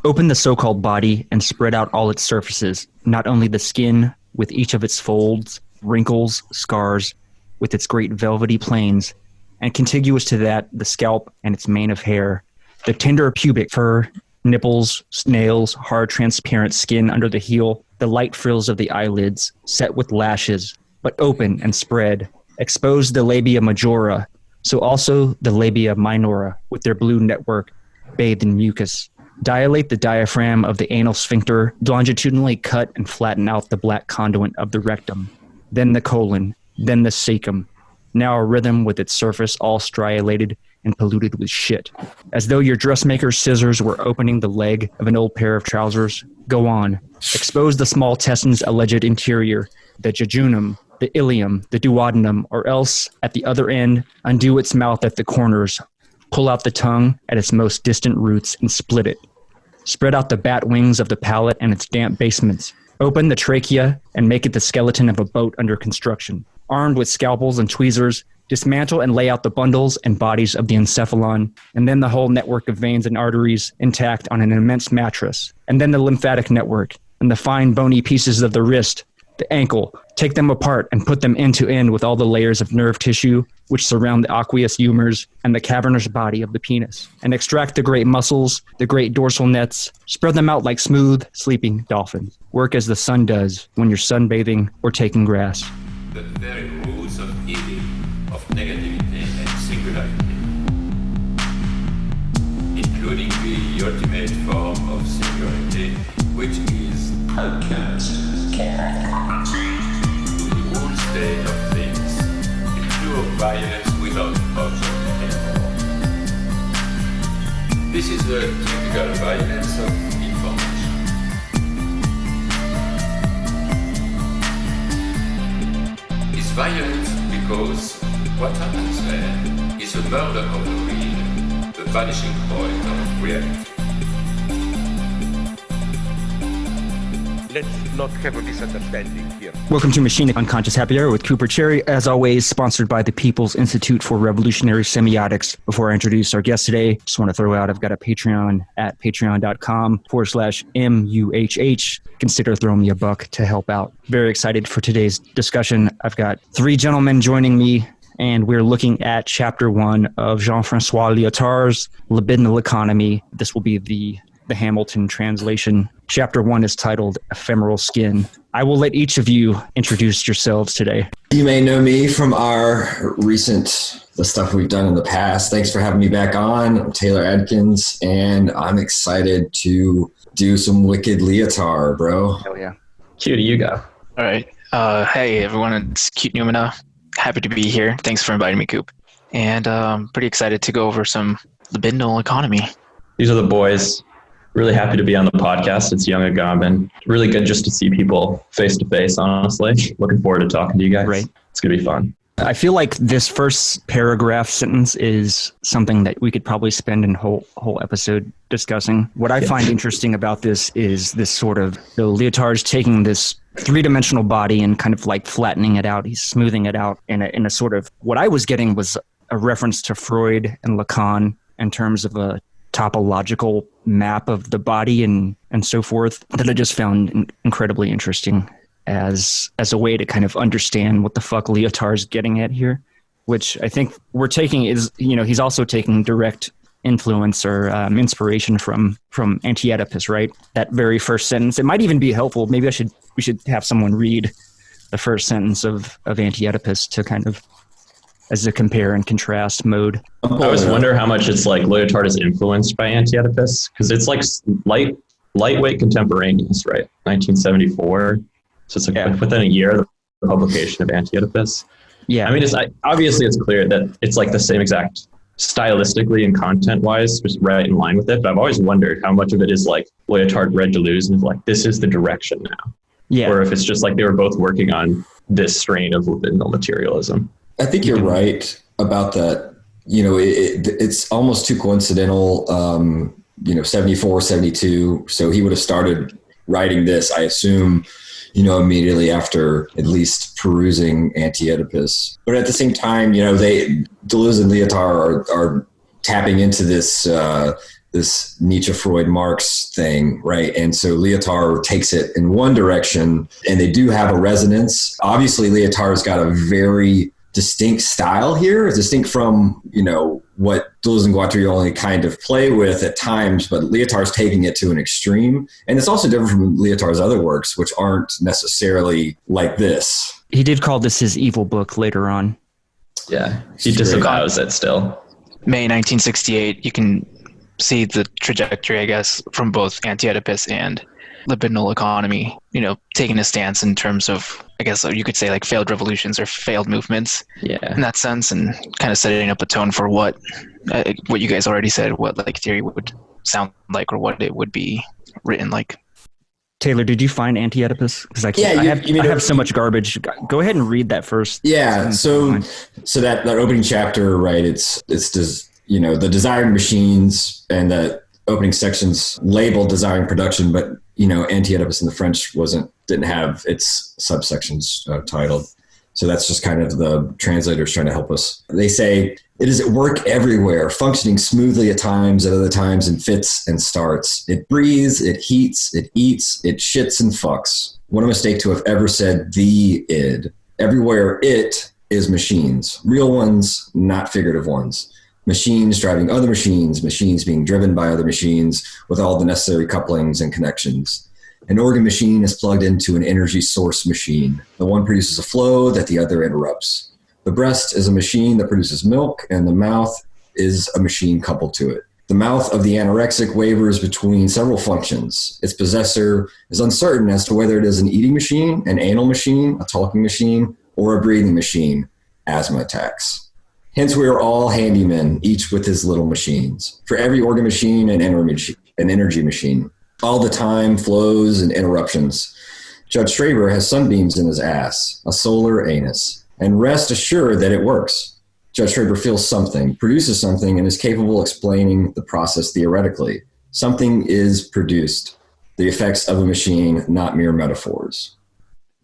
Open the so-called body and spread out all its surfaces, not only the skin with each of its folds, wrinkles, scars, with its great velvety planes, and contiguous to that, the scalp and its mane of hair, the tender pubic fur, nipples, nails, hard transparent skin under the heel, the light frills of the eyelids, set with lashes, but open and spread, expose the labia majora, so also the labia minora, with their blue network, bathed in mucus. Dilate the diaphragm of the anal sphincter, longitudinally cut and flatten out the black conduit of the rectum, then the colon, then the cecum, now a rhythm with its surface all striated and polluted with shit. As though your dressmaker's scissors were opening the leg of an old pair of trousers, go on. Expose the small intestine's alleged interior, the jejunum, the ileum, the duodenum, or else, at the other end, undo its mouth at the corners, pull out the tongue at its most distant roots and split it. Spread out the bat wings of the palate and its damp basements. Open the trachea and make it the skeleton of a boat under construction. Armed with scalpels and tweezers, dismantle and lay out the bundles and bodies of the encephalon, and then the whole network of veins and arteries intact on an immense mattress, and then the lymphatic network, and the fine bony pieces of the wrist, the ankle. Take them apart and put them end to end with all the layers of nerve tissue which surround the aqueous humors and the cavernous body of the penis, and extract the great muscles, the great dorsal nets, spread them out like smooth, sleeping dolphins. Work as the sun does when you're sunbathing or taking grass. The very roots of evil, of negativity and singularity, including the ultimate form of singularity, which is alchemist. The whole state of things, the pure violence without object anymore. This is the typical violence of information. It's violent because what happens there is a murder of the real, the vanishing point of reality. Let's not have a misunderstanding here. Welcome to Machine Unconscious Happy Hour with Cooper Cherry, as always, sponsored by the People's Institute for Revolutionary Semiotics. Before I introduce our guest today, just want to throw out, I've got a Patreon at patreon.com/MUHH. Consider throwing me $1 to help out. Very excited for today's discussion. I've got 3 gentlemen joining me, and we're looking at Chapter 1 of Jean-Francois Lyotard's Libidinal Economy. This will be the Hamilton translation. Chapter 1 is titled Ephemeral Skin. I will let each of you introduce yourselves today. You may know me from the stuff we've done in the past. Thanks for having me back on. I'm Taylor Adkins, and I'm excited to do some wicked Lyotard, bro. Hell yeah. Cute, you go. All right. Hey, everyone. It's Cute Noumena. Happy to be here. Thanks for inviting me, Coop. And pretty excited to go over some libidinal economy. These are the boys. Really happy to be on the podcast. It's young Agamben. Really good just to see people face to face, honestly. Looking forward to talking to you guys. Right. It's going to be fun. I feel like this first paragraph sentence is something that we could probably spend a whole episode discussing. What I find interesting about this is this sort of, Lyotard's taking this 3-dimensional body and kind of like flattening it out. He's smoothing it out in a sort of, what I was getting was a reference to Freud and Lacan in terms of a topological map of the body and so forth, that I just found incredibly interesting as a way to kind of understand what the fuck Lyotard's getting at here, which I think we're taking is, he's also taking direct influence or inspiration from Anti-Oedipus, right? That very first sentence. It might even be helpful. Maybe we should have someone read the first sentence of Anti-Oedipus to kind of, as a compare and contrast mode. I always wonder how much it's like Lyotard is influenced by Anti-Oedipus, because it's like lightweight contemporaneous, right? 1974. So it's like within a year of the publication of Anti-Oedipus. Yeah. I mean, obviously it's clear that it's like the same exact stylistically and content-wise, just right in line with it. But I've always wondered how much of it is like Lyotard read Deleuze and is like, this is the direction now. Yeah. Or if it's just like they were both working on this strain of libidinal materialism. I think you're right about that. It's almost too coincidental, 74, 72. So he would have started writing this, I assume, immediately after at least perusing Anti-Oedipus. But at the same time, Deleuze and Lyotard are tapping into this this Nietzsche, Freud, Marx thing, right? And so Lyotard takes it in one direction, and they do have a resonance. Obviously, Lyotard's got a very distinct style here, distinct from, what Deleuze and Guattari only kind of play with at times, but Lyotard's taking it to an extreme. And it's also different from Lyotard's other works, which aren't necessarily like this. He did call this his evil book later on. Yeah, he disavows it still. May 1968, you can see the trajectory, I guess, from both Anti-Oedipus and Libidinal economy, taking a stance in terms of, I guess you could say, like failed revolutions or failed movements in that sense, and kind of setting up a tone for what you guys already said, what like theory would sound like or what it would be written like. Taylor, did you find Anti-Oedipus? Because I have so much garbage. Go ahead and read that first. Yeah. So that opening chapter, right? It's the desiring machines, and that opening section's labeled desiring production, but Anti-Oedipus in the French didn't have its subsections titled. So that's just kind of the translators trying to help us. They say it is at work everywhere, functioning smoothly at times, at other times in fits and starts. It breathes, it heats, it eats, it shits and fucks. What a mistake to have ever said the id. Everywhere it is machines, real ones, not figurative ones. Machines driving other machines, machines being driven by other machines with all the necessary couplings and connections. An organ machine is plugged into an energy source machine. The one produces a flow that the other interrupts. The breast is a machine that produces milk, and the mouth is a machine coupled to it. The mouth of the anorexic wavers between several functions. Its possessor is uncertain as to whether it is an eating machine, an anal machine, a talking machine, or a breathing machine. Asthma attacks. Hence, we are all handymen, each with his little machines. For every organ machine, an energy machine. All the time, flows and interruptions. Judge Straber has sunbeams in his ass, a solar anus, and rest assured that it works. Judge Straber feels something, produces something, and is capable of explaining the process theoretically. Something is produced, the effects of a machine, not mere metaphors.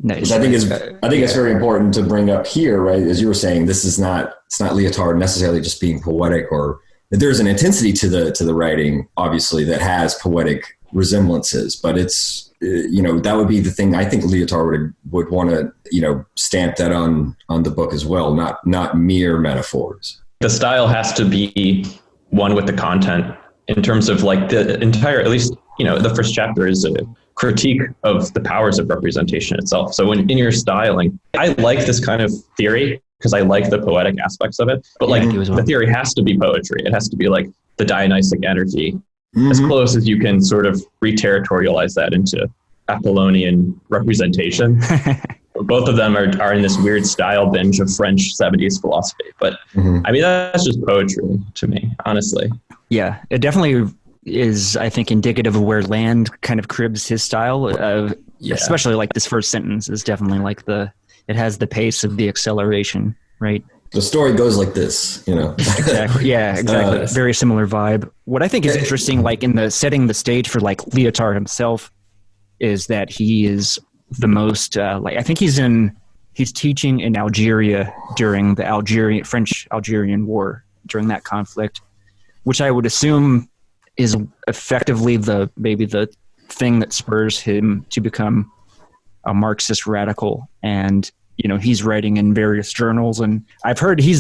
Nice. I think it's very important to bring up here, right? As you were saying, it's not Lyotard necessarily just being poetic, or there's an intensity to the writing, obviously, that has poetic resemblances, but it's that would be the thing. I think Lyotard would want to stamp that on the book as well, not mere metaphors. The style has to be one with the content in terms of like the entire, at least the first chapter is a critique of the powers of representation itself. So in your styling, I like this kind of theory because I like the poetic aspects of it, but the theory has to be poetry. It has to be like the Dionysic energy. Mm-hmm. As close as you can sort of re-territorialize that into Apollonian representation. Both of them are in this weird style binge of French 70s philosophy. But I mean, that's just poetry to me, honestly. Yeah, it definitely is, I think, indicative of where Land kind of cribs his style. Especially like this first sentence is definitely like it has the pace of the acceleration, right? The story goes like this, Exactly. Yeah, exactly. Very similar vibe. What I think is interesting, like in the setting the stage for like Lyotard himself, is that he is the most I think he's teaching in Algeria during the French-Algerian War, during that conflict, which I would assume is effectively maybe the thing that spurs him to become a Marxist radical. And he's writing in various journals, and I've heard he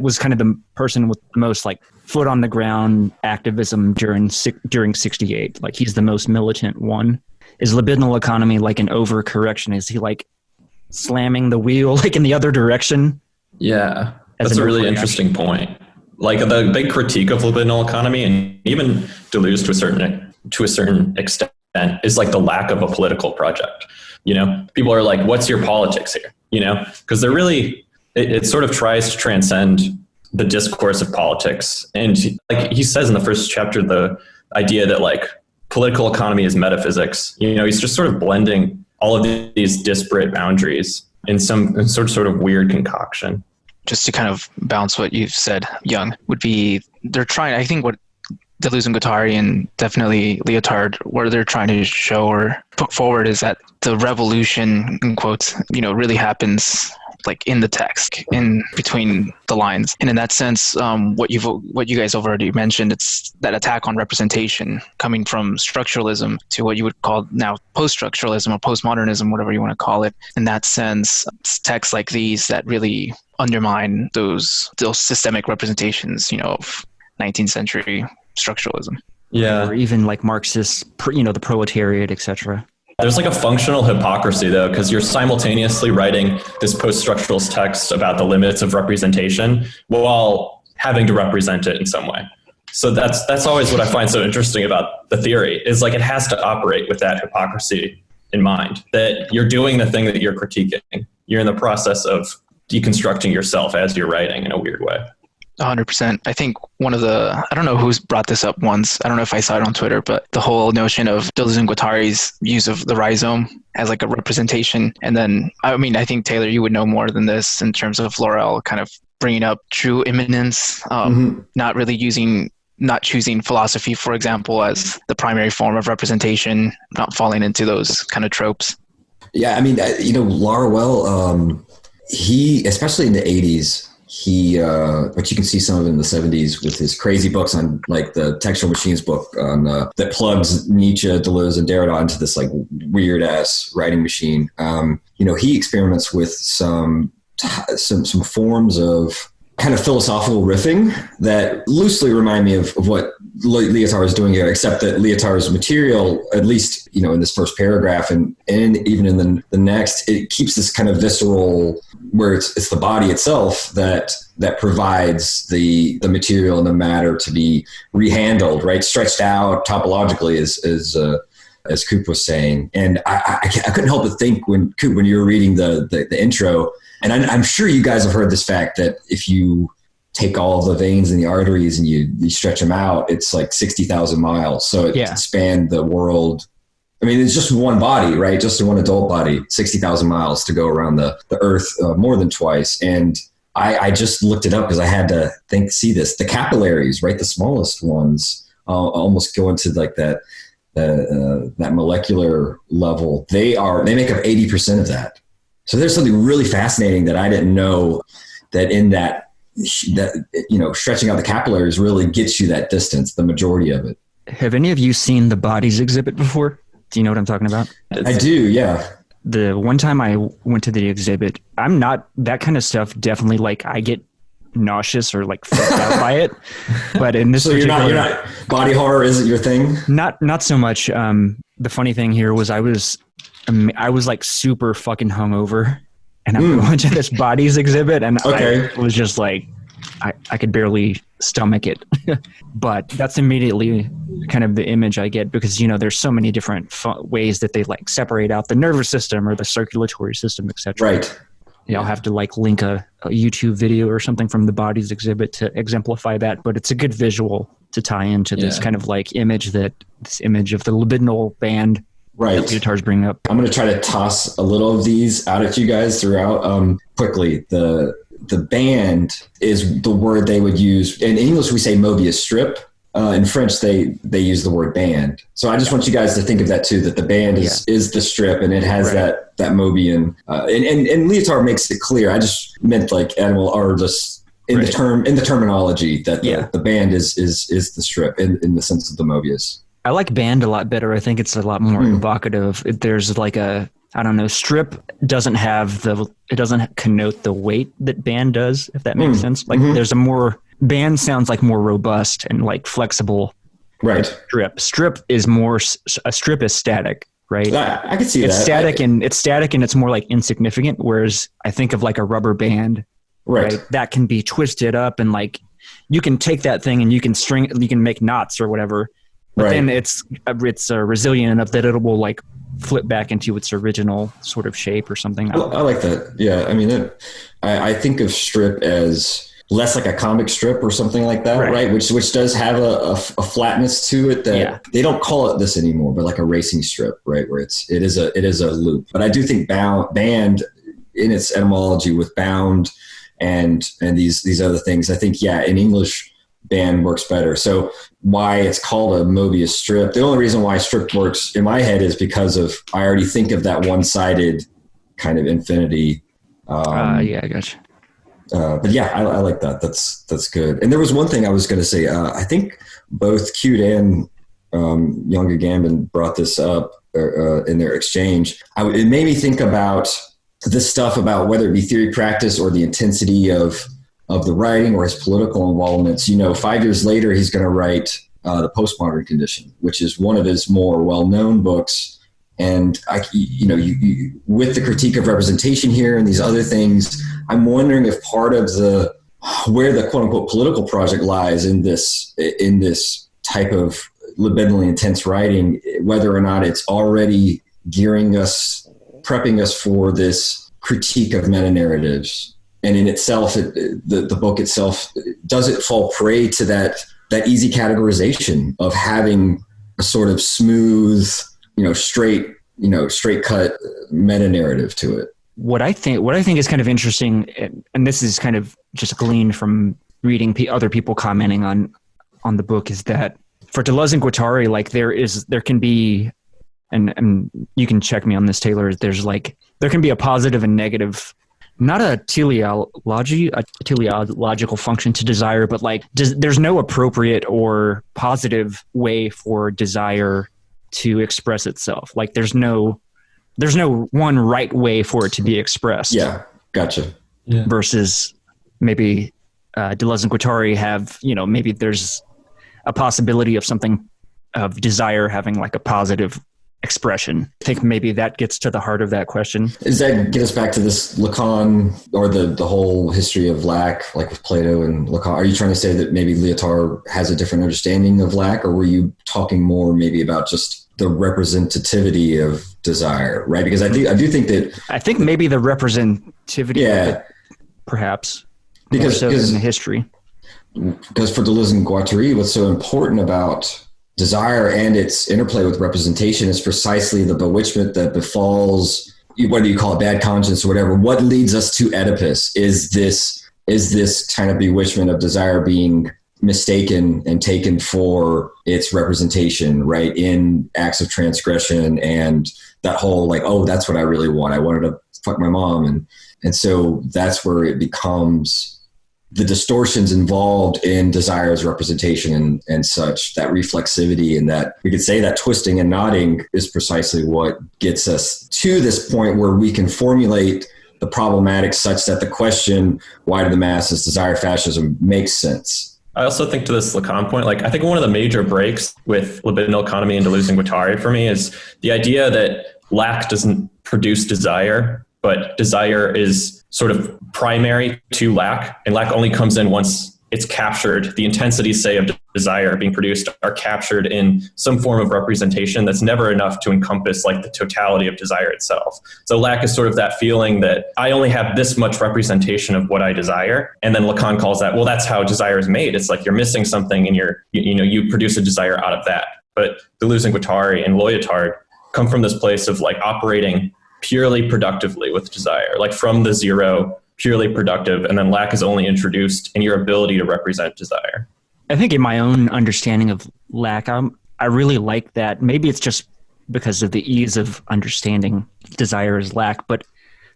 was kind of the person with the most like foot on the ground activism during 68. Like he's the most militant one. Is libidinal economy like an overcorrection? Is he like slamming the wheel like in the other direction? Yeah, that's a really interesting point. Like the big critique of libidinal economy, and even Deleuze to a certain extent, is like the lack of a political project. People are like, what's your politics here? Because they're really, it sort of tries to transcend the discourse of politics. And like he says in the first chapter, the idea that like political economy is metaphysics, he's just sort of blending all of these disparate boundaries in some sort of weird concoction. Just to kind of bounce what you've said, Young, would be they're trying, I think what Deleuze and Guattari and definitely Lyotard, what they're trying to show or put forward is that the revolution, in quotes, really happens like in the text, in between the lines. And in that sense, what you guys have already mentioned, it's that attack on representation coming from structuralism to what you would call now post-structuralism or postmodernism, whatever you want to call it. In that sense, it's texts like these that really undermine those systemic representations, of 19th century structuralism. Or even like Marxist, the proletariat, etc. There's like a functional hypocrisy though, because you're simultaneously writing this post-structuralist text about the limits of representation while having to represent it in some way. So that's always what I find so interesting about the theory, is like it has to operate with that hypocrisy in mind, that you're doing the thing that you're critiquing. You're in the process of deconstructing yourself as you're writing in a weird way. 100%. I think I don't know who's brought this up once. I don't know if I saw it on Twitter, but the whole notion of Deleuze and Guattari's use of the rhizome as like a representation. And then, I think, Taylor, you would know more than this in terms of Laurel kind of bringing up true immanence, not choosing philosophy, for example, as the primary form of representation, not falling into those kind of tropes. Yeah, Laurel, he, especially in the 80s, but you can see some of it in the 70s with his crazy books on like the Textual Machines book on that plugs Nietzsche, Deleuze, and Derrida into this like weird ass writing machine. He experiments with some forms of kind of philosophical riffing that loosely remind me of what Lyotard is doing here, except that Lyotard's material, at least, in this first paragraph and even in the next, it keeps this kind of visceral, where it's the body itself that provides the material and the matter to be rehandled, right? Stretched out topologically, as Coop was saying. And I couldn't help but think when you were reading the intro, and I'm sure you guys have heard this fact that if you take all the veins and the arteries and you stretch them out, it's like 60,000 miles. So it can span the world. It's just one body, right? Just one adult body, 60,000 miles to go around the earth more than twice. And I just looked it up because I had to see this. The capillaries, right? The smallest ones almost go into like that molecular level. They make up 80% of that. So there's something really fascinating that I didn't know, that in that stretching out the capillaries really gets you that distance, the majority of it. Have any of you seen the bodies exhibit before? Do you know what I'm talking about? I do, yeah. The one time I went to the exhibit, I'm not, that kind of stuff definitely, like, I get nauseous or like freaked out by it. But in this, so you're not body horror isn't your thing? Not so much. The funny thing here was I was like super fucking hungover, and I'm going to this bodies exhibit, and I was just like, I could barely stomach it. But that's immediately kind of the image I get, because there's so many different ways that they like separate out the nervous system or the circulatory system, etc. Right. I'll have to like link a YouTube video or something from the bodies exhibit to exemplify that, but it's a good visual to tie into this kind of like image of the libidinal band. Right. Lyotard's bringing up. I'm going to try to toss a little of these out at you guys throughout. Quickly, the band is the word they would use. In English, we say mobius strip. In French, they use the word band. So I just want you guys to think of that too, that the band is the strip, and it has that Mobian. And Lyotard makes it clear. I just meant like animal, or just in the terminology that the band is the strip in the sense of the mobius. I like band a lot better. I think it's a lot more evocative. There's like strip doesn't connote the weight that band does, if that makes sense. Like there's band sounds like more robust and like flexible. Right. Strip is static, right? I can see it's that. It's static and it's more like insignificant. Whereas I think of like a rubber band, right? That can be twisted up, and like you can take that thing and you can make knots or whatever. But then it's resilient enough that it will like flip back into its original sort of shape or something. I like that. Yeah. I think of strip as less like a comic strip or something like that, right? Which does have a flatness to it that they don't call it this anymore, but like a racing strip, right? Where it is a loop. But I do think band in its etymology with bound and these other things, I think, in English, band works better. So why it's called a mobius strip, the only reason why strip works in my head is because I already think of that one-sided kind of infinity Yeah, I gotcha. But yeah, I like that. That's good. And there was one thing I was going to say. I think both Cute and young Agamben brought this up in their exchange. It made me think about this stuff about whether it be theory practice or the intensity of the writing or his political involvements. 5 years later, he's going to write The Postmodern Condition, which is one of his more well-known books. And with the critique of representation here and these other things, I'm wondering if part of where the quote unquote political project lies in this type of libidinally intense writing, whether or not it's already prepping us for this critique of meta narratives. And in itself, the book itself, does it fall prey to that easy categorization of having a sort of smooth, straight cut meta narrative to it? What I think is kind of interesting, and this is kind of just gleaned from reading other people commenting on the book, is that for Deleuze and Guattari, like there can be, and you can check me on this, Taylor, there can be a positive and negative, not a teleological function to desire, but there's no appropriate or positive way for desire to express itself. Like there's no one right way for it to be expressed. Yeah, gotcha. Yeah. Versus maybe Deleuze and Guattari have, maybe there's a possibility of desire having like a positive expression. I think maybe that gets to the heart of that question. Does that get us back to this Lacan or the whole history of lack, like with Plato and Lacan? Are you trying to say that maybe Lyotard has a different understanding of lack, or were you talking more maybe about just the representativity of desire, right? Because I do think that... I think maybe the representativity of it, perhaps, because in the history. Because for Deleuze and Guattari, what's so important about desire and its interplay with representation is precisely the bewitchment that befalls, whether you call it bad conscience or whatever. What leads us to Oedipus is this kind of bewitchment of desire being mistaken and taken for its representation, right, in acts of transgression, and that whole that's what I really want. I wanted to fuck my mom, and so that's where it becomes the distortions involved in desire's representation and such, that reflexivity, and that we could say that twisting and knotting is precisely what gets us to this point where we can formulate the problematic such that the question, why do the masses desire fascism, makes sense. I also think to this Lacan point, I think one of the major breaks with libidinal economy and Deleuze and Guattari for me is the idea that lack doesn't produce desire, but desire is sort of primary to lack, and lack only comes in once it's captured. The intensities, say, of desire being produced are captured in some form of representation that's never enough to encompass the totality of desire itself. So lack is sort of that feeling that I only have this much representation of what I desire. And then Lacan calls that, well, that's how desire is made. It's like you're missing something and you produce a desire out of that. But Deleuze and Guattari and Lyotard come from this place of operating purely productively with desire, from the zero, purely productive, and then lack is only introduced in your ability to represent desire. I think in my own understanding of lack, I really like that. Maybe it's just because of the ease of understanding desire as lack, but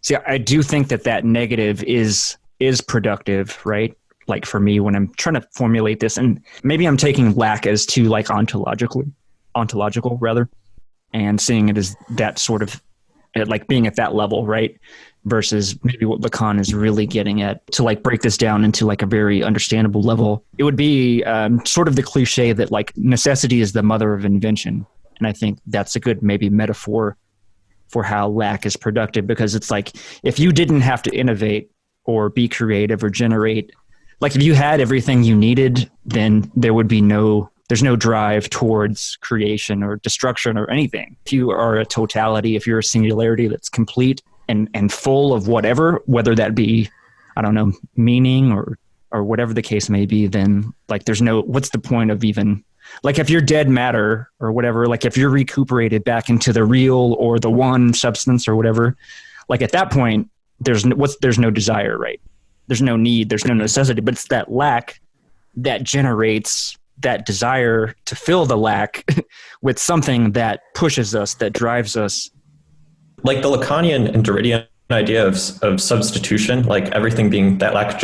see, I do think that negative is productive, right? Like for me, when I'm trying to formulate this, and maybe I'm taking lack as too ontological rather, and seeing it as that sort of being at that level, right? Versus maybe what Lacan is really getting at, to break this down into a very understandable level. It would be sort of the cliche that necessity is the mother of invention. And I think that's a good maybe metaphor for how lack is productive, because it's if you didn't have to innovate or be creative or generate, if you had everything you needed, then there would be there's no drive towards creation or destruction or anything. If you are a totality, if you're a singularity that's complete and full of whatever, whether that be, I don't know, meaning or whatever the case may be, then there's what's the point of even, if you're dead matter or whatever, if you're recuperated back into the real or the one substance or whatever, at that point, there's no desire, right? There's no need, there's no necessity, but it's that lack that generates that desire to fill the lack with something that pushes us, that drives us. The Lacanian and Derridian idea of substitution, like everything being that lack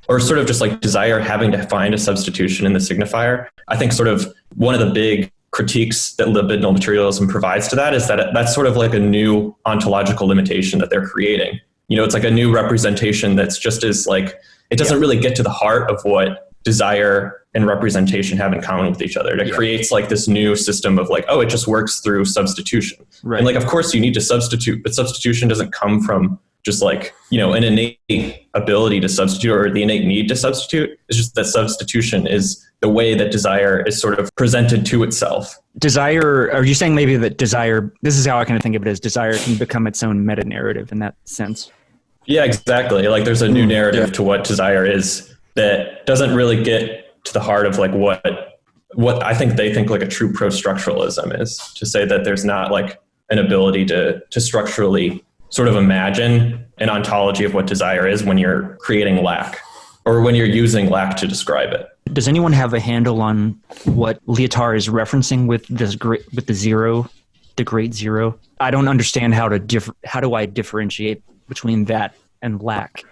or sort of just like desire having to find a substitution in the signifier. I think sort of one of the big critiques that libidinal materialism provides to that is that that's sort of like a new ontological limitation that they're creating. It's like a new representation that's just as like, it doesn't really get to the heart of what desire and representation have in common with each other. It creates like this new system of like, oh, it just works through substitution. Right. And like, of course you need to substitute, but substitution doesn't come from just like, an innate ability to substitute or the innate need to substitute. It's just that substitution is the way that desire is sort of presented to itself. Desire, are you saying maybe that desire, this is how I kind of think of it, as desire can become its own meta-narrative in that sense? Yeah, exactly. Like there's a new narrative to what desire is that doesn't really get to the heart of like what I think they think like a true pro-structuralism is, to say that there's not like an ability to structurally sort of imagine an ontology of what desire is when you're creating lack or when you're using lack to describe it. Does anyone have a handle on what Lyotard is referencing with the zero, the great zero? I don't understand how do I differentiate between that and lack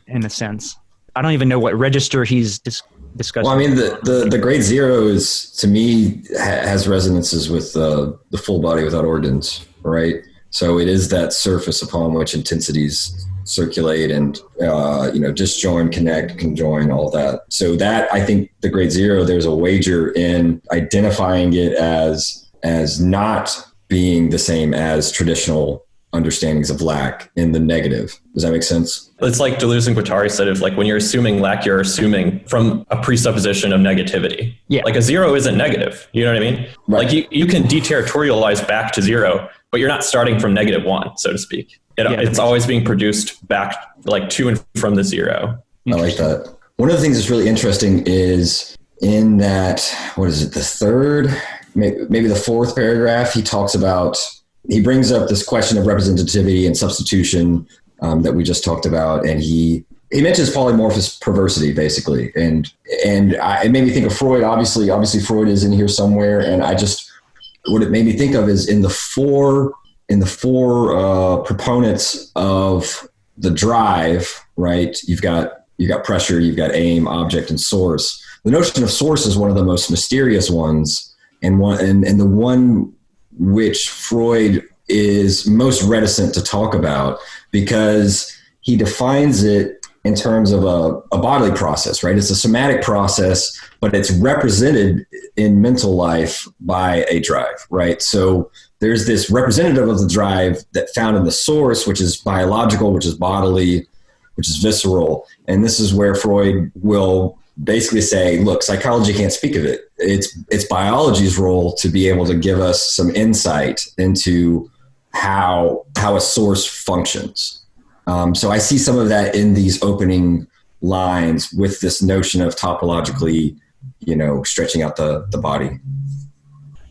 in a sense. I don't even know what register he's discussing. Well, I mean, the great zero is, to me, has resonances with the full body without organs, right? So it is that surface upon which intensities circulate and, disjoin, connect, conjoin, all that. So that, I think the great zero, there's a wager in identifying it as not being the same as traditional understandings of lack in the negative. Does that make sense? It's like Deleuze and Guattari said, of like when you're assuming lack, you're assuming from a presupposition of negativity. Yeah. Like a zero isn't negative. You know what I mean? Right. Like you can de-territorialize back to zero, but you're not starting from -1, so to speak. It's always being produced back like to and from the zero. I like that. One of the things that's really interesting is in that, what is it, the third, maybe the fourth paragraph, he brings up this question of representativity and substitution that we just talked about. And he mentions polymorphous perversity, basically. And it made me think of Freud. Obviously Freud is in here somewhere. And what it made me think of is in the four proponents of the drive, right? You've got pressure, you've got aim, object, and source. The notion of source is one of the most mysterious ones, and the one which Freud is most reticent to talk about, because he defines it in terms of a bodily process, right? It's a somatic process, but it's represented in mental life by a drive, right? So there's this representative of the drive that found in the source, which is biological, which is bodily, which is visceral. And this is where Freud will basically say, look, psychology can't speak of it. It's biology's role to be able to give us some insight into how a source functions. So I see some of that in these opening lines with this notion of topologically, stretching out the body.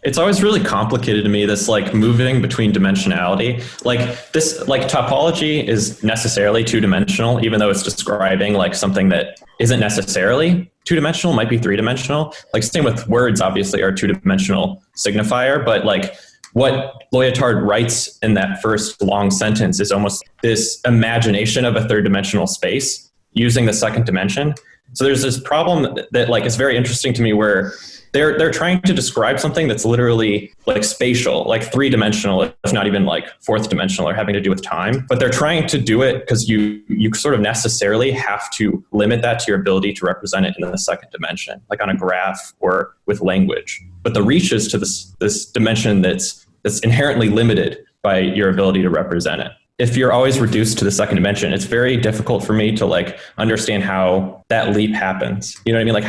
It's always really complicated to me, this like moving between dimensionality. Like this, like topology is necessarily two-dimensional, even though it's describing like something that isn't necessarily two-dimensional, might be three-dimensional. Like same with words, obviously, are two-dimensional signifier, but like what Lyotard writes in that first long sentence is almost this imagination of a third-dimensional space using the second dimension. So there's this problem that like is very interesting to me, where they're trying to describe something that's literally like spatial, like three-dimensional, if not even like fourth dimensional, or having to do with time. But they're trying to do it because you sort of necessarily have to limit that to your ability to represent it in the second dimension, like on a graph or with language. But the reach is to this dimension that's inherently limited by your ability to represent it. If you're always reduced to the second dimension, it's very difficult for me to like understand how that leap happens. You know what I mean? Like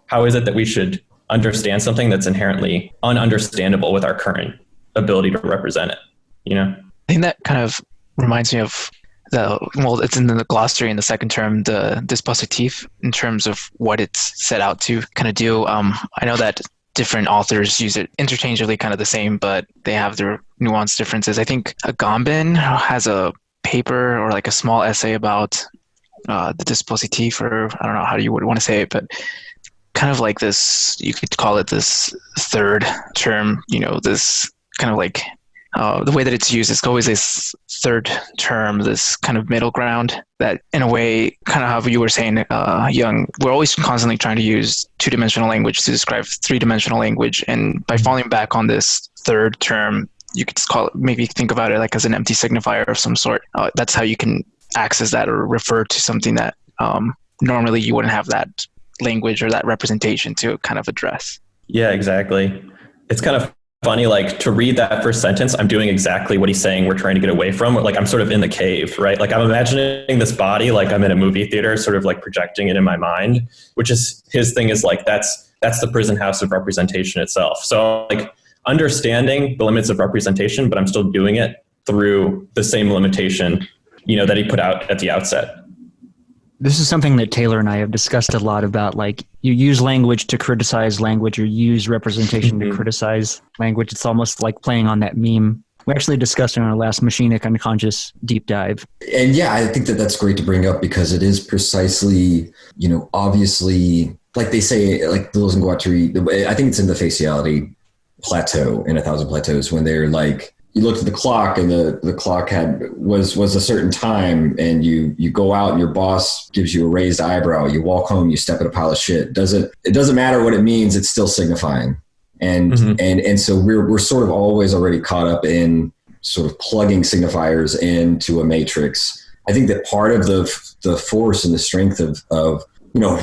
how is it that we should understand something that's inherently ununderstandable with our current ability to represent it, I think that kind of reminds me of it's in the glossary in the second term, the dispositif, in terms of what it's set out to kind of do. I know that different authors use it interchangeably, kind of the same, but they have their nuanced differences. I think Agamben has a paper or like a small essay about the dispositif, or I don't know how you would want to say it, but kind of like this, you could call it this third term, this kind of like the way that it's used, it's always this third term, this kind of middle ground that, in a way, kind of how you were saying, Young, we're always constantly trying to use two-dimensional language to describe three-dimensional language. And by falling back on this third term, you could call it, maybe think about it like as an empty signifier of some sort. That's how you can access that or refer to something that normally you wouldn't have that language or that representation to kind of address. Yeah, exactly. It's kind of funny, like to read that first sentence, I'm doing exactly what he's saying we're trying to get away from. Like I'm sort of in the cave, right? Like I'm imagining this body, like I'm in a movie theater, sort of like projecting it in my mind, which is his thing is like, that's the prison house of representation itself. So like understanding the limits of representation, but I'm still doing it through the same limitation, that he put out at the outset. This is something that Taylor and I have discussed a lot about, like you use language to criticize language or use representation to criticize language. It's almost like playing on that meme. We actually discussed in our last Machinic Unconscious deep dive. And yeah, I think that that's great to bring up because it is precisely, obviously, like they say, like Deleuze and Guattari, I think it's in the faciality plateau, in 1,000 Plateaus, when they're like, you looked at the clock and the clock was a certain time, and you go out and your boss gives you a raised eyebrow. You walk home, you step in a pile of shit. It doesn't matter what it means. It's still signifying. And so we're sort of always already caught up in sort of plugging signifiers into a matrix. I think that part of the force and the strength of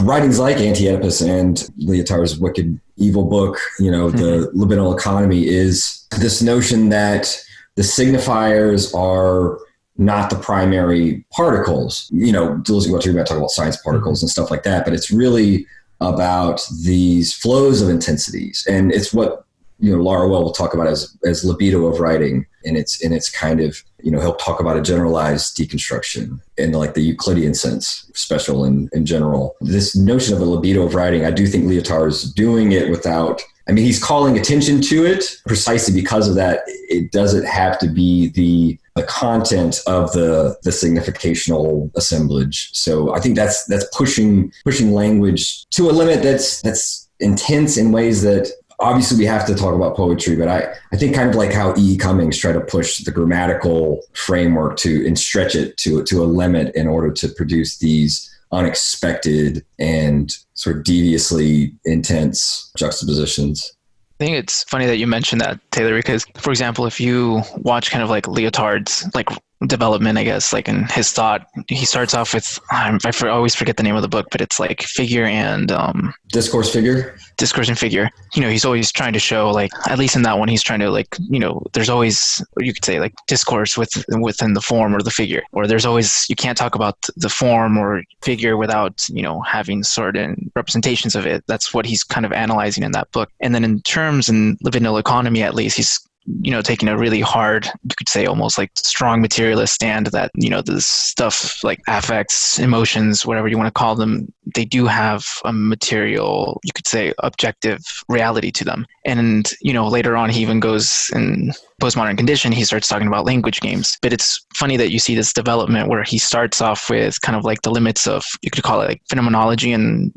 writings like Anti-Oedipus and Lyotard's wicked evil book, the Libidinal economy, is this notion that the signifiers are not the primary particles. Deleuze and Guattari talk about science particles and stuff like that, but it's really about these flows of intensities. And it's what, Laruelle will talk about as libido of writing. And it's kind of, he'll talk about a generalized deconstruction in like the Euclidean sense, special and general. This notion of a libido of writing, I do think Lyotard is doing it without, he's calling attention to it precisely because of that. It doesn't have to be the content of the significational assemblage. So I think that's pushing language to a limit that's intense in ways that obviously we have to talk about poetry, but I think kind of like how E. Cummings tried to push the grammatical framework and stretch it to a limit in order to produce these unexpected and sort of deviously intense juxtapositions. I think it's funny that you mentioned that, Taylor, because, for example, if you watch kind of like Lyotard's like development, I guess, like in his thought, he starts off with, I always forget the name of the book, but it's like figure and discourse and figure. He's always trying to show, like, at least in that one, he's trying to, like, there's always, you could say, like, discourse within the form or the figure, or there's always, you can't talk about the form or figure without having certain representations of it. That's what he's kind of analyzing in that book. And then in terms in Libidinal economy, at least, he's taking a really hard, you could say almost like strong materialist stand that, this stuff like affects, emotions, whatever you want to call them, they do have a material, you could say objective reality to them. And, later on he even goes in Postmodern Condition, he starts talking about language games. But it's funny that you see this development where he starts off with kind of like the limits of, you could call it like phenomenology and,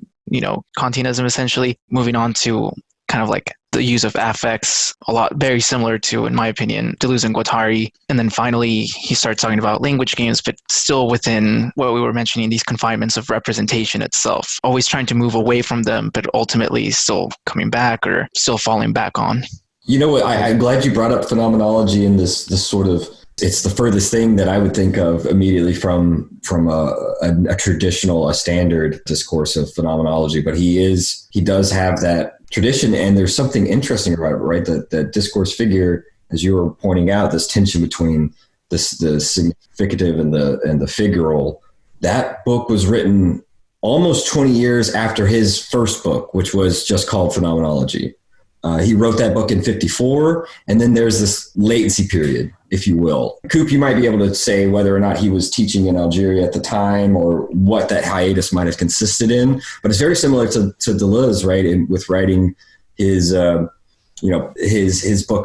Kantianism essentially, moving on to kind of like the use of affects, a lot very similar to, in my opinion, Deleuze and Guattari. And then finally, he starts talking about language games, but still within what we were mentioning, these confinements of representation itself, always trying to move away from them, but ultimately still coming back or still falling back on. I'm glad you brought up phenomenology and this sort of, it's the furthest thing that I would think of immediately from a traditional, a standard discourse of phenomenology. But he does have that tradition, and there's something interesting about it, right? That discourse figure, as you were pointing out, this tension between the significative and the figural. That book was written almost 20 years after his first book, which was just called Phenomenology. He wrote that book in 1954, and then there's this latency period, if you will. Coop, you might be able to say whether or not he was teaching in Algeria at the time or what that hiatus might have consisted in, but it's very similar to Deleuze, right? With writing his book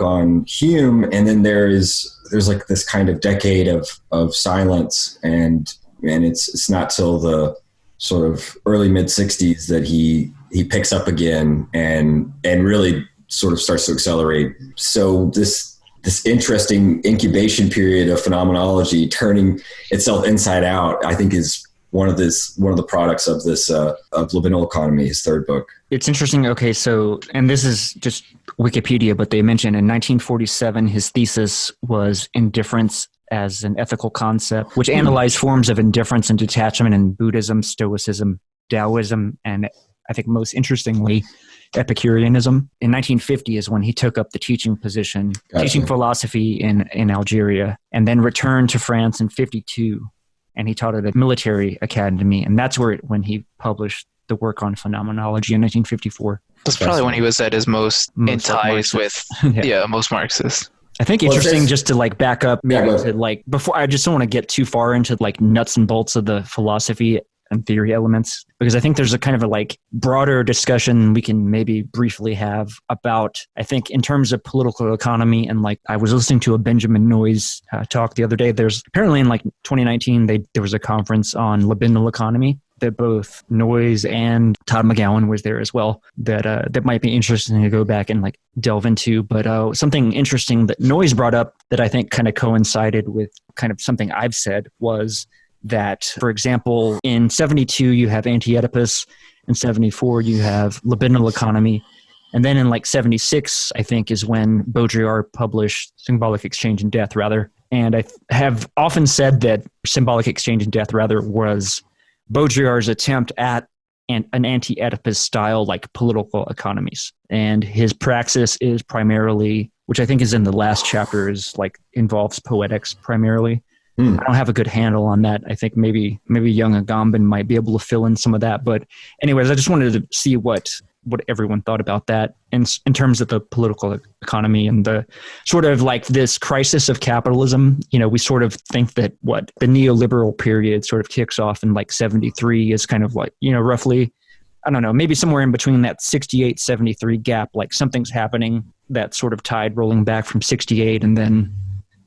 on Hume, and then there's like this kind of decade of silence, and it's not till the sort of early mid 60s that he picks up again and really sort of starts to accelerate. So this this interesting incubation period of phenomenology turning itself inside out, I think is one of the products of this of Libidinal Economy, his third book. It's interesting. Okay, so, and this is just Wikipedia, but they mentioned in 1947 his thesis was Indifference as an Ethical Concept, which analyzed forms of indifference and detachment in Buddhism, Stoicism, Taoism, and I think most interestingly, Epicureanism. In 1950 is when he took up the teaching position, teaching philosophy in Algeria, and then returned to France in 52. And he taught at a military academy, and that's when he published the work on phenomenology in 1954. That's probably when he was at his most in ties with, most Marxists. I think interesting just to like back up, to like before. I just don't want to get too far into like nuts and bolts of the philosophy and theory elements, because I think there's a kind of a like broader discussion we can maybe briefly have about, I think in terms of political economy. And like I was listening to a Benjamin Noyes talk the other day. There's apparently in like 2019, there was a conference on libidinal economy that both Noyes and Todd McGowan was there as well, that might be interesting to go back and like delve into. But something interesting that Noyes brought up that I think kind of coincided with kind of something I've said was that, for example, in 72, you have Anti-Oedipus. In 74, you have Libidinal Economy. And then in like 76, I think, is when Baudrillard published Symbolic Exchange and Death, rather. And I have often said that Symbolic Exchange and Death, rather, was Baudrillard's attempt at an anti-Oedipus style, like political economies. And his praxis is primarily, which I think is in the last chapter, is like involves poetics primarily. I don't have a good handle on that. I think maybe young Agamben might be able to fill in some of that. But anyways, I just wanted to see what everyone thought about that in terms of the political economy and the sort of like this crisis of capitalism. You know, we sort of think that the neoliberal period sort of kicks off in like 73 is kind of like, you know, roughly, I don't know, maybe somewhere in between that 68, 73 gap, like something's happening, that sort of tide rolling back from 68 and then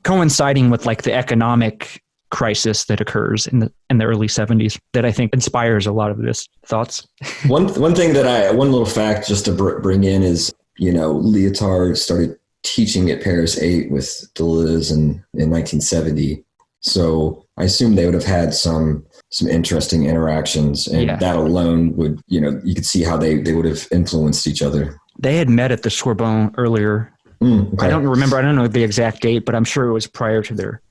coinciding with like the economic crisis that occurs in the early 70s that I think inspires a lot of this. Thoughts? One little fact just to bring in is, you know, Lyotard started teaching at Paris 8 with Deleuze in 1970. So I assume they would have had some interesting interactions, and that alone would, you know, you could see how they would have influenced each other. They had met at the Sorbonne earlier. Okay. I don't know the exact date, but I'm sure it was prior to their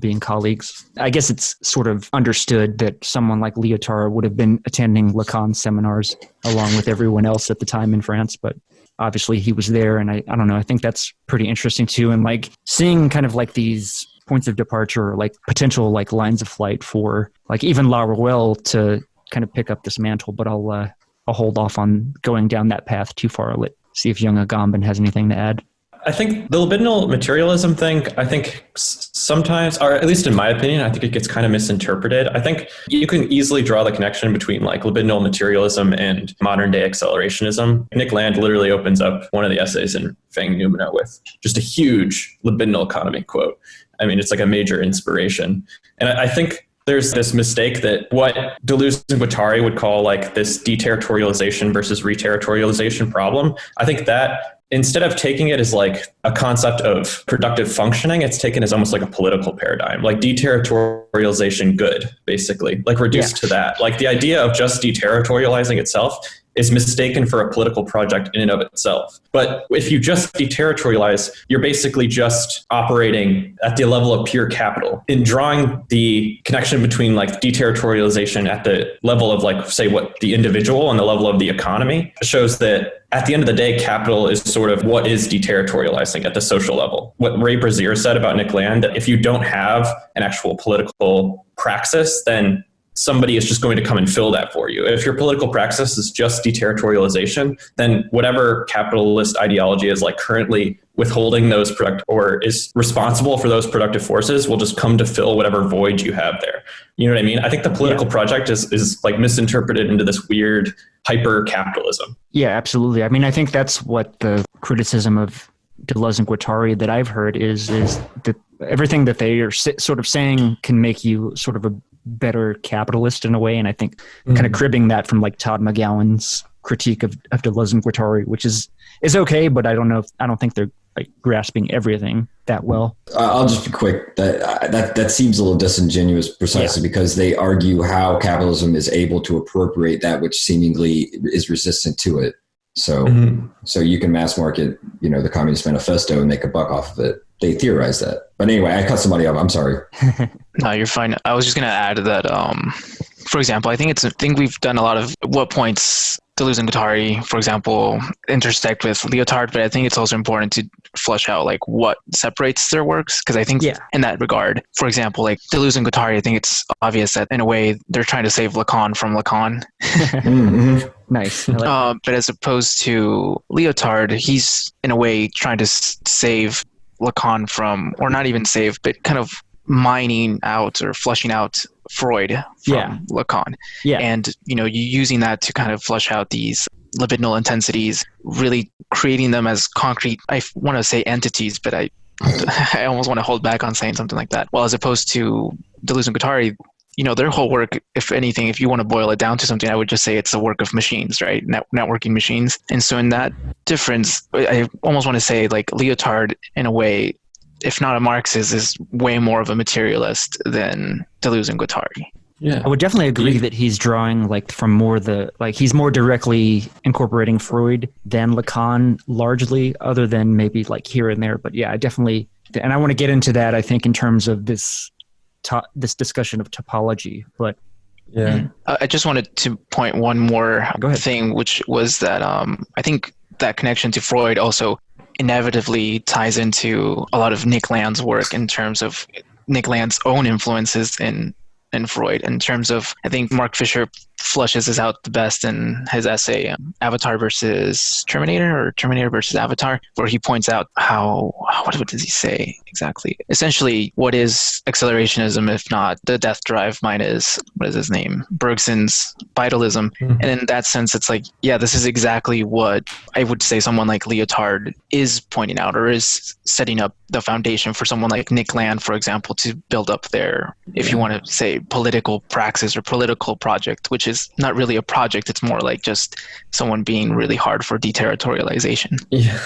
being colleagues. I guess it's sort of understood that someone like Lyotard would have been attending Lacan's seminars along with everyone else at the time in France, but obviously he was there, and I don't know, I think that's pretty interesting too. And like seeing kind of like these points of departure, or like potential like lines of flight for like even Laruelle to kind of pick up this mantle, but I'll hold off on going down that path too far. Let's see if young Agamben has anything to add. I think the libidinal materialism thing, I think sometimes, or at least in my opinion, I think it gets kind of misinterpreted. I think you can easily draw the connection between like libidinal materialism and modern day accelerationism. Nick Land literally opens up one of the essays in Fang Noumena with just a huge libidinal economy quote. I mean, it's like a major inspiration. And I think there's this mistake that what Deleuze and Guattari would call like this de-territorialization versus re-territorialization problem. I think that instead of taking it as like a concept of productive functioning, it's taken as almost like a political paradigm, like de-territorialization good, basically, like reduced to that. Like the idea of just de-territorializing itself is mistaken for a political project in and of itself. But if you just de-territorialize, you're basically just operating at the level of pure capital. In drawing the connection between like de-territorialization at the level of like, say, what the individual and the level of the economy shows that at the end of the day, capital is sort of what is de-territorializing at the social level. What Ray Brazier said about Nick Land, that if you don't have an actual political praxis, then somebody is just going to come and fill that for you. If your political praxis is just de-territorialization, then whatever capitalist ideology is like currently withholding those or is responsible for those productive forces will just come to fill whatever void you have there. You know what I mean? I think the political project is like misinterpreted into this weird hyper capitalism. Yeah, absolutely. I mean, I think that's what the criticism of Deleuze and Guattari that I've heard is that everything that they are sort of saying can make you sort of a better capitalist in a way. And I think kind of cribbing that from like Todd McGowan's critique of Deleuze and Guattari, which is okay, but I don't think they're like grasping everything that well. I'll just be quick. That seems a little disingenuous, precisely because they argue how capitalism is able to appropriate that which seemingly is resistant to it. So, so you can mass market, the Communist Manifesto and make a buck off of it. They theorize that. But anyway, I cut somebody off. I'm sorry. No, you're fine. I was just going to add that, for example, I think we've done a lot of what points Deleuze and Guattari, for example, intersect with Lyotard, but I think it's also important to flesh out like what separates their works, because I think in that regard, for example, like Deleuze and Guattari, I think it's obvious that in a way they're trying to save Lacan from Lacan. Nice. But as opposed to Lyotard, he's in a way trying to save Lacan from, or not even save, but kind of mining out or flushing out Freud from Lacan. And, you using that to kind of flush out these libidinal intensities, really creating them as concrete, I want to say entities, but I almost want to hold back on saying something like that. Well, as opposed to Deleuze and Guattari, their whole work, if anything, if you want to boil it down to something, I would just say it's a work of machines, right? Networking machines. And so in that difference, I almost want to say like Lyotard, in a way, if not a Marxist, is way more of a materialist than Deleuze and Guattari. Yeah, I would definitely agree that he's drawing like from more he's more directly incorporating Freud than Lacan, largely, other than maybe like here and there. But yeah, I definitely, and I want to get into that, I think, in terms of this discussion of topology. But yeah, I just wanted to point one more thing, which was that I think that connection to Freud also inevitably ties into a lot of Nick Land's work in terms of Nick Land's own influences in Freud, in terms of, I think Mark Fisher flushes this out the best in his essay, Avatar versus Terminator, or Terminator versus Avatar, where he points out how, what does he say exactly? Essentially, what is accelerationism if not the death drive minus, what is his name? Bergson's vitalism. And in that sense, it's like, yeah, this is exactly what I would say someone like Lyotard is pointing out, or is setting up the foundation for someone like Nick Land, for example, to build up their, if you want to say, political praxis or political project, which is not really a project. It's more like just someone being really hard for de-territorialization. Yeah.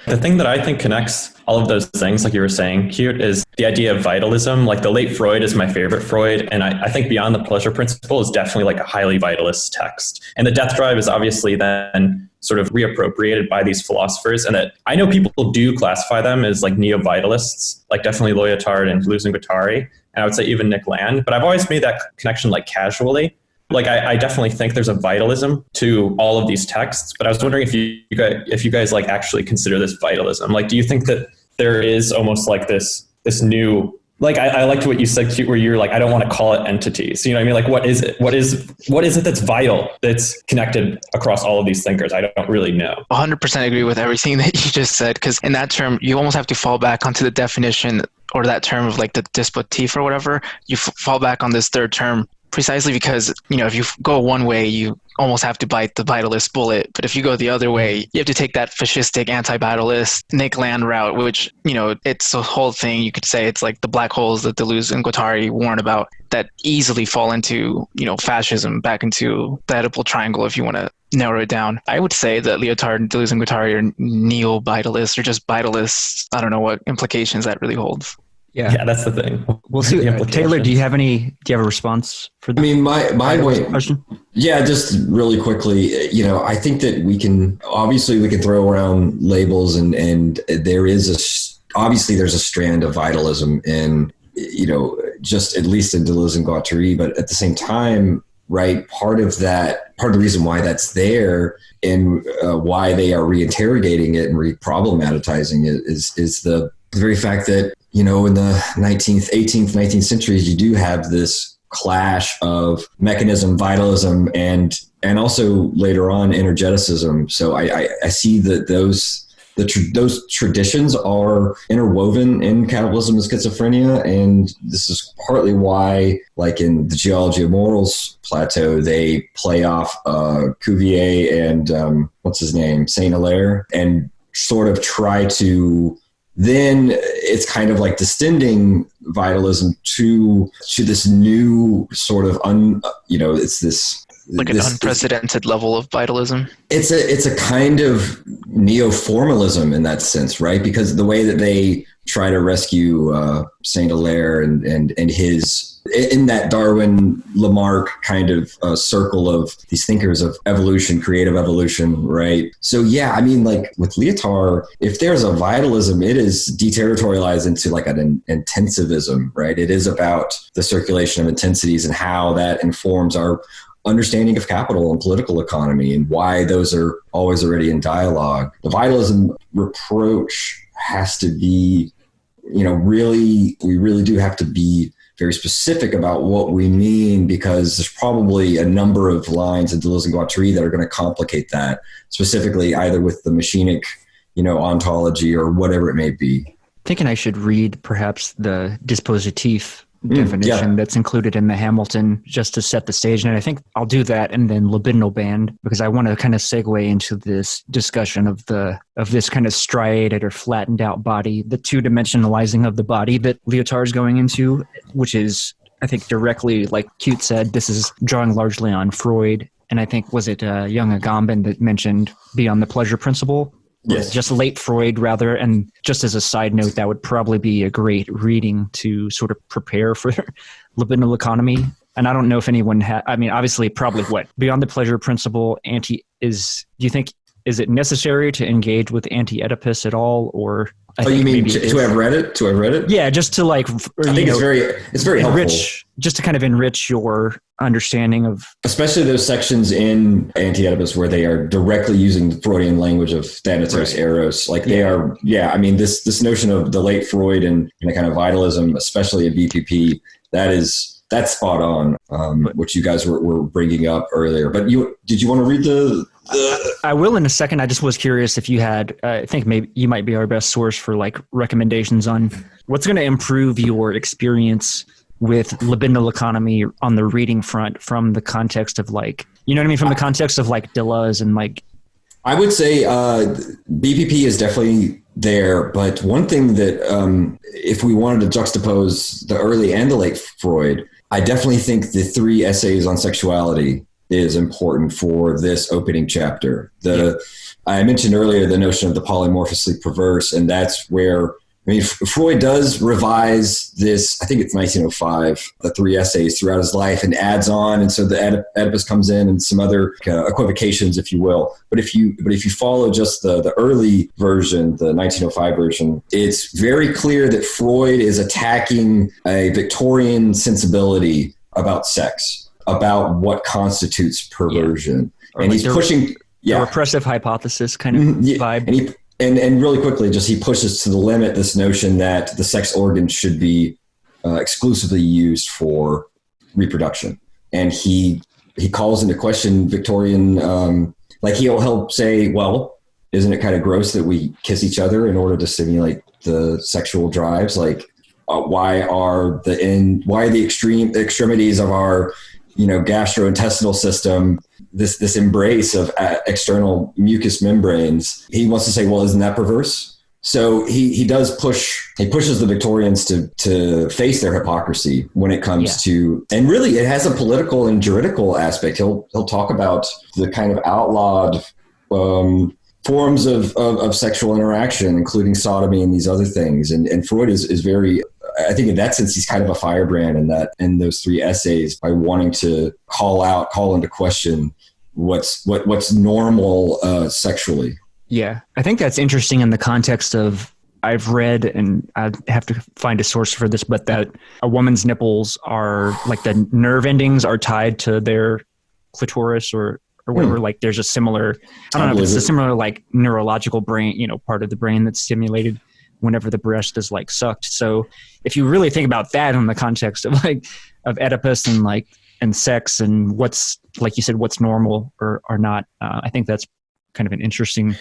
The thing that I think connects all of those things, like you were saying, Cute, is the idea of vitalism. Like the late Freud is my favorite Freud. And I think Beyond the Pleasure Principle is definitely like a highly vitalist text. And the death drive is obviously then sort of reappropriated by these philosophers. And that I know people do classify them as like neo-vitalists, like definitely Lyotard and Deleuze and Guattari. And I would say even Nick Land. But I've always made that connection like casually. Like I definitely think there's a vitalism to all of these texts, but I was wondering if you guys like actually consider this vitalism. Like, do you think that there is almost like this new, like I liked what you said, Cute, where you're like, I don't want to call it entities. You know what I mean? Like, what is it? What is it that's vital, that's connected across all of these thinkers? I don't really know. 100% agree with everything that you just said, because in that term, you almost have to fall back onto the definition, or that term of like the dispositif or whatever. You fall back on this third term, precisely because, if you go one way, you almost have to bite the vitalist bullet. But if you go the other way, you have to take that fascistic, anti-vitalist Nick Land route, which, it's a whole thing. You could say it's like the black holes that Deleuze and Guattari warn about that easily fall into, fascism, back into the Oedipal triangle, if you want to narrow it down. I would say that Lyotard, Deleuze and Guattari are neo-vitalists, or just vitalists. I don't know what implications that really holds. Yeah, that's the thing. We'll see. Taylor, do you have a response for that? I mean, my question? Yeah, just really quickly, I think that we can throw around labels, and there is there's a strand of vitalism in, just at least in Deleuze and Guattari, but at the same time, right, part of the reason why that's there and why they are reinterrogating it and re-problematizing it is the very fact that, in the 18th, 19th centuries, you do have this clash of mechanism, vitalism, and also later on energeticism. So I see that those traditions are interwoven in capitalism and schizophrenia, and this is partly why, like in the Geology of Morals plateau, they play off Cuvier and what's his name, Saint-Hilaire, and sort of try to. Then it's kind of like distending vitalism to this new sort of it's this Like an unprecedented level of vitalism. It's a kind of neo-formalism in that sense, right? Because the way that they try to rescue Saint Hilaire and his, in that Darwin Lamarck kind of circle of these thinkers of evolution, creative evolution, right? So yeah, I mean, like with Lyotard, if there's a vitalism, it is de-territorialized into like an intensivism, right? It is about the circulation of intensities and how that informs our understanding of capital and political economy and why those are always already in dialogue. The vitalism reproach has to be, we really do have to be very specific about what we mean, because there's probably a number of lines in Deleuze and Guattari that are going to complicate that, specifically either with the machinic, ontology or whatever it may be. Thinking I should read perhaps the dispositif definition that's included in the Hamilton just to set the stage. And I think I'll do that and then libidinal band, because I want to kind of segue into this discussion of this kind of striated or flattened out body, the two-dimensionalizing of the body that Lyotard's going into, which is, I think, directly, like Cute said, this is drawing largely on Freud. And I think, was it young Agamben that mentioned beyond the pleasure principle? Yes. Just late Freud, rather. And just as a side note, that would probably be a great reading to sort of prepare for libidinal economy. And I don't know if anyone obviously probably beyond the pleasure principle, do you think, is it necessary to engage with Anti-Oedipus at all? Or you mean to have read it? Yeah, just to like, I think it's very helpful. Just to kind of enrich your understanding of, especially those sections in Anti-Oedipus where they are directly using the Freudian language of Thanatos, Eros. Like they are, this notion of the late Freud and the kind of vitalism, especially in BPP, that's spot on, which you guys were bringing up earlier. But did you want to read the I will in a second. I just was curious if you had, I think maybe you might be our best source for like recommendations on what's going to improve your experience with libidinal economy on the reading front from the context of like, from the context of like Deleuze and like. I would say BPP is definitely there, but one thing that if we wanted to juxtapose the early and the late Freud, I definitely think the 3 essays on sexuality is important for this opening chapter. I mentioned earlier the notion of the polymorphously perverse, and that's where, Freud does revise this, I think it's 1905, the 3 essays throughout his life and adds on. And so the Oedipus comes in and some other equivocations, if you will. But if you follow just the early version, the 1905 version, it's very clear that Freud is attacking a Victorian sensibility about sex, about what constitutes perversion. And he's pushing the repressive hypothesis kind of vibe. And really quickly, he pushes to the limit this notion that the sex organs should be exclusively used for reproduction. And he calls into question Victorian, he'll say, well, isn't it kind of gross that we kiss each other in order to stimulate the sexual drives? Like, why are the extremities of our gastrointestinal system, this embrace of external mucous membranes? He wants to say, well, isn't that perverse? So he pushes the Victorians to face their hypocrisy when it comes to, and really it has a political and juridical aspect. He'll talk about the kind of outlawed forms of sexual interaction, including sodomy and these other things. And Freud is very, I think in that sense, he's kind of a firebrand in those 3 essays by wanting to call into question what's normal sexually. Yeah, I think that's interesting in the context of, I've read, and I have to find a source for this, but that a woman's nipples are like the nerve endings are tied to their clitoris or whatever. Like there's a similar, I don't know if it's a similar like neurological brain, part of the brain that's stimulated whenever the breast is like sucked. So if you really think about that in the context of of Oedipus and sex and what's, like you said, what's normal or not, I think that's kind of an interesting.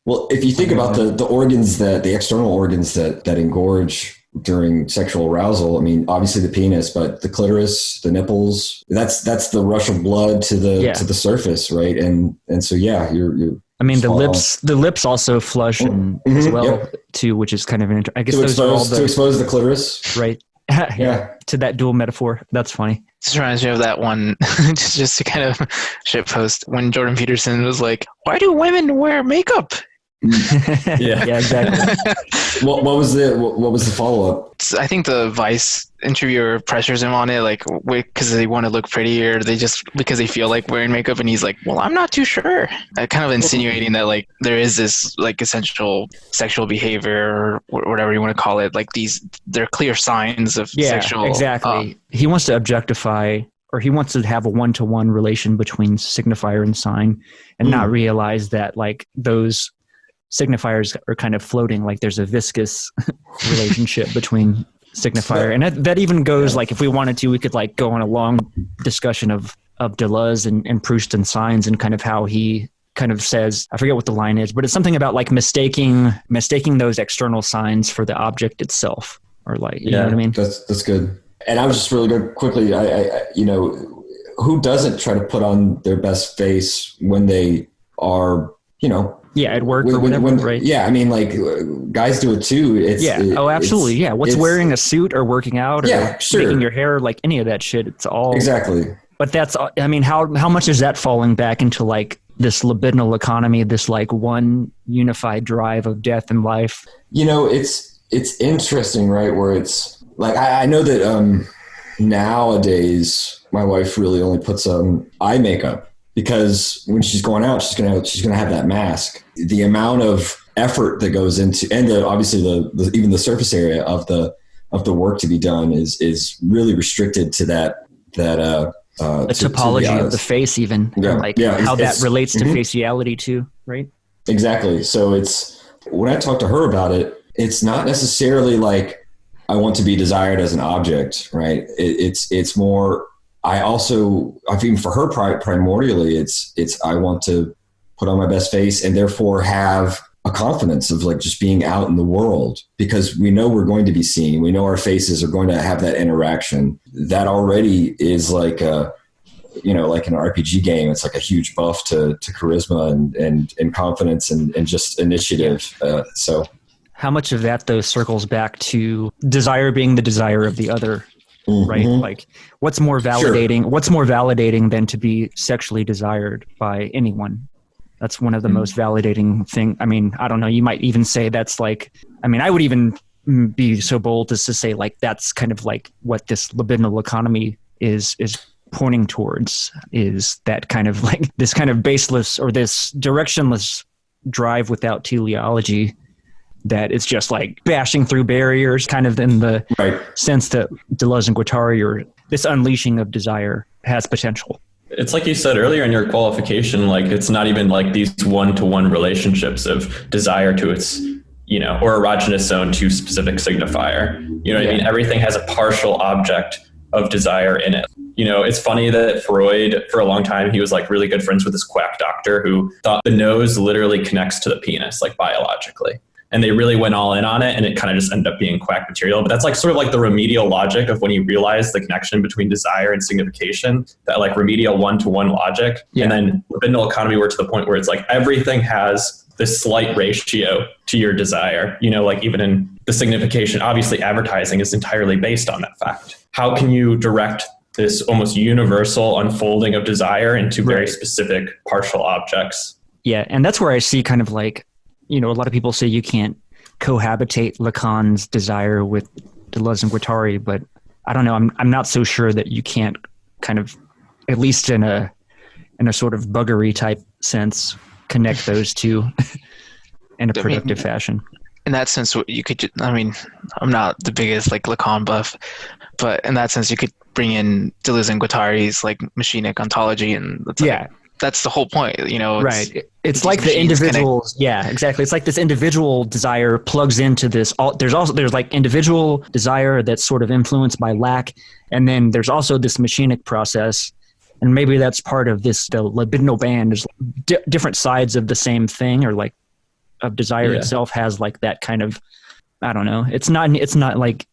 Well, if you think about the organs the external organs that engorge during sexual arousal, obviously the penis, but the clitoris, the nipples, that's the rush of blood to the surface, right? And so you're the lips also flush as well too, which is kind of I guess to expose the clitoris, right? Yeah. To that dual metaphor. That's funny. Just reminds me of that one, just to kind of shitpost when Jordan Peterson was like, "Why do women wear makeup?" Yeah, exactly. What was the follow up? I think the Vice interviewer pressures him on it, like, because they want to look pretty, or they just because they feel like wearing makeup, and he's like, "Well, I'm not too sure." Kind of insinuating that like there is this like essential sexual behavior or whatever you want to call it, like they're clear signs of sexual. Exactly. He wants to objectify, or he wants to have a one-to-one relation between signifier and sign, and not realize that like those signifiers are kind of floating, like there's a viscous relationship between signifier. And that even goes, like if we wanted to, we could like go on a long discussion of Deleuze and Proust and signs, and kind of how he kind of says, I forget what the line is, but it's something about like mistaking those external signs for the object itself, or like, you know what I mean? That's good. And I was just really good quickly. I who doesn't try to put on their best face when they are, at work or whatever, right? Yeah, I mean, like guys do it too. Absolutely. What's wearing a suit or working out or making your hair, like any of that shit, it's all exactly. But that's, I mean, how much is that falling back into like this libidinal economy, this like one unified drive of death and life? It's interesting, right? Where it's like I know that nowadays my wife really only puts on eye makeup, because when she's going out, she's gonna have that mask. The amount of effort that goes into, and obviously even the surface area of the work to be done is really restricted to that the topology of the face, even how that relates to faciality too, right? Exactly. So it's, when I talk to her about it, it's not necessarily like I want to be desired as an object, right? It's more. I think for her primordially, it's I want to put on my best face and therefore have a confidence of like just being out in the world, because we know we're going to be seen. We know our faces are going to have that interaction. That already is like like an RPG game. It's like a huge buff to charisma and confidence and just initiative. So how much of that though circles back to desire being the desire of the other? Right? Like what's more validating? What's more validating than to be sexually desired by anyone? That's one of the most validating thing. I mean, I don't know. You might even say that's like, I mean, I would even be so bold as to say like, that's kind of like what this libidinal economy is pointing towards, is that kind of like this kind of baseless or this directionless drive without teleology, that it's just like bashing through barriers, kind of in the sense that Deleuze and Guattari, or this unleashing of desire, has potential. It's like you said earlier in your qualification, like it's not even like these one-to-one relationships of desire to its, or erogenous zone to specific signifier. You know what I mean? Everything has a partial object of desire in it. It's funny that Freud, for a long time, he was like really good friends with this quack doctor who thought the nose literally connects to the penis, like biologically. And they really went all in on it, and it kind of just ended up being quack material. But that's like sort of like the remedial logic of when he realized the connection between desire and signification, that like remedial one-to-one logic. And then libidinal economy were to the point where it's like everything has this slight ratio to your desire. Like even in the signification, obviously advertising is entirely based on that fact. How can you direct this almost universal unfolding of desire into very specific partial objects? Yeah, and that's where I see kind of like, a lot of people say you can't cohabitate Lacan's desire with Deleuze and Guattari, but I don't know. I'm not so sure that you can't kind of, at least in a sort of buggery type sense, connect those two in a productive fashion. In that sense, you could. I'm not the biggest like Lacan buff, but in that sense, you could bring in Deleuze and Guattari's like machinic ontology, and that's the whole point, right. It's like the individuals. Yeah, exactly. It's like this individual desire plugs into this. There's like individual desire that's sort of influenced by lack. And then there's also this machinic process. And maybe that's part of this, the libidinal band is different sides of the same thing, or like of desire itself has like that kind of, I don't know. It's not like,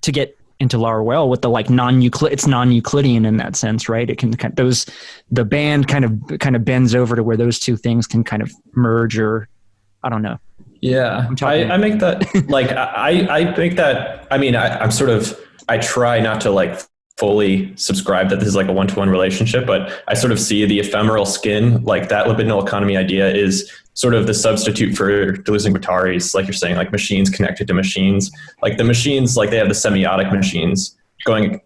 to get into Laruelle with the like it's non-Euclidean in that sense, right? It can the band kind of bends over to where those two things can kind of merge, or I don't know. Yeah, talking- I make that like I make that. I mean, I try not to like fully subscribe that this is like a one-to-one relationship, but I sort of see the ephemeral skin, like that libidinal economy idea is sort of the substitute for Deleuze and Guattari's, like you're saying, like machines connected to machines. Like the machines, like they have the semiotic machines going,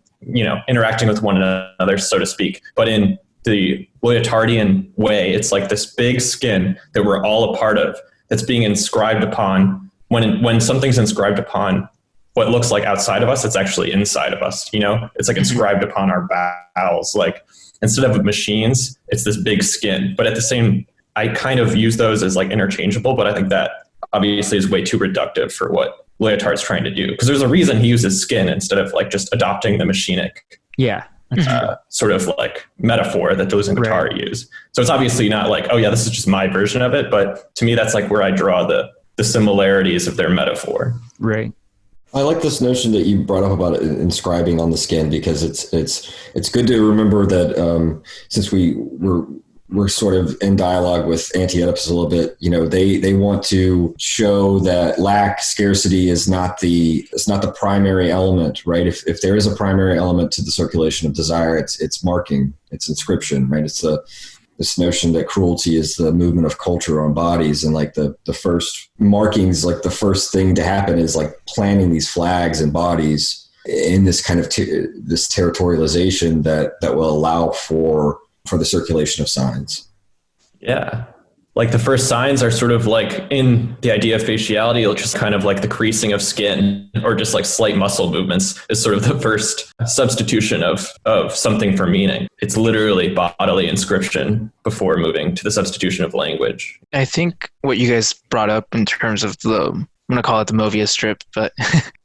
interacting with one another, so to speak. But in the Lyotardian way, it's like this big skin that we're all a part of that's being inscribed upon. When something's inscribed upon what looks like outside of us, it's actually inside of us. It's like inscribed upon our bowels. Like instead of machines, it's this big skin. But at the same, I kind of use those as like interchangeable, but I think that obviously is way too reductive for what Lyotard's trying to do. Because there's a reason he uses skin instead of like just adopting the machinic sort of like metaphor that Deleuze and Guattari use. So it's obviously not like, oh yeah, this is just my version of it. But to me, that's like where I draw the similarities of their metaphor. Right. I like this notion that you brought up about inscribing on the skin, because it's good to remember that since we're sort of in dialogue with Anti-Oedipus a little bit, they want to show that lack, scarcity is not the primary element, right? If there is a primary element to the circulation of desire, it's marking, it's inscription, right? It's this notion that cruelty is the movement of culture on bodies, and like the first markings, like the first thing to happen is like planting these flags and bodies in this kind of this territorialization that will allow for the circulation of signs. Yeah. Like the first signs are sort of like in the idea of faciality, it's just kind of like the creasing of skin or just like slight muscle movements is sort of the first substitution of something for meaning. It's literally bodily inscription before moving to the substitution of language. I think what you guys brought up in terms of I'm going to call it the mobius strip, but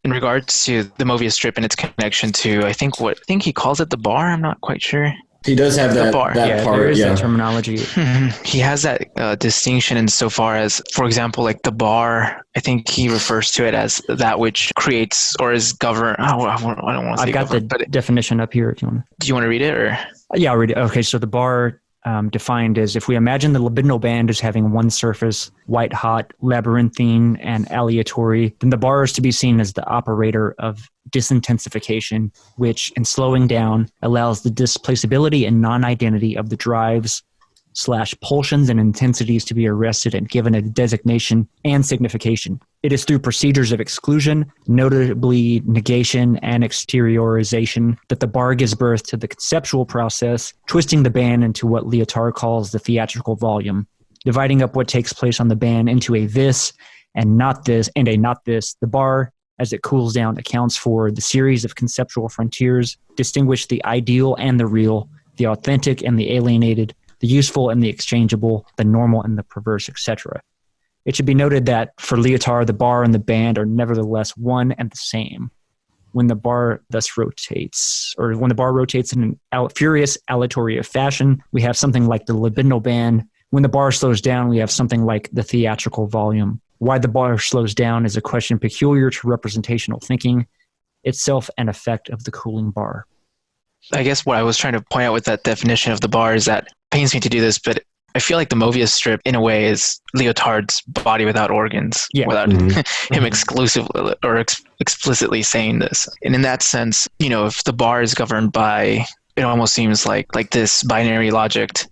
in regards to the mobius strip and its connection to, I think he calls it the bar. I'm not quite sure. He does have that part. There is that terminology. He has that distinction insofar as, for example, like the bar, I think he refers to it as that which creates or is governed. I don't want to say I've got the definition up here if you want. Do you want to read it? Or? Yeah, I'll read it. Okay, so the bar defined as, if we imagine the libidinal band as having one surface, white hot, labyrinthine, and aleatory, then the bar is to be seen as the operator of disintensification, which, in slowing down, allows the displaceability and non-identity of the drives / pulsions and intensities to be arrested and given a designation and signification. It is through procedures of exclusion, notably negation and exteriorization, that the bar gives birth to the conceptual process, twisting the band into what Lyotard calls the theatrical volume, dividing up what takes place on the band into a this and not this and a not this. The bar, as it cools down, accounts for the series of conceptual frontiers, distinguish the ideal and the real, the authentic and the alienated, the useful and the exchangeable, the normal and the perverse, etc. It should be noted that for Lyotard, the bar and the band are nevertheless one and the same. When the bar thus rotates, or when the bar rotates in an furious aleatory of fashion, we have something like the libidinal band. When the bar slows down, we have something like the theatrical volume. Why the bar slows down is a question peculiar to representational thinking, itself an effect of the cooling bar. I guess what I was trying to point out with that definition of the bar is that, it pains me to do this, but I feel like the mobius strip, in a way, is Lyotard's body without organs, without him exclusively or explicitly saying this. And in that sense, if the bar is governed by, it almost seems like this binary logic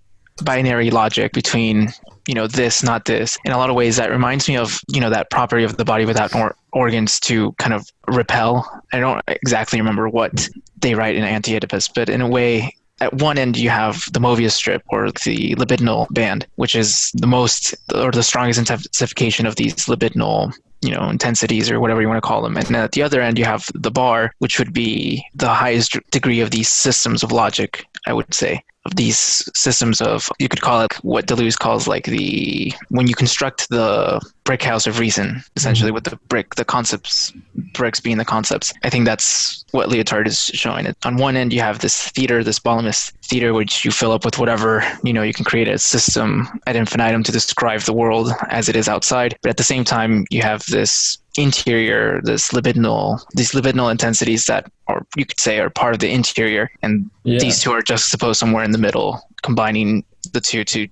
between, this, not this. In a lot of ways, that reminds me of, that property of the body without organs to kind of repel. I don't exactly remember what they write in Anti-Oedipus, but in a way, at one end you have the mobius strip or the libidinal band, which is the most or the strongest intensification of these libidinal, intensities or whatever you want to call them. And at the other end you have the bar, which would be the highest degree of these systems of logic, I would say. Of these systems of, you could call it what Deleuze calls like when you construct the brick house of reason, essentially with the concepts, bricks being the concepts. I think that's what Lyotard is showing. On one end, you have this theater, this Ballumist theater, which you fill up with whatever, you can create a system ad infinitum to describe the world as it is outside. But at the same time, you have this interior, these libidinal intensities that, or you could say, are part of the interior, and these two are juxtaposed somewhere in the middle, combining the two to,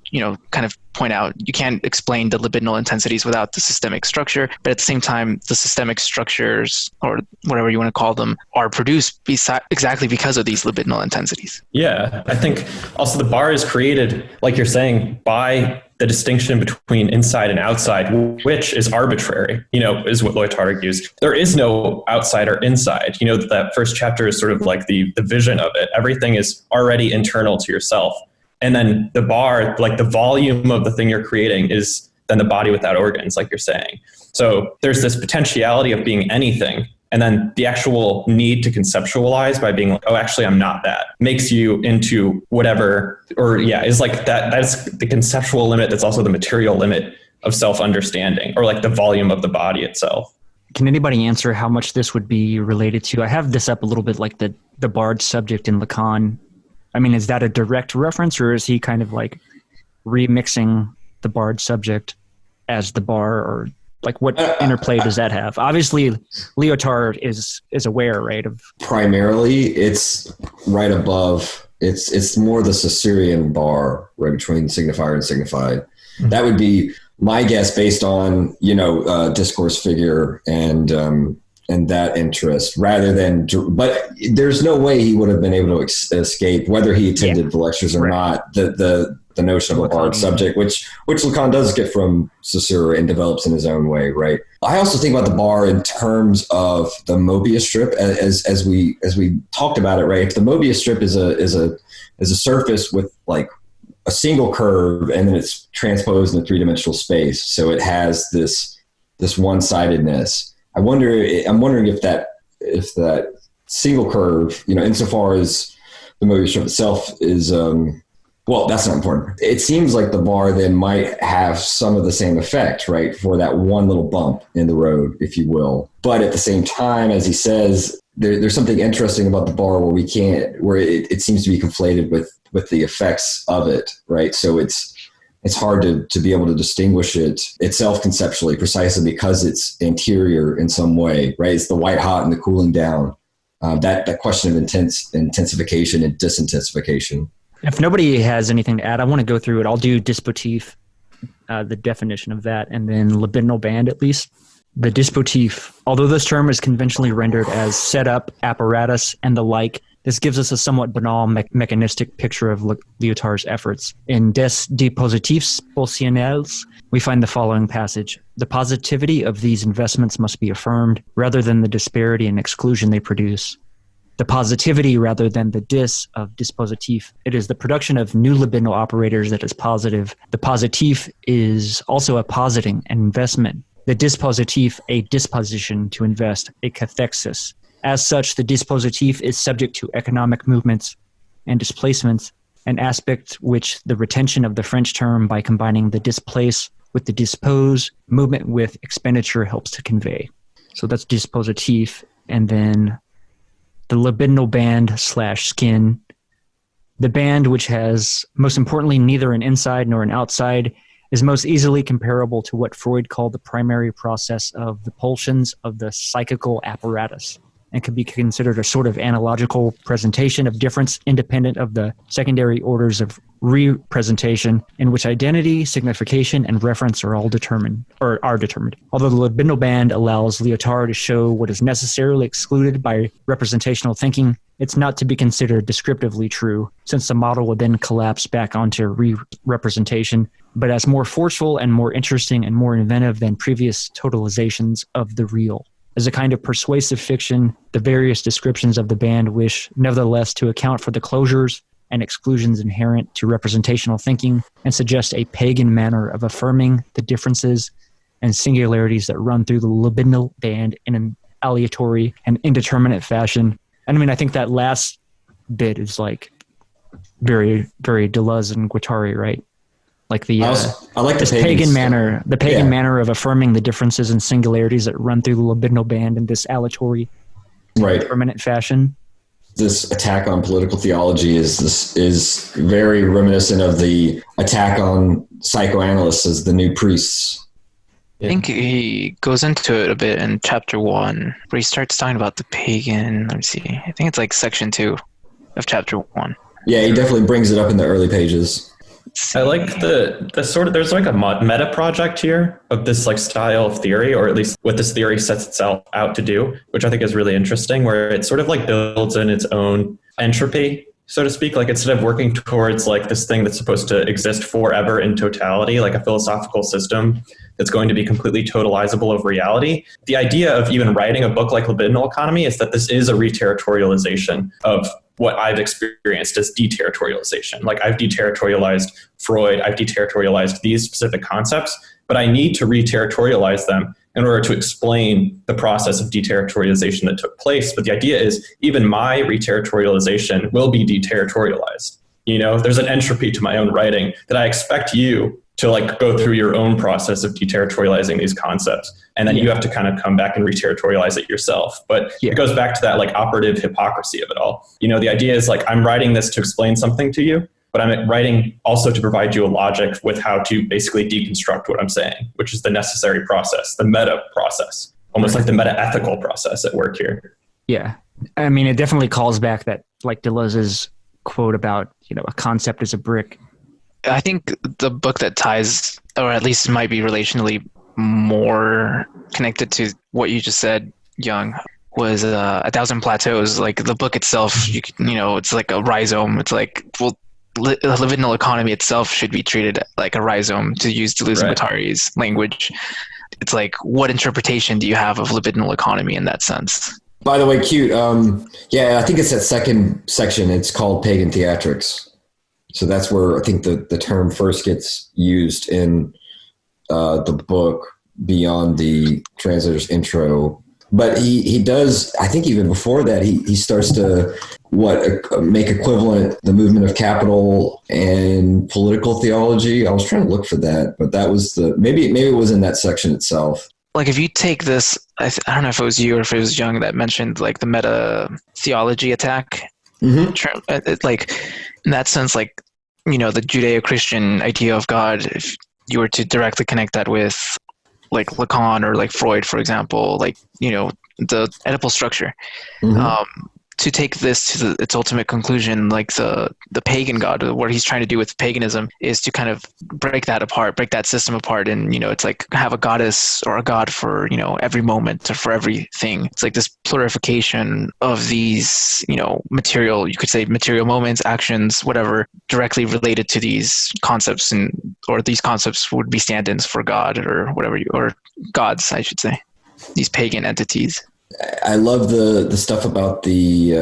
kind of point out you can't explain the libidinal intensities without the systemic structure, but at the same time, the systemic structures, or whatever you want to call them, are produced exactly because of these libidinal intensities. Yeah, I think also the bar is created, like you're saying, by the distinction between inside and outside, which is arbitrary, is what Lyotard argues. There is no outside or inside. That first chapter is sort of like the vision of it. Everything is already internal to yourself. And then the bar, like the volume of the thing you're creating, is then the body without organs, like you're saying. So there's this potentiality of being anything. And then the actual need to conceptualize by being like, oh, actually, I'm not that, makes you into whatever, is like that. That's the conceptual limit. That's also the material limit of self-understanding, or like the volume of the body itself. Can anybody answer how much this would be related to? I have this up a little bit, like the barred subject in Lacan. I mean, is that a direct reference, or is he kind of like remixing the barred subject as the bar, or like what interplay does that have? Obviously, Lyotard is aware, right? Of primarily, it's right above. It's more the Caesarean bar, right between signifier and signified. Mm-hmm. That would be my guess, based on discourse figure and that interest, rather than. But there's no way he would have been able to escape, whether he attended the lectures or not, the notion of a barred subject, which Lacan does get from Saussure and develops in his own way, right? I also think about the bar in terms of the mobius strip, as we talked about it, right? If the mobius strip is a surface with like a single curve, and then it's transposed in a three-dimensional space, so it has this one-sidedness. I'm wondering if that single curve, insofar as the mobius strip itself is, that's not important. It seems like the bar then might have some of the same effect, right, for that one little bump in the road, if you will. But at the same time, as he says, there's something interesting about the bar where it seems to be conflated with the effects of it, right? So it's hard to be able to distinguish it itself conceptually, precisely because it's anterior in some way, right? It's the white hot and the cooling down. That question of intensification and disintensification. If nobody has anything to add, I want to go through it. I'll do dispositif, the definition of that, and then libidinal band at least. The dispositif, although this term is conventionally rendered as setup, apparatus, and the like, this gives us a somewhat banal mechanistic picture of Lyotard's efforts. In Des dispositifs pulsionnels, we find the following passage. The positivity of these investments must be affirmed, rather than the disparity and exclusion they produce. The positivity rather than the dis of dispositif. It is the production of new libidinal operators that is positive. The positif is also a positing, an investment. The dispositif, a disposition to invest, a cathexis. As such, the dispositif is subject to economic movements and displacements, an aspect which the retention of the French term by combining the displace with the dispose, movement with expenditure, helps to convey. So that's dispositif. And then the libidinal band / skin. The band, which has, most importantly, neither an inside nor an outside, is most easily comparable to what Freud called the primary process of the pulsions of the psychical apparatus, and could be considered a sort of analogical presentation of difference independent of the secondary orders of representation, in which identity, signification, and reference are determined. Although the libidinal band allows Lyotard to show what is necessarily excluded by representational thinking, it's not to be considered descriptively true, since the model would then collapse back onto representation, but as more forceful and more interesting and more inventive than previous totalizations of the real. As a kind of persuasive fiction, the various descriptions of the band wish, nevertheless, to account for the closures and exclusions inherent to representational thinking, and suggest a pagan manner of affirming the differences and singularities that run through the libidinal band in an aleatory and indeterminate fashion. And I mean, I think that last bit is like very, very Deleuze and Guattari, right? Like the I like this pagan manner, the pagan manner of affirming the differences and singularities that run through the libidinal band in this aleatory, permanent fashion. This attack on political theology is very reminiscent of the attack on psychoanalysts as the new priests. I think he goes into it a bit in chapter 1, where he starts talking about the pagan. Let me see. I think it's like section 2 of chapter 1. Yeah, he definitely brings it up in the early pages. I like the sort of, there's like a meta project here of this like style of theory, or at least what this theory sets itself out to do, which I think is really interesting, where it sort of like builds in its own entropy, so to speak. Like instead of working towards like this thing that's supposed to exist forever in totality, like a philosophical system that's going to be completely totalizable of reality, the idea of even writing a book like Libidinal Economy is that this is a re-territorialization of what I've experienced as de-territorialization. Like I've de-territorialized Freud, I've de-territorialized these specific concepts, but I need to re-territorialize them in order to explain the process of de-territorialization that took place. But the idea is even my re-territorialization will be de-territorialized. You know, there's an entropy to my own writing that I expect you to like go through your own process of de-territorializing these concepts. And then you have to kind of come back and re-territorialize it yourself. But it goes back to that like operative hypocrisy of it all. You know, the idea is like, I'm writing this to explain something to you, but I'm writing also to provide you a logic with how to basically deconstruct what I'm saying, which is the necessary process, the meta process, almost like the meta-ethical process at work here. Yeah. I mean, it definitely calls back that like Deleuze's quote about, you know, a concept is a brick. I think the book that ties, or at least might be relationally more connected to what you just said, Young, was A Thousand Plateaus. Like the book itself, you know, it's like a rhizome. It's like, well, the libidinal economy itself should be treated like a rhizome, to use Deleuze-Guattari's language. It's like, what interpretation do you have of libidinal economy in that sense? By the way, cute. Yeah, I think it's that second section. It's called Pagan theatrics. So that's where I think the term first gets used in the book beyond the translator's intro. But he does, I think even before that, he starts to make equivalent the movement of capital and political theology. I was trying to look for that, but that was maybe it was in that section itself. Like if you take this, I don't know if it was you or if it was Young that mentioned like the meta theology attack. Mm-hmm. Like in that sense, like, you know, the Judeo-Christian idea of God, if you were to directly connect that with like Lacan or like Freud, for example, like, you know, the Oedipal structure, to take this to its ultimate conclusion, like the pagan God, what he's trying to do with paganism is to kind of break that apart, break that system apart. And, you know, it's like have a goddess or a god for, you know, every moment or for everything. It's like this plurification of these, you know, material, you could say material moments, actions, whatever, directly related to these concepts, or these concepts would be stand-ins for God or whatever, or gods, I should say, these pagan entities. I love the stuff about the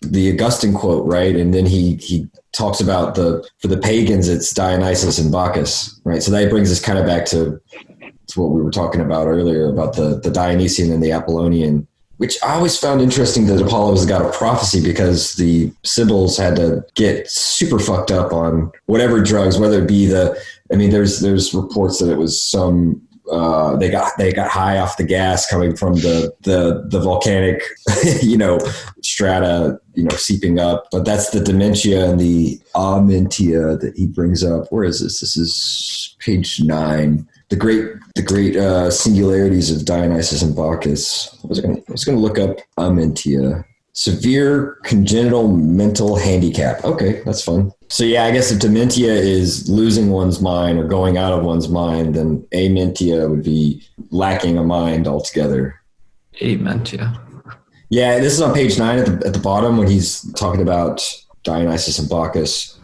Augustine quote, right? And then he talks about for the pagans, it's Dionysus and Bacchus, right? So that brings us kind of back to what we were talking about earlier about the Dionysian and the Apollonian, which I always found interesting that Apollo was the god of prophecy, because the Sibyls had to get super fucked up on whatever drugs, whether it be there's reports that it was some. They got high off the gas coming from the volcanic, you know, strata, you know, seeping up. But that's the dementia and the amentia that he brings up. Where is this? This is page 9. The great singularities of Dionysus and Bacchus. I was going to look up amentia. Severe congenital mental handicap. Okay, that's fun. So yeah, I guess if dementia is losing one's mind or going out of one's mind, then amentia would be lacking a mind altogether. Amentia. Yeah, this is on page 9 at the bottom when he's talking about Dionysus and Bacchus,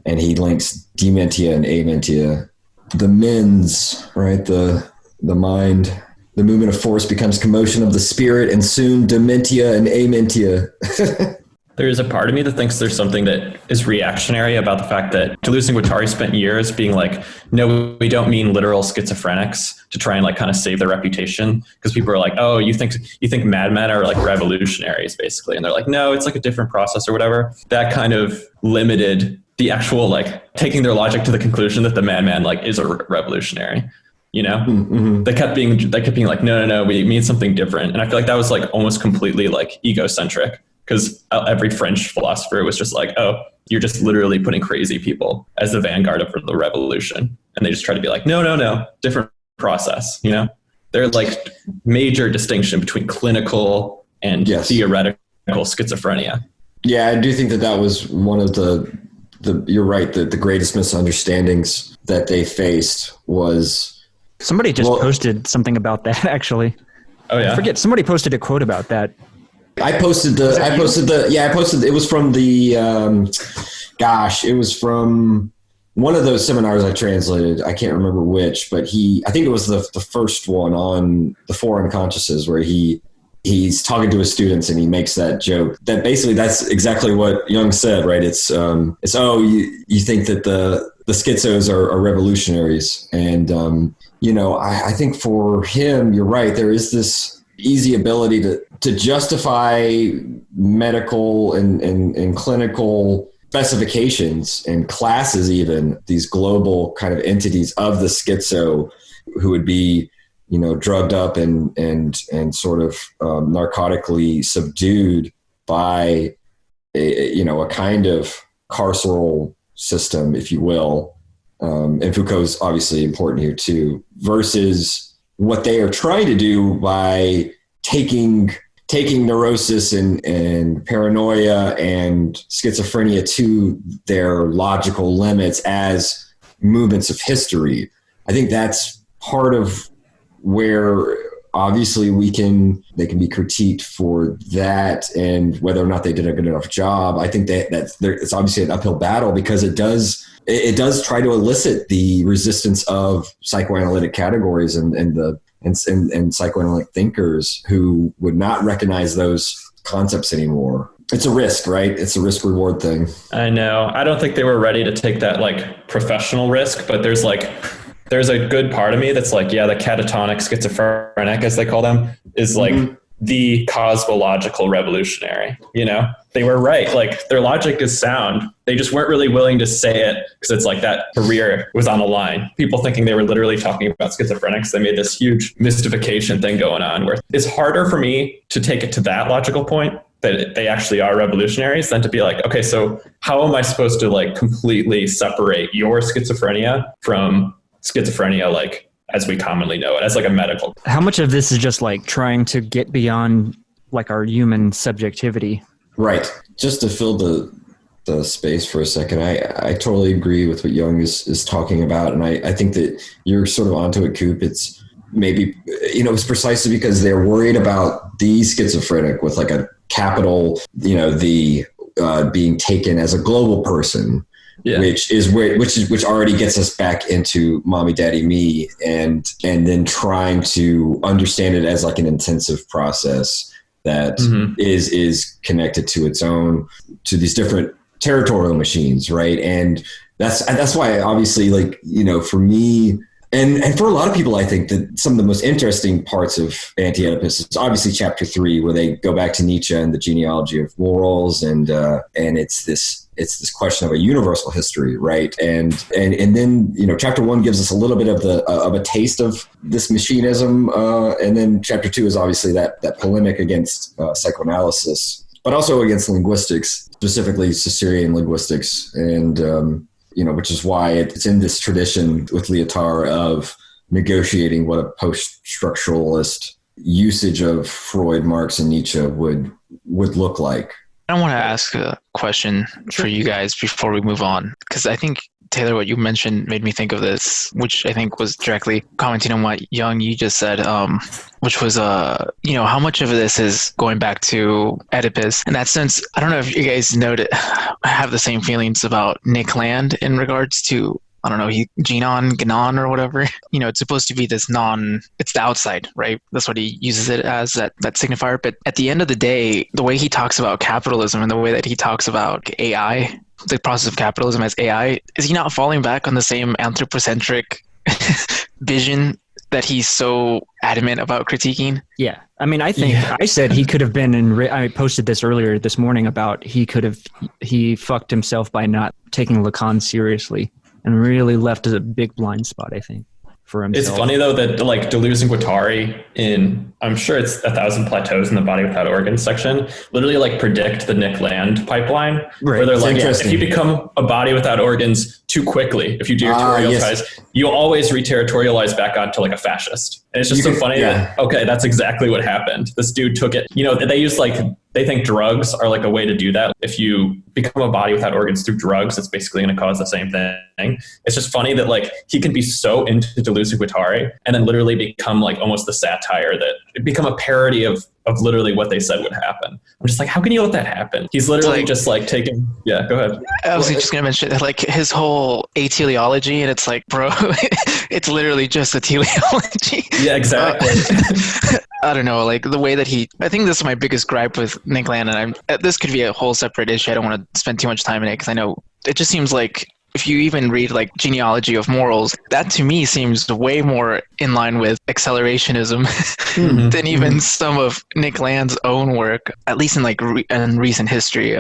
and he links dementia and amentia. The mens, right? The mind. The movement of force becomes commotion of the spirit, and soon dementia and amentia. There's a part of me that thinks there's something that is reactionary about the fact that Deleuze and Guattari spent years being like, no, we don't mean literal schizophrenics, to try and like kind of save their reputation. Because people are like, oh, you think madmen are like revolutionaries, basically. And they're like, no, it's like a different process or whatever. That kind of limited the actual like taking their logic to the conclusion that the madman like is a revolutionary. You know, they kept being like, no, we mean something different. And I feel like that was like almost completely like egocentric, because every French philosopher was just like, oh, you're just literally putting crazy people as the vanguard of the revolution. And they just try to be like, no, different process. You know, they're like major distinction between clinical and theoretical schizophrenia. Yeah, I do think that was one of the you're right. The greatest misunderstandings that they faced was somebody just posted something about that actually. Oh yeah. I forget. Somebody posted a quote about that. I posted it was from the, it was from one of those seminars I translated. I can't remember which, but I think it was the first one on the four unconsciouses where he's talking to his students and he makes that joke that basically that's exactly what Jung said, right? You think that the schizos are revolutionaries. And, I think for him, you're right. There is this easy ability to justify medical and clinical specifications and classes, even these global kind of entities of the schizo who would be, drugged up and sort of narcotically subdued by a kind of carceral system, if you will. And Foucault's obviously important here too, versus what they are trying to do by taking neurosis and paranoia and schizophrenia to their logical limits as movements of history. I think that's part of where obviously they can be critiqued for that and whether or not they did a good enough job. I think it's obviously an uphill battle because it does try to elicit the resistance of psychoanalytic categories and psychoanalytic thinkers who would not recognize those concepts anymore. It's a risk, right? It's a risk reward thing. I know. I don't think they were ready to take that like professional risk, but there's a good part of me that's like, yeah, the catatonic schizophrenic, as they call them, is like the cosmological revolutionary. They were right. Like their logic is sound. They just weren't really willing to say it because it's like that career was on the line. People thinking they were literally talking about schizophrenics. They made this huge mystification thing going on where it's harder for me to take it to that logical point that they actually are revolutionaries than to be like, okay, so how am I supposed to like completely separate your schizophrenia from schizophrenia, like as we commonly know it, as like a medical. How much of this is just like trying to get beyond like our human subjectivity? Right. Just to fill the space for a second, I totally agree with what Jung is talking about. And I think that you're sort of onto it, Coop. It's maybe, it's precisely because they're worried about the schizophrenic with like a capital, the being taken as a global person. Yeah. Which already gets us back into mommy, daddy, me, and then trying to understand it as like an intensive process that is connected to to these different territorial machines, right? And that's why obviously, like, for me and for a lot of people, I think that some of the most interesting parts of Anti-Oedipus is obviously chapter 3, where they go back to Nietzsche and the genealogy of morals, and it's this question of a universal history, right? And then chapter 1 gives us a little bit of a taste of this machinism, and then chapter 2 is obviously that polemic against psychoanalysis, but also against linguistics, specifically Saussurean linguistics, and which is why it's in this tradition with Lyotard of negotiating what a post-structuralist usage of Freud, Marx, and Nietzsche would look like. I want to ask a question for you guys before we move on, because I think, Taylor, what you mentioned made me think of this, which I think was directly commenting on what Jung, you just said, which was, how much of this is going back to Oedipus. In that sense, I don't know if you guys noted, I have the same feelings about Nick Land in regards to, I don't know, Gnon or whatever. It's supposed to be this it's the outside, right? That's what he uses it as, that signifier. But at the end of the day, the way he talks about capitalism and the way that he talks about AI, the process of capitalism as AI, is he not falling back on the same anthropocentric vision that he's so adamant about critiquing? Yeah. I mean, I think I said he could have been I posted this earlier this morning about he fucked himself by not taking Lacan seriously and really left a big blind spot, I think, for himself. It's funny, though, that like Deleuze and Guattari I'm sure it's 1,000 Plateaus in the Body Without Organs section, literally like predict the Nick Land pipeline, right, where they're like, if you become a body without organs too quickly. If you de-territorialize, you always re-territorialize back onto like a fascist. And it's just funny that, okay, that's exactly what happened. This dude took it, they use they think drugs are like a way to do that. If you become a body without organs through drugs, it's basically going to cause the same thing. It's just funny that like he can be so into Deleuze and Guattari and then literally become like almost the satire that become a parody of literally what they said would happen. I'm just like, how can you let that happen? He's literally just like taking, go ahead. I was just going to mention like his whole teleology, and it's like, bro, it's literally just a teleology. Yeah, exactly. I don't know, like the way that I think this is my biggest gripe with Nick Land, and this could be a whole separate issue. I don't want to spend too much time in it because I know it just seems like if you even read like Genealogy of Morals, that to me seems way more in line with accelerationism than even some of Nick Land's own work, at least in like in recent history.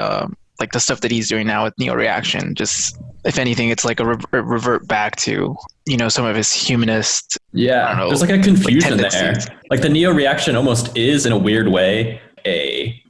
Like the stuff that he's doing now with neo-reaction, just if anything, it's like a revert back to some of his humanist. Yeah, there's like a confusion there. Like the neo-reaction almost is in a weird way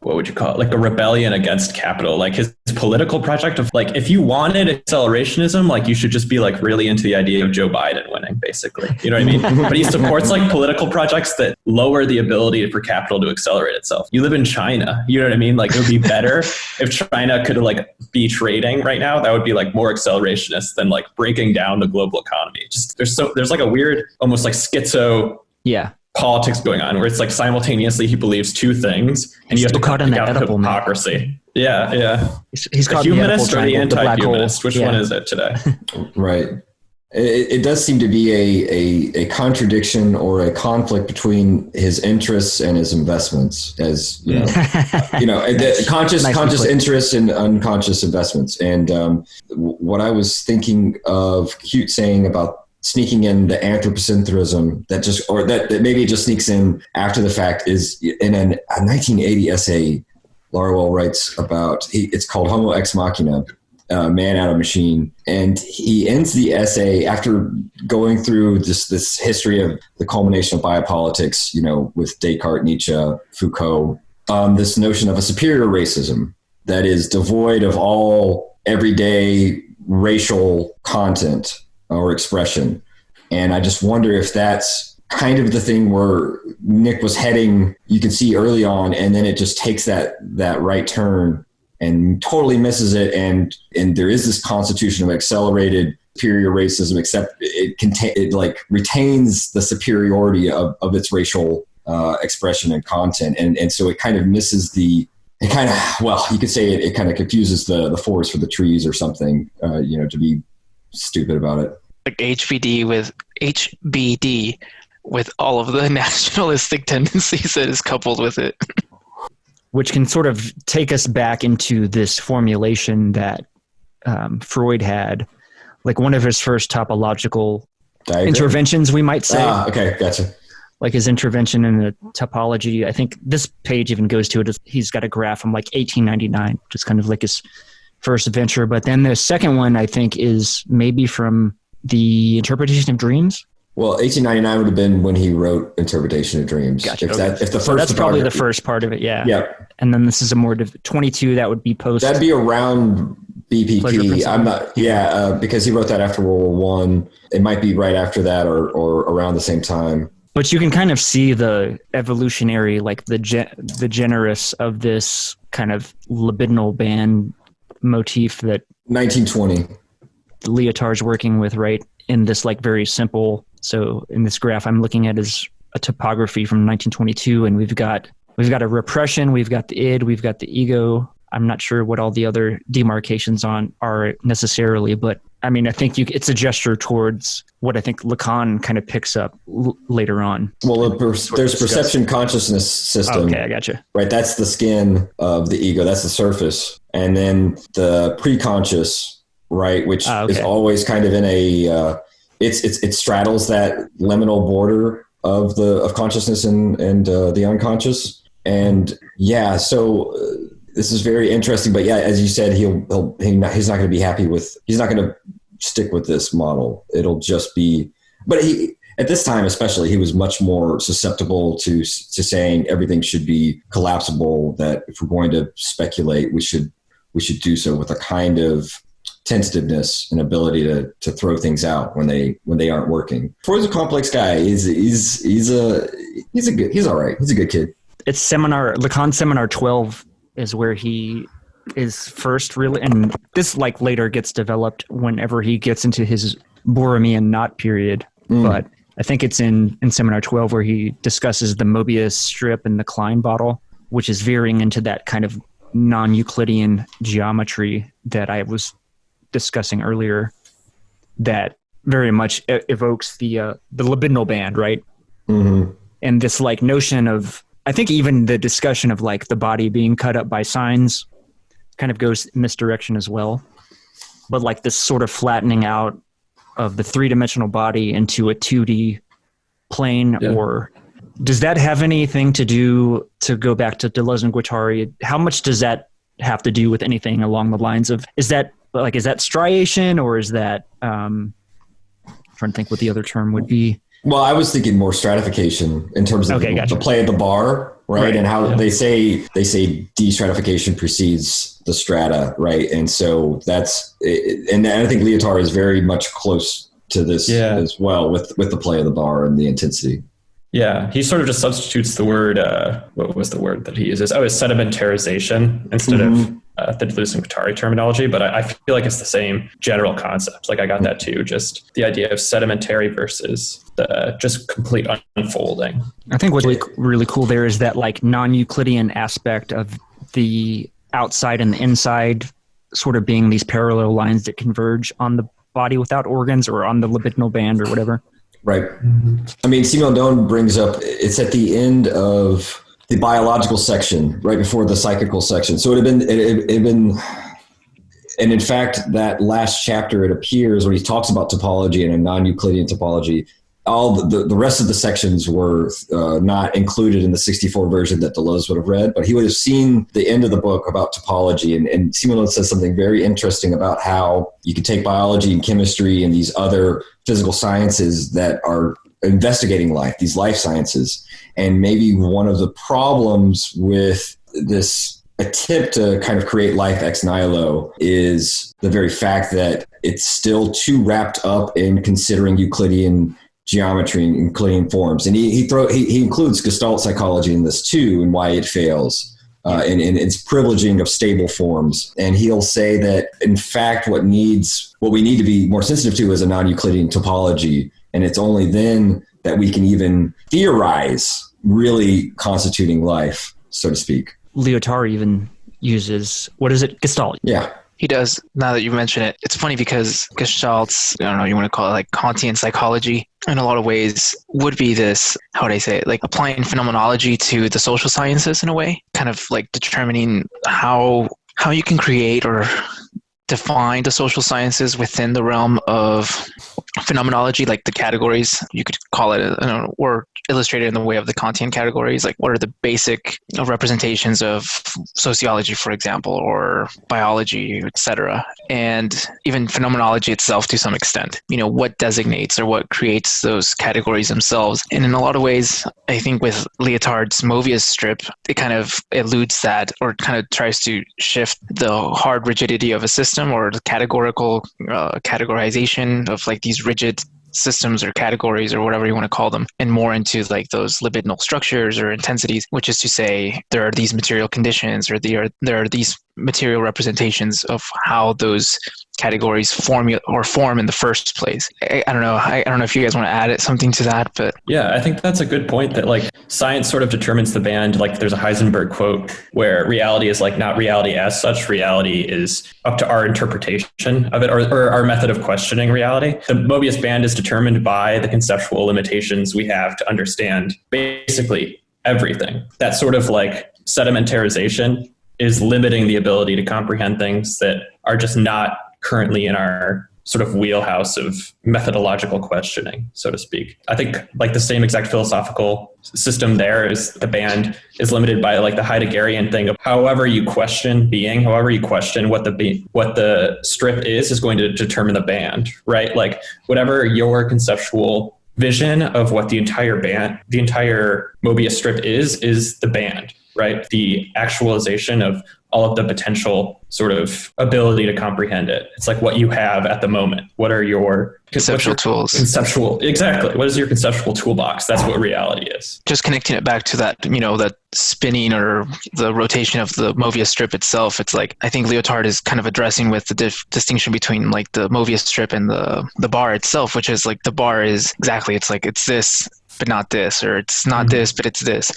what would you call it? Like a rebellion against capital. Like his political project of like, if you wanted accelerationism, like you should just be like really into the idea of Joe Biden winning, basically. You know what I mean? But he supports like political projects that lower the ability for capital to accelerate itself. You live in China, you know what I mean? Like it would be better if China could like be trading right now. That would be like more accelerationist than like breaking down the global economy. Just there's like a weird, almost like schizo politics going on where it's like simultaneously he believes two things and you have to caught in the hypocrisy. Yeah. He's caught the humanist in the or the anti-humanist. Which one is it today? Right. It does seem to be a contradiction or a conflict between his interests and his investments, as conscious interests and unconscious investments. And what I was thinking of Cute saying about sneaking in the anthropocentrism that maybe it just sneaks in after the fact is in a 1980 essay Larwell writes about, it's called Homo Ex Machina, Man Out of Machine. And he ends the essay after going through this history of the culmination of biopolitics, with Descartes, Nietzsche, Foucault, this notion of a superior racism that is devoid of all everyday racial content or expression. And I just wonder if that's kind of the thing where Nick was heading, you can see early on, and then it just takes that right turn and totally misses it. And there is this constitution of accelerated superior racism, except it like retains the superiority of its racial expression and content. And so it kind of misses you could say it kind of confuses the forest for the trees or something, to be stupid about it. Like HBD with all of the nationalistic tendencies that is coupled with it. Which can sort of take us back into this formulation that Freud had, like one of his first topological interventions, we might say. Okay, gotcha. Like his intervention in the topology. I think this page even goes to it. He's got a graph from like 1899, which is kind of like his first venture. But then the second one, I think, is maybe from the Interpretation of Dreams. Well, 1899 would have been when he wrote Interpretation of Dreams. Gotcha. That's probably the first part of it. Yeah. Yeah. And then this is a more 22. That would be post. That'd be around BPP. I'm not. Yeah, because he wrote that after World War I. It might be right after that or around the same time. But you can kind of see the evolutionary, like the generous of this kind of libidinal band motif that 1920. Lyotard's working with, right? In this like very simple. So in this graph I'm looking at is a topography from 1922, and we've got a repression, we've got the id, we've got the ego. I'm not sure what all the other demarcations are necessarily, but I mean, I think it's a gesture towards what I think Lacan kind of picks up later on. Well, there's perception consciousness system. Okay, I gotcha. Right, that's the skin of the ego. That's the surface, and then the preconscious. Right, which is always kind of in a it straddles that liminal border of consciousness and the unconscious, and so this is very interesting. But yeah, as you said, he's not going to be happy with. He's not going to stick with this model. It'll just be. But he at this time, especially, he was much more susceptible to saying everything should be collapsible. That if we're going to speculate, we should do so with a kind of tentativeness and ability to throw things out when they aren't working. Freud's a complex guy. He's all right. He's a good kid. It's Lacan's Seminar 12 is where he is first really, and this like later gets developed whenever he gets into his Borromean knot period. But I think it's in Seminar 12 where he discusses the Mobius strip and the Klein bottle, which is veering into that kind of non-Euclidean geometry that I was discussing earlier, that very much evokes the libidinal band, right? Mm-hmm. And this like notion of, I think even the discussion of like the body being cut up by signs kind of goes in this direction as well. But like this sort of flattening out of the three-dimensional body into a 2D plane, or does that have anything to do, to go back to Deleuze and Guattari, how much does that have to do with anything along the lines of, is that striation, or is that, I'm trying to think what the other term would be. Well, I was thinking more stratification in terms of the play of the bar, right? And how they say de-stratification precedes the strata, right? And so that's, and I think Lyotard is very much close to this as well with the play of the bar and the intensity. Yeah, he sort of just substitutes the word, what was the word that he uses? Oh, it's sedimentarization instead of the Deleuze and Guattari terminology, but I feel like it's the same general concept. Like I got that too, just the idea of sedimentary versus the just complete unfolding. I think what's really cool there is that like non-Euclidean aspect of the outside and the inside sort of being these parallel lines that converge on the body without organs, or on the libidinal band or whatever. Right. I mean, Simondon brings up, it's at the end of the biological section, right before the psychical section. So it had been, and in fact, that last chapter, it appears when he talks about topology and a non-Euclidean topology, all the rest of the sections were not included in the 64 version that Deleuze would have read, but he would have seen the end of the book about topology. And Simondon says something very interesting about how you can take biology and chemistry and these other physical sciences that are investigating life, these life sciences. And maybe one of the problems with this attempt to kind of create life ex nihilo is the very fact that it's still too wrapped up in considering Euclidean geometry and Euclidean forms. And he includes Gestalt psychology in this too, and why it fails. And its privileging of stable forms. And he'll say that, in fact, what we need to be more sensitive to is a non-Euclidean topology. And it's only then that we can even theorize really constituting life, so to speak. Lyotard even uses, what is it? Gestalt. Yeah. He does, now that you mention it. It's funny because Gestalt's, I don't know, you want to call it like Kantian psychology, in a lot of ways would be this, how would I say it, like applying phenomenology to the social sciences in a way, kind of like determining how you can create or define the social sciences within the realm of phenomenology, like the categories, you could call it, or illustrate it in the way of the Kantian categories, like what are the basic representations of sociology, for example, or biology, etc. And even phenomenology itself to some extent, what designates or what creates those categories themselves. And in a lot of ways, I think with Lyotard's Mobius strip, it kind of eludes that, or kind of tries to shift the hard rigidity of a system, or the categorical categorization of like these rigid systems or categories or whatever you want to call them, and more into like those libidinal structures or intensities, which is to say there are these material conditions, or there are these material representations of how those categories form in the first place. I don't know. I don't know if you guys want to add something to that, but yeah, I think that's a good point, that like science sort of determines the band. Like there's a Heisenberg quote where reality is like not reality as such. Reality is up to our interpretation of it, or our method of questioning reality. The Mobius band is determined by the conceptual limitations we have to understand basically everything. That sort of like sedimentarization is limiting the ability to comprehend things that are just not currently in our sort of wheelhouse of methodological questioning, so to speak. I think like the same exact philosophical system there is the band is limited by like the Heideggerian thing of however you question being, however you question what the strip is going to determine the band, right? Like whatever your conceptual vision of what the entire Mobius strip is the band, right? The actualization of all of the potential sort of ability to comprehend it. It's like what you have at the moment. What are your conceptual tools? Exactly. What is your conceptual toolbox? That's what reality is. Just connecting it back to that, that spinning or the rotation of the mobius strip itself. It's like, I think Lyotard is kind of addressing with the distinction between like the mobius strip and the bar itself, which is like the bar is exactly, it's like, it's this, but not this, or it's not this, but it's this.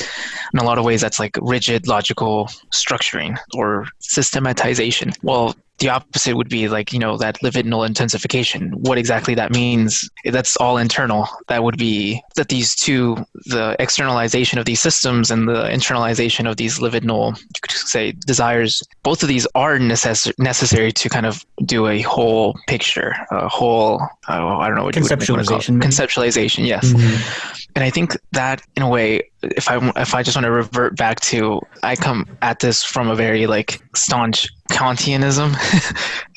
In a lot of ways, that's like rigid logical structuring or systematization. Well, the opposite would be like, that libidinal intensification. What exactly that means, that's all internal. That would be that these two, the externalization of these systems and the internalization of these libidinal, you could say, desires, both of these are necessary to kind of do a whole picture, a whole, I don't know what conceptualization. Conceptualization, yes. And I think that in a way, if I just want to revert back to, I come at this from a very like staunch Kantianism.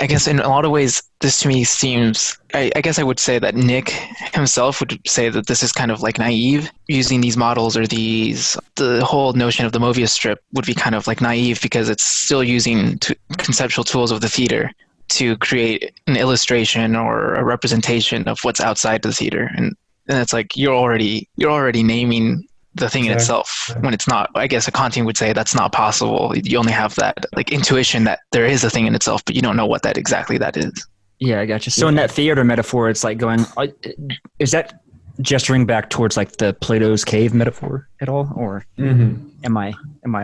I guess in a lot of ways, this to me seems, I guess I would say that Nick himself would say that this is kind of like naive. Using these models or the whole notion of the mobius strip would be kind of like naive because it's still using conceptual tools of the theater to create an illustration or a representation of what's outside the theater. And it's like you're already naming the thing in itself when it's not. I guess a Kantian would say that's not possible. You only have that like intuition that there is a thing in itself, but you don't know what that exactly that is. Yeah, I gotcha. So in that theater metaphor, it's like going, is that gesturing back towards like the Plato's cave metaphor at all, or am I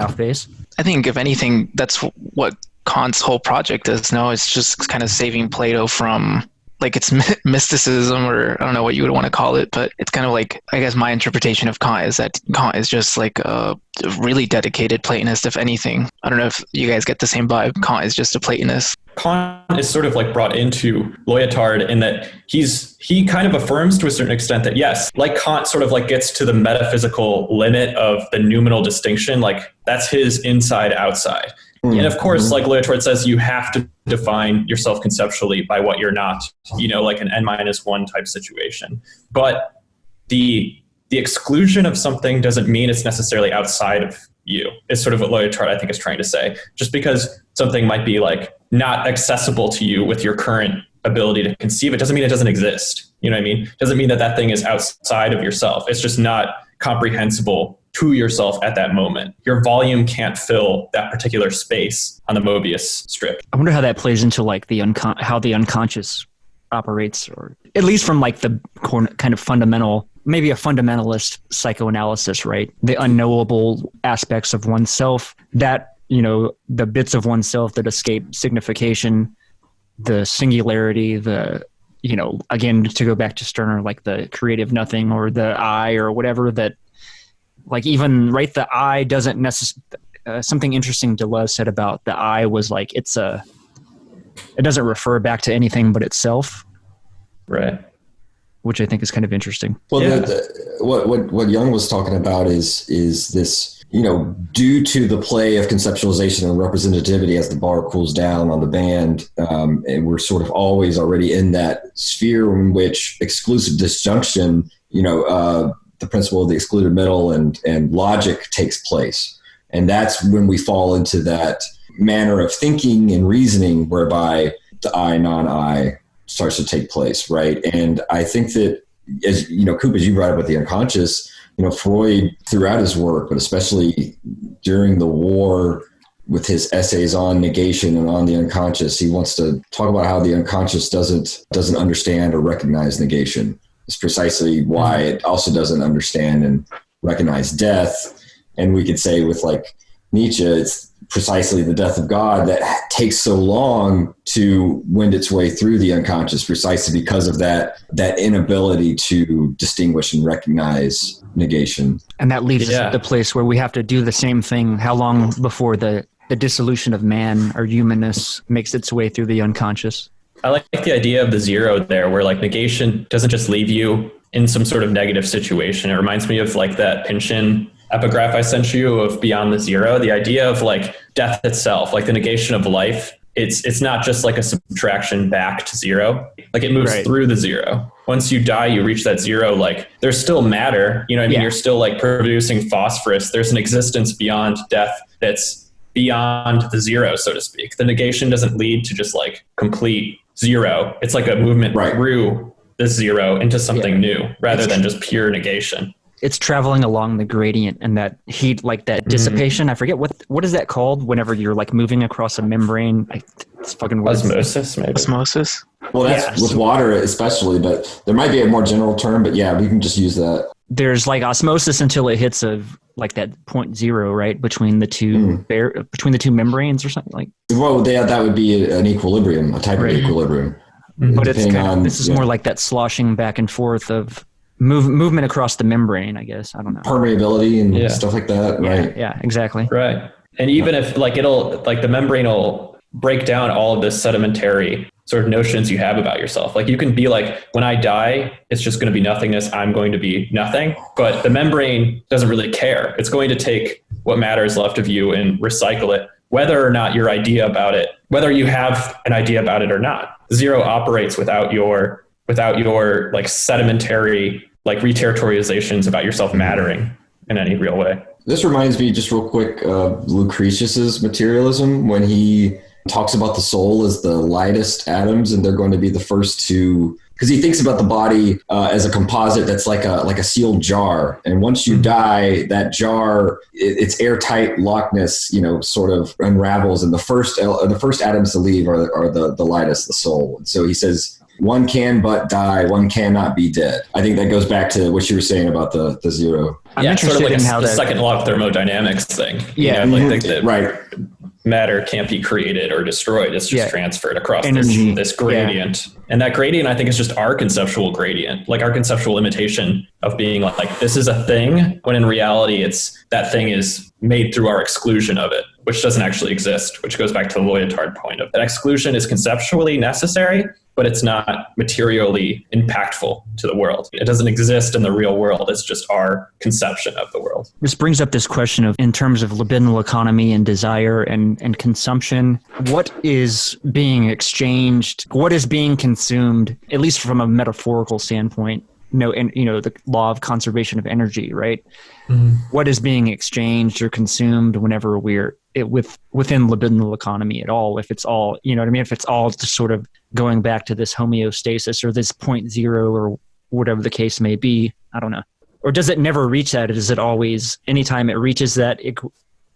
off base? I think if anything, that's what Kant's whole project is. No, it's just kind of saving Plato from like it's mysticism, or I don't know what you would want to call it, but it's kind of like, I guess my interpretation of Kant is that Kant is just like a really dedicated Platonist, if anything. I don't know if you guys get the same vibe. Kant is just a Platonist. Kant is sort of like brought into Lyotard in that he kind of affirms to a certain extent that yes, like Kant sort of like gets to the metaphysical limit of the noumenal distinction, like that's his inside outside. And of course, like Lyotard says, you have to define yourself conceptually by what you're not, like an N-1 type situation. But the exclusion of something doesn't mean it's necessarily outside of you. It's sort of what Lyotard, I think, is trying to say. Just because something might be like not accessible to you with your current ability to conceive it doesn't mean it doesn't exist. You know what I mean? Doesn't mean that thing is outside of yourself. It's just not comprehensible to yourself at that moment. Your volume can't fill that particular space on the Mobius strip. I wonder how that plays into like how the unconscious operates, or at least from like the kind of fundamental, maybe a fundamentalist psychoanalysis, right? The unknowable aspects of oneself, that, the bits of oneself that escape signification, the singularity, again, to go back to Stirner, like the creative nothing or the I or whatever, that like even right, the I doesn't necessarily, something interesting Deleuze said about the I was like, it doesn't refer back to anything but itself. Right. Which I think is kind of interesting. Well, what Jung was talking about is this, due to the play of conceptualization and representativity as the bar cools down on the band, and we're sort of always already in that sphere in which exclusive disjunction, the principle of the excluded middle and logic takes place. And that's when we fall into that manner of thinking and reasoning whereby the I, non-I starts to take place, right? And I think that, as Coop, as you brought up with the unconscious, Freud throughout his work, but especially during the war with his essays on negation and on the unconscious, he wants to talk about how the unconscious doesn't understand or recognize negation. It's precisely why it also doesn't understand and recognize death. And we could say with like Nietzsche, it's precisely the death of God that takes so long to wend its way through the unconscious, precisely because of that inability to distinguish and recognize negation. And that leads us to the place where we have to do the same thing. How long before the dissolution of man or humanness makes its way through the unconscious? I like the idea of the zero there, where like negation doesn't just leave you in some sort of negative situation. It reminds me of like that Pynchon epigraph I sent you of Beyond the Zero, the idea of like death itself, like the negation of life. It's not just like a subtraction back to zero. Like it moves through the zero. Once you die, you reach that zero. Like there's still matter, You're still like producing phosphorus. There's an existence beyond death that's beyond the zero, so to speak. The negation doesn't lead to just like complete zero. It's like a movement through the zero into something new rather than just pure negation. It's traveling along the gradient and that heat, like that dissipation. I forget what is that called whenever you're like moving across a membrane. It's fucking weird. Osmosis, maybe. Osmosis. Well, that's with water especially, but there might be a more general term, but yeah, we can just use that. There's like osmosis until it hits like that 0.0, right? Between the two between the two membranes or something like. Well, that would be an equilibrium, a type of equilibrium. But it's this is more like that sloshing back and forth of movement across the membrane, I guess. I don't know. Permeability and stuff like that, right? Yeah, exactly. Right. And even if like the membrane will break down all of this sedimentary sort of notions you have about yourself. Like you can be like, when I die, it's just going to be nothingness. I'm going to be nothing. But the membrane doesn't really care. It's going to take what matters left of you and recycle it, whether or not your idea about it, whether you have an idea about it or not. Zero operates without your like sedimentary, like re-territorializations about yourself mattering in any real way. This reminds me just real quick of Lucretius's materialism when he talks about the soul as the lightest atoms, and they're going to be the first to, because he thinks about the body as a composite that's like a sealed jar, and once you die, that jar, its airtight lockness, sort of unravels, and the first atoms to leave are the lightest, the soul. And so he says, one can but die, one cannot be dead. I think that goes back to what you were saying about the zero. I'm interested sort of like in how the second law of thermodynamics thing. Yeah, right. Matter can't be created or destroyed. It's just transferred across this gradient. Yeah. And that gradient, I think, is just our conceptual gradient, like our conceptual imitation of being like, this is a thing, when in reality, that thing is made through our exclusion of it, which doesn't actually exist, which goes back to the Lyotard point of that exclusion is conceptually necessary, but it's not materially impactful to the world. It doesn't exist in the real world. It's just our conception of the world. This brings up this question of, in terms of libidinal economy and desire and consumption, what is being exchanged? What is being consumed, at least from a metaphorical standpoint? The law of conservation of energy, right? Mm-hmm. What is being exchanged or consumed whenever we're within libidinal economy at all? If it's all, if it's all just sort of going back to this homeostasis or this 0.0 or whatever the case may be, I don't know. Or does it never reach that? Is it always, anytime it reaches that,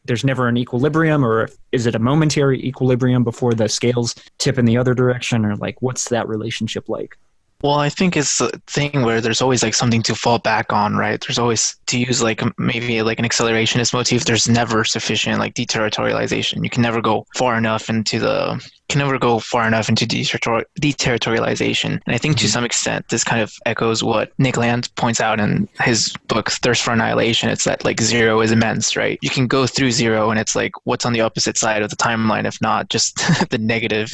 there's never an equilibrium, or is it a momentary equilibrium before the scales tip in the other direction, or like, what's that relationship like? Well, I think it's a thing where there's always like something to fall back on, right? There's always, to use like maybe like an accelerationist motif, there's never sufficient like de-territorialization. You can never go far enough into de-territorialization. And I think to some extent, this kind of echoes what Nick Land points out in his book, Thirst for Annihilation. It's that like zero is immense, right? You can go through zero and it's like, what's on the opposite side of the timeline, if not just the negative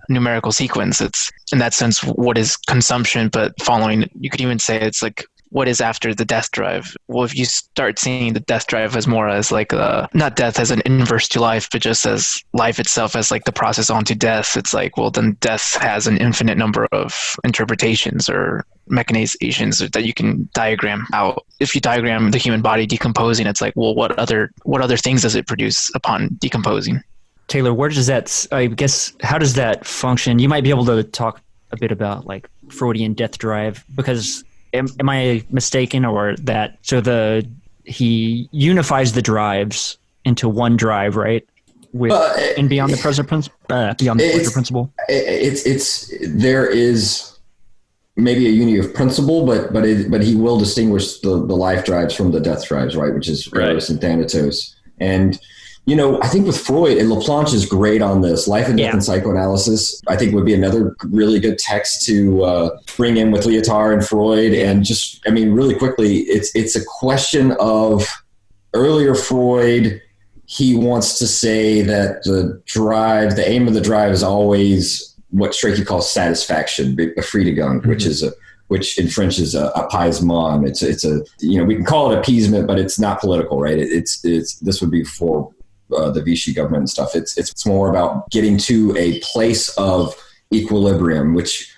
numerical sequence? It's, in that sense, what is consumption, but following, you could even say it's like, what is after the death drive? Well, if you start seeing the death drive as more as like not death as an inverse to life, but just as life itself as like the process onto death, it's like, well, then death has an infinite number of interpretations or mechanizations that you can diagram out. If you diagram the human body decomposing, it's like, well, what other things does it produce upon decomposing? Taylor, where does that, I guess, how does that function? You might be able to talk a bit about like Freudian death drive, because am I mistaken, or that, so he unifies the drives into one drive, right? And beyond the pleasure principle? There is maybe a unity of principle, but he will distinguish the life drives from the death drives, right? Which is Eros and Thanatos. And I think with Freud, and Laplanche is great on this, Life and Death in Psychoanalysis, I think would be another really good text to bring in with Lyotard and Freud. And just, really quickly, it's a question of earlier Freud, he wants to say that the aim of the drive is always what Strachey calls satisfaction, Befriedigung, which in French is apaisement. It's a we can call it appeasement, but it's not political, right? This would be for the Vichy government and stuff. It's more about getting to a place of equilibrium, which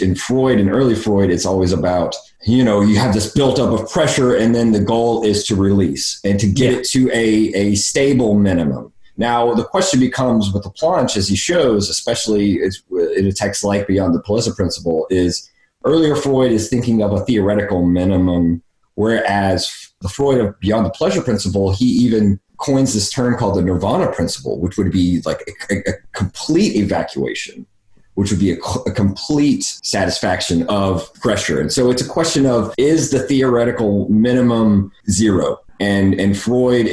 in Freud and early Freud, it's always about, you have this built up of pressure, and then the goal is to release and to get it to a stable minimum. Now, the question becomes with Laplanche, as he shows, especially in a text like Beyond the Pleasure Principle, is earlier Freud is thinking of a theoretical minimum, whereas the Freud of Beyond the Pleasure Principle, he even coins this term called the nirvana principle, which would be like a complete evacuation, which would be a complete satisfaction of pressure. And so it's a question of, is the theoretical minimum zero? And Freud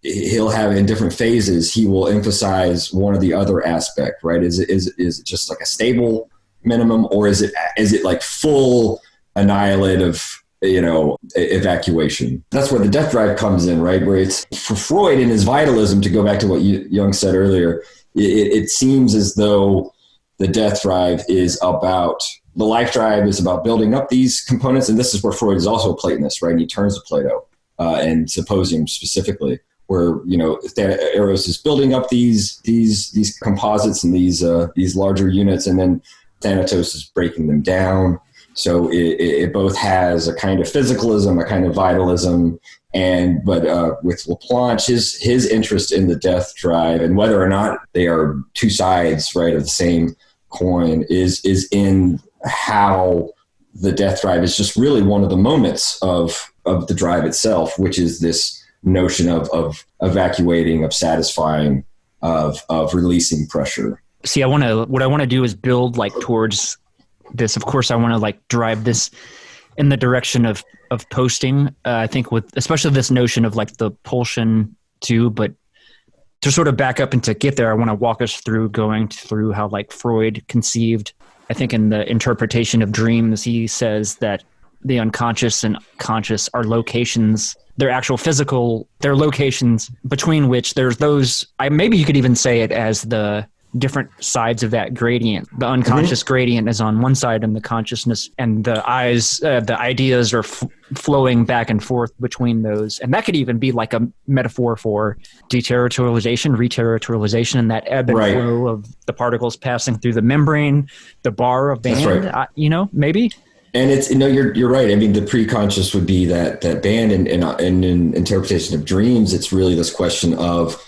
he'll have in different phases, he will emphasize one or the other aspect, right? Is it just like a stable minimum, or is it like full annihilative, evacuation? That's where the death drive comes in, right? Where it's for Freud in his vitalism, to go back to what Jung said earlier, it seems as though the death drive is about, the life drive is about building up these components. And this is where Freud is also a Platonist, right? And he turns to Plato and Symposium specifically, where, Eros is building up these composites and these larger units, and then Thanatos is breaking them down. So it both has a kind of physicalism, a kind of vitalism, but with Laplanche, his interest in the death drive, and whether or not they are two sides, right, of the same coin, is in how the death drive is just really one of the moments of the drive itself, which is this notion of evacuating, of satisfying, of releasing pressure. See, what I want to do is build towards this. Of course, I want to drive this in the direction of posting. I think with especially this notion of the pulsion too, but to sort of back up and to get there, I want to walk us through going through how Freud conceived. I think in the interpretation of dreams, he says that the unconscious and conscious are locations. They're actual physical. They're locations between which there's those. Maybe you could even say it as the different sides of that gradient. The unconscious gradient is on one side, and the consciousness and the ideas are flowing back and forth between those. And that could even be like a metaphor for de-territorialization, re-territorialization, and that ebb and flow of the particles passing through the membrane, the bar of band. That's right. Maybe. And it's you're right. I mean, the pre-conscious would be that band, and in interpretation of dreams, it's really this question of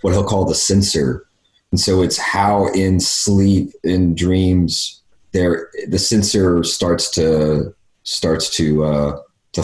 what he'll call the censor. And so it's how in sleep, in dreams, the censor starts to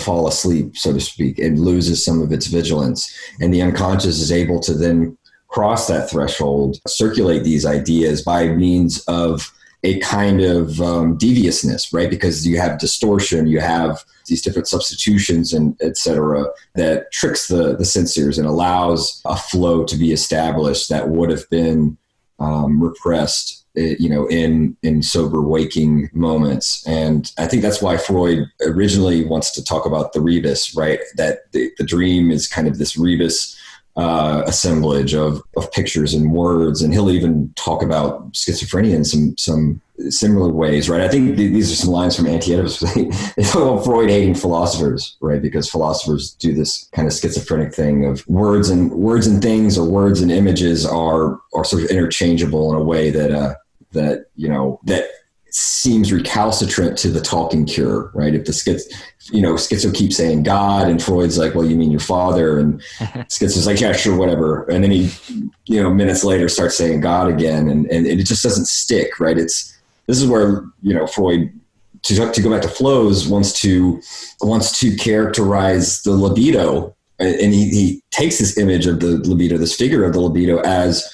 fall asleep, so to speak, and loses some of its vigilance. And the unconscious is able to then cross that threshold, circulate these ideas by means of a kind of deviousness, right? Because you have distortion, you have these different substitutions and et cetera, that tricks the censors and allows a flow to be established that would have been repressed, in sober waking moments. And I think that's why Freud originally wants to talk about the rebus, right? That the dream is kind of this rebus assemblage of pictures and words. And he'll even talk about schizophrenia in some similar ways, right? I think these are some lines from Anti-Oedipus. They talk about Freud hating philosophers, right? Because philosophers do this kind of schizophrenic thing of words and things, or words and images are sort of interchangeable in a way that seems recalcitrant to the talking cure, right? If the schizo keeps saying God, and Freud's like, well, you mean your father? And schizo's like, yeah, sure, whatever. And then he, minutes later starts saying God again, and it just doesn't stick, right? This is where, Freud, to go back to flows, wants to characterize the libido. And he takes this image of the libido, this figure of the libido, as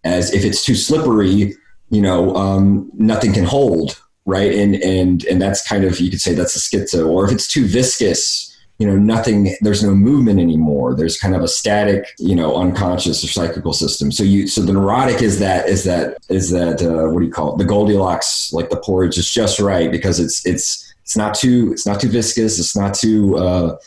if it's too slippery, nothing can hold, right? And that's kind of, you could say that's a schizo. Or if it's too viscous, there's no movement anymore. There's kind of a static, unconscious or psychical system. So the neurotic is that what do you call it? The Goldilocks, like the porridge is just right, because it's not too viscous. It's not too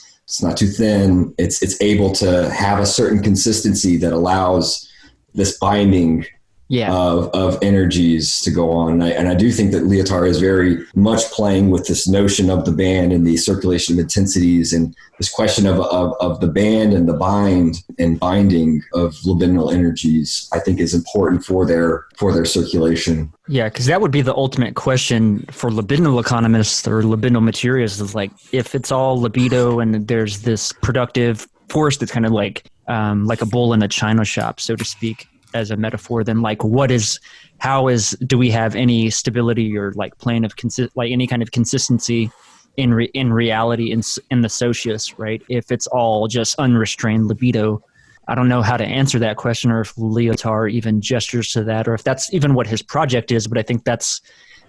thin. It's able to have a certain consistency that allows this binding of energies to go on. And I do think that Lyotard is very much playing with this notion of the band and the circulation of intensities, and this question of the band and the binding of libidinal energies, I think is important for their circulation. Yeah, because that would be the ultimate question for libidinal economists or libidinal materialists, is if it's all libido and there's this productive force that's kind of like a bull in a china shop, so to speak. as a metaphor, then like do we have any stability or like plane of like any kind of consistency in reality in the socius, right? If it's all just unrestrained libido. I don't know how to answer that question, or if Lyotard even gestures to that, or if that's even what his project is, but I think that's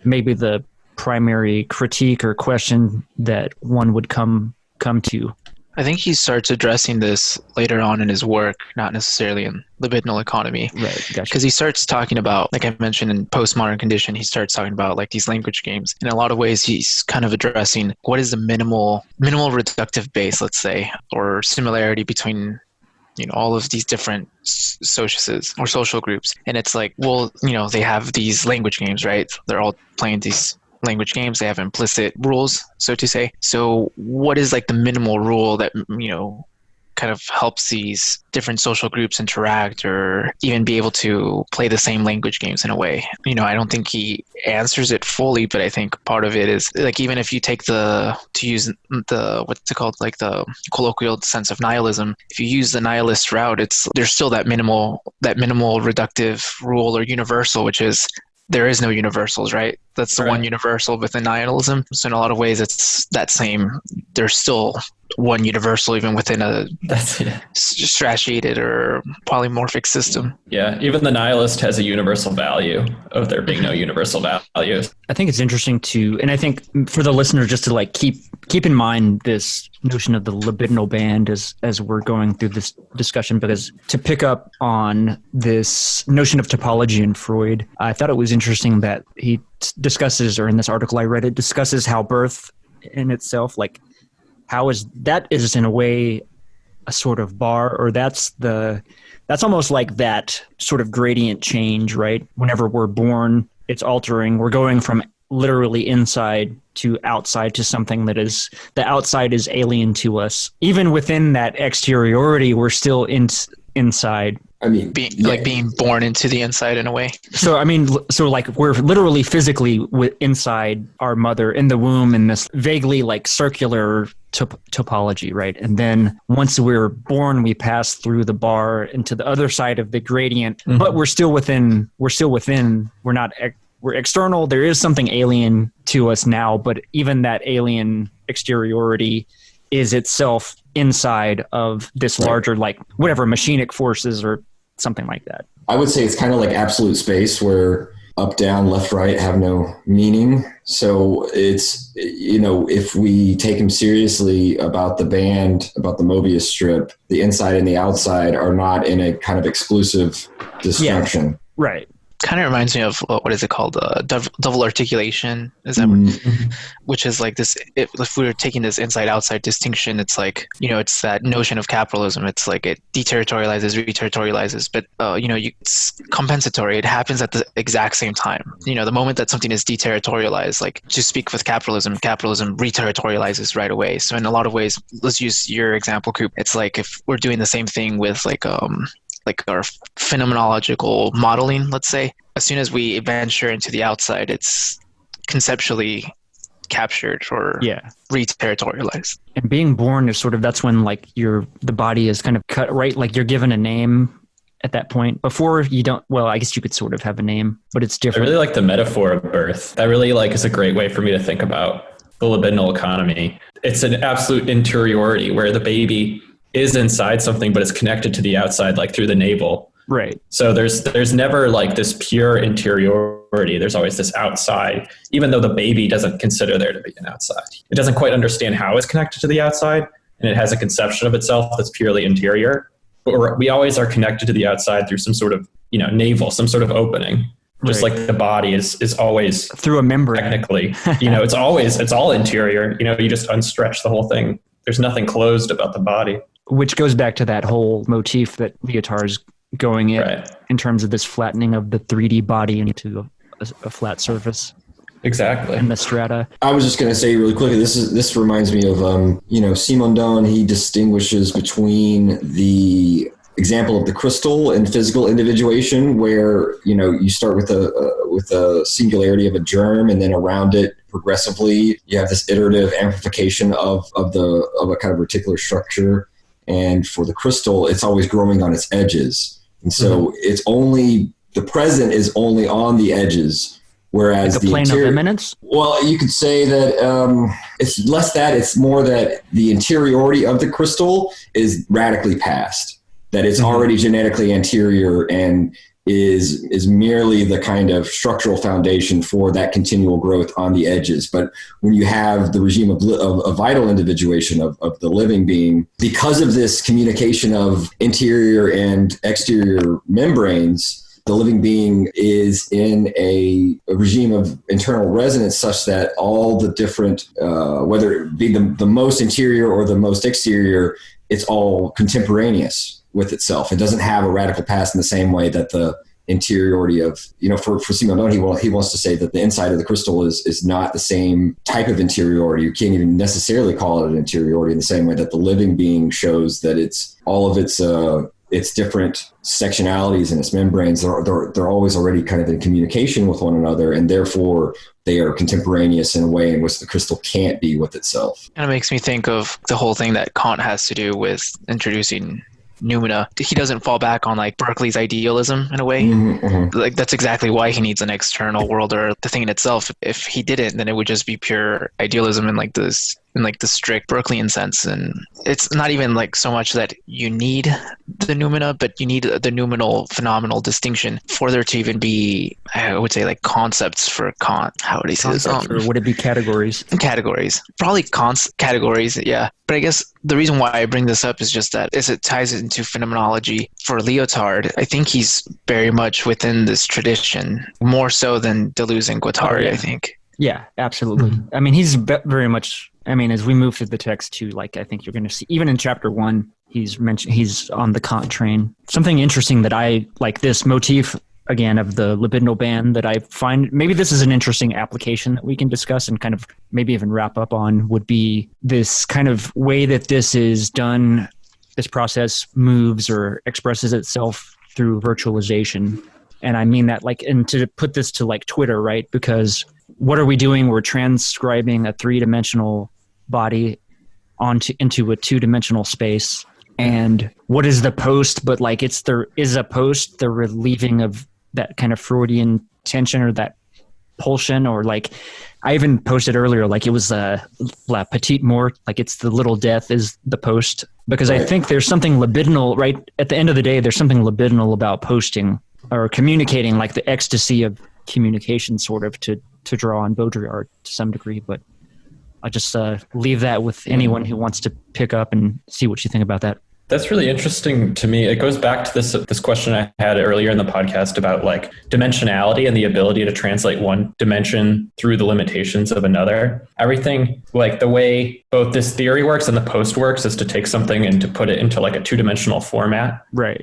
maybe the primary critique or question that one would come to. I think he starts addressing this later on in his work, not necessarily in Libidinal Economy. Right, gotcha. Because he starts talking about, like I mentioned in Postmodern Condition, he starts talking about like these language games. In a lot of ways, he's kind of addressing what is the minimal reductive base, let's say, or similarity between all of these different sociuses or social groups. And it's like, well, they have these language games, right? They're all playing these language games. They have implicit rules, so to say. So what is like the minimal rule that, kind of helps these different social groups interact or even be able to play the same language games in a way? I don't think he answers it fully, but I think part of it is like, even if you take what's it called, like the colloquial sense of nihilism, if you use the nihilist route, there's still that minimal reductive rule or universal, which is there is no universals, right? That's the one universal within nihilism. So in a lot of ways, it's that same. There's still one universal even within a stratified or polymorphic system. Yeah, even the nihilist has a universal value of there being no universal values. I think it's interesting and I think for the listener, just to like keep in mind this notion of the libidinal band as we're going through this discussion, because to pick up on this notion of topology in Freud, I thought it was interesting that he discusses, or in this article I read, it discusses how birth in itself, like how is in a way a sort of bar, or that's almost like that sort of gradient change, right? Whenever we're born, it's altering. We're going from literally inside to outside to something that is, the outside is alien to us. Even within that exteriority, we're still inside. I mean, being born into the inside in a way. So like we're literally physically inside our mother in the womb in this vaguely like circular topology, right? And then once we're born, we pass through the bar into the other side of the gradient, but we're still within. We're external. There is something alien to us now, but even that alien exteriority is itself inside of this larger, like whatever, machinic forces or something like that. I would say it's kind of like absolute space where up, down, left, right have no meaning. So it's, if we take him seriously about the band, about the mobius strip, the inside and the outside are not in a kind of exclusive disjunction. Yeah, right. Kind of reminds me of what is it called? Double articulation. Is that which is like this? If we were taking this inside-outside distinction, it's like it's that notion of capitalism. It's like it de-territorializes, re-territorializes, but it's compensatory. It happens at the exact same time. The moment that something is de-territorialized, like to speak with capitalism re-territorializes right away. So in a lot of ways, let's use your example, Coop. It's like if we're doing the same thing with like our phenomenological modeling, let's say, as soon as we venture into the outside, it's conceptually captured or re-territorialized. And being born is sort of, that's when like the body is kind of cut, right? Like you're given a name at that point. Before you don't, well, I guess you could sort of have a name, but it's different. I really like the metaphor of birth. That really is a great way for me to think about the libidinal economy. It's an absolute interiority where the baby is inside something, but it's connected to the outside, like through the navel. Right. So there's never like this pure interiority. There's always this outside, even though the baby doesn't consider there to be an outside. It doesn't quite understand how it's connected to the outside, and it has a conception of itself that's purely interior. But we always are connected to the outside through some sort of, navel, some sort of opening. Just like the body is always through a membrane. Technically, it's all interior. You just unstretch the whole thing. There's nothing closed about the body. Which goes back to that whole motif that Lyotard is going in terms of this flattening of the 3D body into a flat surface. Exactly. And the strata. I was just going to say really quickly, this reminds me of, Simondon. He distinguishes between the example of the crystal and physical individuation, where, you start with a singularity of a germ, and then around it progressively, you have this iterative amplification of a kind of reticular structure. And for the crystal, it's always growing on its edges. And so it's only, the present is only on the edges, whereas like a the plane of immanence? Well, you could say that it's less that, it's more that the interiority of the crystal is radically past, that it's already genetically anterior and is merely the kind of structural foundation for that continual growth on the edges. But when you have the regime of vital individuation of the living being, because of this communication of interior and exterior membranes, the living being is in a regime of internal resonance such that all the different, whether it be the most interior or the most exterior, it's all contemporaneous with itself. It doesn't have a radical past in the same way that the interiority of, for Simon Don, he wants to say that the inside of the crystal is not the same type of interiority. You can't even necessarily call it an interiority in the same way that the living being shows that it's all of its different sectionalities and its membranes. They're always already kind of in communication with one another, and therefore they are contemporaneous in a way in which the crystal can't be with itself. Kind of makes me think of the whole thing that Kant has to do with introducing Noumena. He doesn't fall back on like Berkeley's idealism in a way. Like that's exactly why he needs an external world or the thing in itself. If he didn't, then it would just be pure idealism in like this, in like the strict Berkeleyan sense. And it's not even like so much that you need the Noumena, but you need the noumenal phenomenal distinction for there to even be, I would say, like concepts for Kant. How would he say this? Or would it be categories? Categories. Probably categories, yeah. But I guess the reason why I bring this up is just that as it ties into phenomenology for Lyotard, I think he's very much within this tradition, more so than Deleuze and Guattari, I think. Yeah, absolutely. I mean, he's very much, as we move through the text too, like I think you're going to see, even in chapter 1, he's on the Kant train. Something interesting that I like, this motif again of the libidinal band, that I find, maybe this is an interesting application that we can discuss and kind of maybe even wrap up on, would be this kind of way that this is done, this process moves or expresses itself through virtualization. And I mean that like, and to put this to like Twitter, right? Because what are we doing? We're transcribing a 3-dimensional body into a 2-dimensional space. And what is the post? But like is a post the relieving of that kind of Freudian tension or that pulsion, or like I even posted earlier, like it was la petite mort, like it's the little death is the post, because I think there's something libidinal, right? At the end of the day, there's something libidinal about posting or communicating, like the ecstasy of communication, sort of to draw on Baudrillard to some degree. But I'll just leave that with anyone who wants to pick up and see what you think about that. That's really interesting to me. It goes back to this question I had earlier in the podcast about like dimensionality and the ability to translate one dimension through the limitations of another. Everything, like the way both this theory works and the post works, is to take something and to put it into like a 2-dimensional format. Right.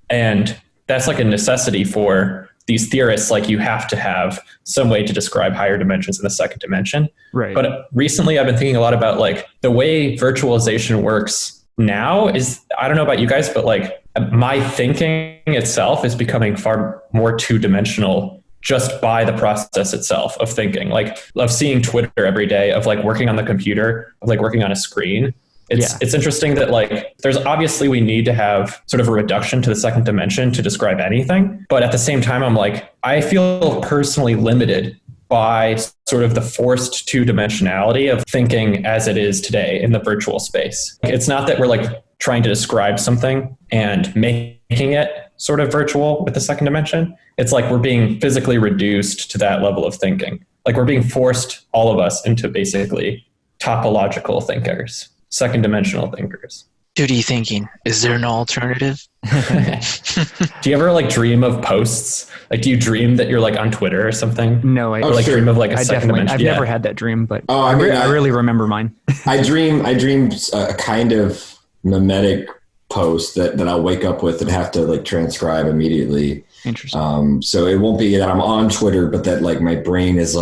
And that's like a necessity for these theorists. Like you have to have some way to describe higher dimensions in the second dimension. Right. But recently I've been thinking a lot about like the way virtualization works now is, I don't know about you guys, but like my thinking itself is becoming far more 2-dimensional just by the process itself of thinking, like of seeing Twitter every day, of like working on the computer, of like working on a screen. It's interesting that like there's obviously we need to have sort of a reduction to the second dimension to describe anything. But at the same time, I'm like, I feel personally limited by sort of the forced 2-dimensionality of thinking as it is today in the virtual space. It's not that we're like trying to describe something and making it sort of virtual with the second dimension. It's like we're being physically reduced to that level of thinking. Like we're being forced, all of us, into basically topological thinkers, second dimensional thinkers. 2D thinking. Is there an alternative? Do you ever like dream of posts? Like, do you dream that you're like on Twitter or something? No, or like dream of like a second dimension? I've never had that dream, but I really remember mine. I dream a kind of memetic post that I'll wake up with and have to like transcribe immediately. Interesting. So it won't be that I'm on Twitter, but that like my brain is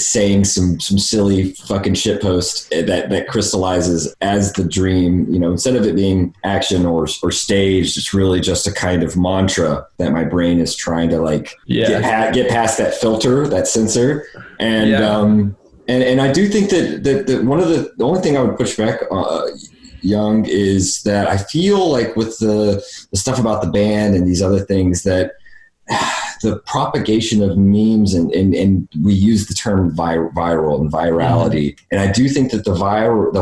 saying some silly fucking shitpost that crystallizes as the dream, instead of it being action or staged, it's really just a kind of mantra that my brain is trying to like get past that filter, that censor. And I do think that one of the only thing I would push back Jung is that I feel like with the stuff about the band and these other things that the propagation of memes and we use the term viral and virality. And I do think that the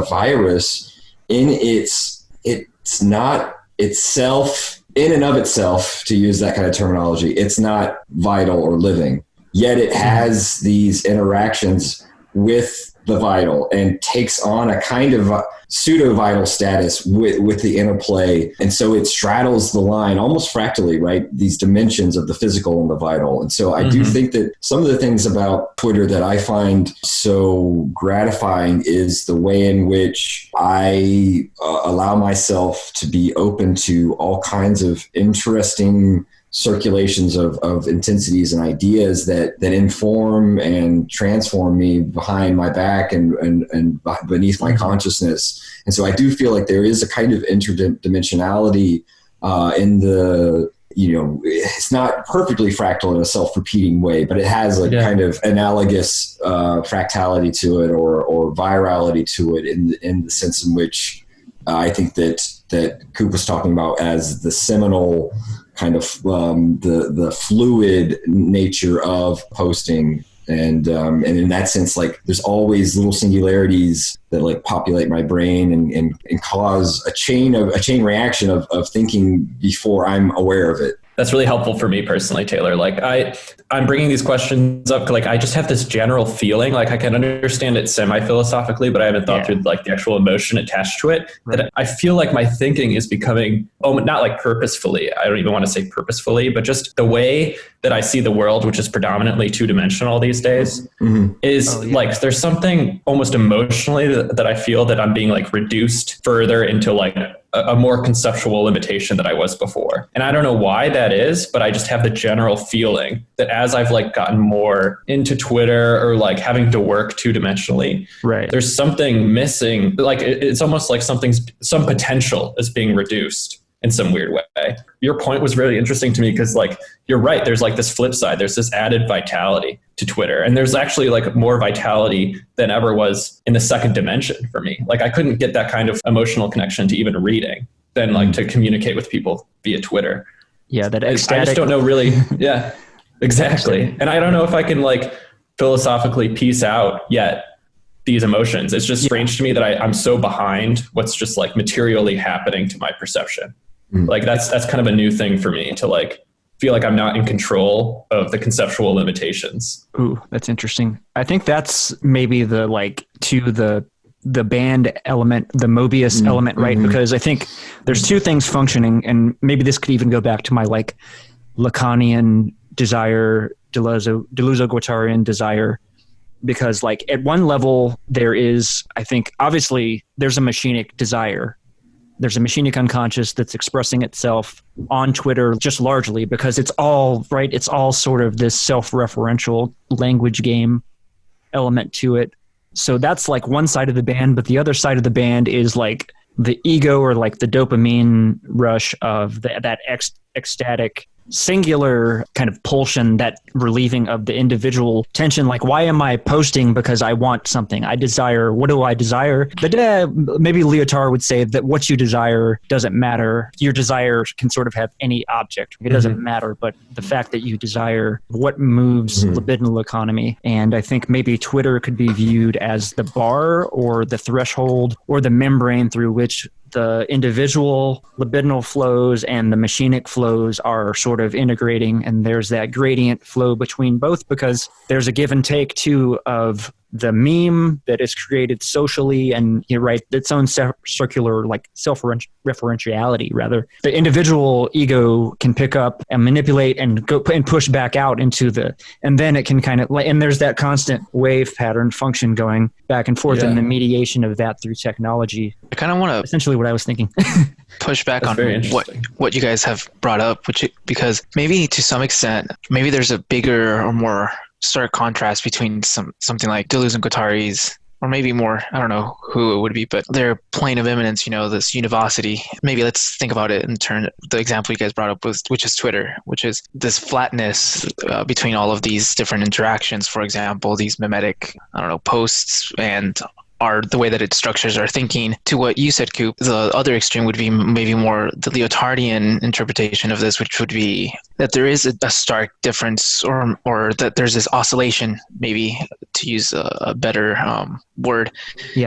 virus it's not itself in and of itself, to use that kind of terminology, it's not vital or living, yet it has these interactions with the vital and takes on a kind of pseudo-vital status with the interplay. And so it straddles the line almost fractally, right? These dimensions of the physical and the vital. And so I do think that some of the things about Twitter that I find so gratifying is the way in which I allow myself to be open to all kinds of interesting circulations of intensities and ideas that inform and transform me behind my back and beneath my consciousness. And so I do feel like there is a kind of interdimensionality in the, it's not perfectly fractal in a self-repeating way, but it has a kind of analogous fractality to it or virality to it in the sense in which I think that Coop was talking about as the seminal kind of the fluid nature of posting. And in that sense, like there's always little singularities that like populate my brain and cause a chain reaction of thinking before I'm aware of it. That's really helpful for me personally, Taylor. Like I'm bringing these questions up. Like I just have this general feeling, like I can understand it semi-philosophically, but I haven't thought through like the actual emotion attached to it. Right. That I feel like my thinking is becoming, not like purposefully. I don't even want to say purposefully, but just the way that I see the world, which is predominantly two-dimensional these days, is like there's something almost emotionally that I feel that I'm being like reduced further into like a more conceptual limitation that I was before. And I don't know why that is, but I just have the general feeling that as I've like gotten more into Twitter or like having to work two-dimensionally, there's something missing. Like it's almost like some potential is being reduced in some weird way. Your point was really interesting to me because like, you're right. There's like this flip side. There's this added vitality to Twitter. And there's actually like more vitality than ever was in the second dimension for me. Like I couldn't get that kind of emotional connection to even reading than like to communicate with people via Twitter. Yeah, that ecstatic. I just don't know really. Yeah, exactly. And I don't know if I can like philosophically piece out yet these emotions. It's just strange to me that I'm so behind what's just like materially happening to my perception. Like that's kind of a new thing for me to like feel like I'm not in control of the conceptual limitations. Ooh, that's interesting. I think that's maybe the like to the band element, the mobius element, right? Because I think there's two things functioning, and maybe this could even go back to my like Lacanian desire, Deleuze-Guattarian desire, because like at one level there is, I think, obviously there's a machinic desire. There's a machinic unconscious that's expressing itself on Twitter just largely because it's all, right? It's all sort of this self-referential language game element to it. So that's like one side of the band, but the other side of the band is like the ego or like the dopamine rush of that ecstatic singular kind of pulsion, that relieving of the individual tension. Like, why am I posting? Because I want something. I desire. What do I desire? But maybe Lyotard would say that what you desire doesn't matter. Your desire can sort of have any object. It doesn't matter. But the fact that you desire what moves libidinal economy. And I think maybe Twitter could be viewed as the bar or the threshold or the membrane through which the individual libidinal flows and the machinic flows are sort of integrating, and there's that gradient flow between both because there's a give and take too of the meme that is created socially and, you know, right, its own circular like self-referentiality rather. The individual ego can pick up and manipulate and go and push back out into and then it can kind of, and there's that constant wave pattern function going back and forth and the mediation of that through technology. I kind of want to essentially what I was thinking. Push back on what you guys have brought up, because maybe to some extent, maybe there's a bigger or more stark contrast between something like Deleuze and Guattari's, or maybe more, I don't know who it would be, but their plane of immanence, you know, this univocity. Maybe let's think about it in turn. The example you guys brought up which is Twitter, which is this flatness between all of these different interactions. For example, these memetic, I don't know, posts and are the way that it structures our thinking. To what you said, Coop, the other extreme would be maybe more the Lyotardian interpretation of this, which would be that there is a stark difference, or that there's this oscillation, maybe to use a better word,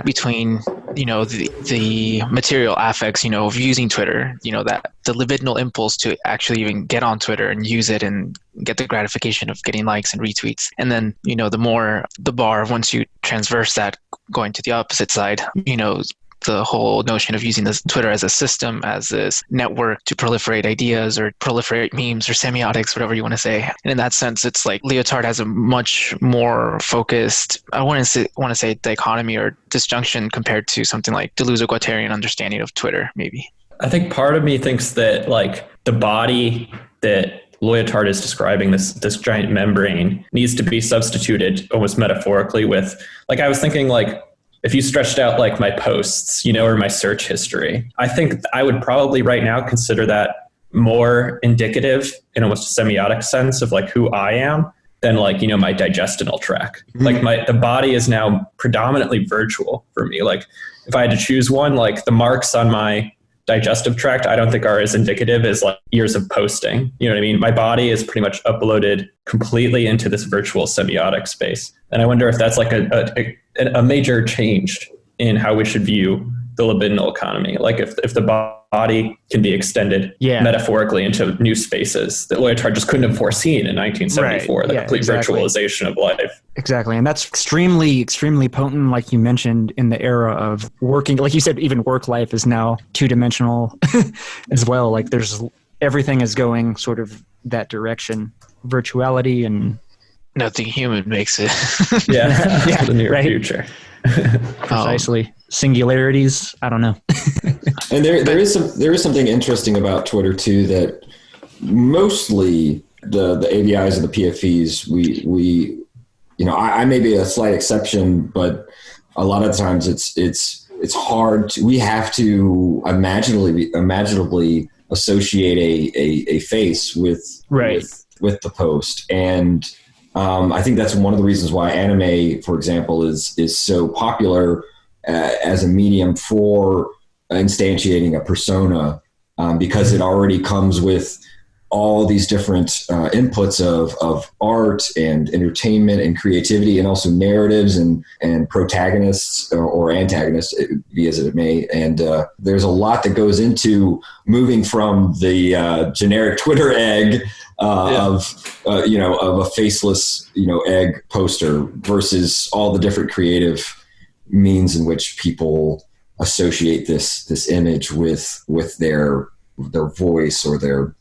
between the material affects of using Twitter, that the libidinal impulse to actually even get on Twitter and use it and get the gratification of getting likes and retweets, and then the more the bar, once you transverse that, going to the opposite side, the whole notion of using this Twitter as a system, as this network to proliferate ideas or proliferate memes or semiotics, whatever you want to say. And in that sense, it's like Lyotard has a much more focused, I want to say dichotomy or disjunction compared to something like Deleuze-Guattarian understanding of Twitter, maybe. I think part of me thinks that like the body that Lyotard is describing, this giant membrane, needs to be substituted almost metaphorically with, like, I was thinking, like, if you stretched out like my posts, or my search history, I think I would probably right now consider that more indicative in almost a semiotic sense of like who I am than like, my digestional tract. Mm-hmm. Like the body is now predominantly virtual for me. Like if I had to choose one, like the marks on my digestive tract, I don't think are as indicative as like years of posting. You know what I mean? My body is pretty much uploaded completely into this virtual semiotic space. And I wonder if that's like a major change in how we should view the libidinal economy. Like if the body can be extended metaphorically into new spaces that Lyotard just couldn't have foreseen in 1974, the complete virtualization of life. Exactly. And that's extremely, extremely potent, like you mentioned, in the era of working. Like you said, even work life is now two-dimensional as well. Like everything is going sort of that direction. Virtuality and... Nothing human makes it. For the near future. Precisely. Singularities, I don't know. And there is something interesting about Twitter too, that mostly the AVIs and the PFEs, we I may be a slight exception, but a lot of the times it's hard to, we have to imaginably associate a face with the post. And I think that's one of the reasons why anime, for example, is so popular as a medium for instantiating a persona, because it already comes with all these different inputs of art and entertainment and creativity, and also narratives and protagonists or antagonists, be as it may. And there's a lot that goes into moving from the generic Twitter egg of a faceless egg poster versus all the different creative means in which people associate this image with their voice or their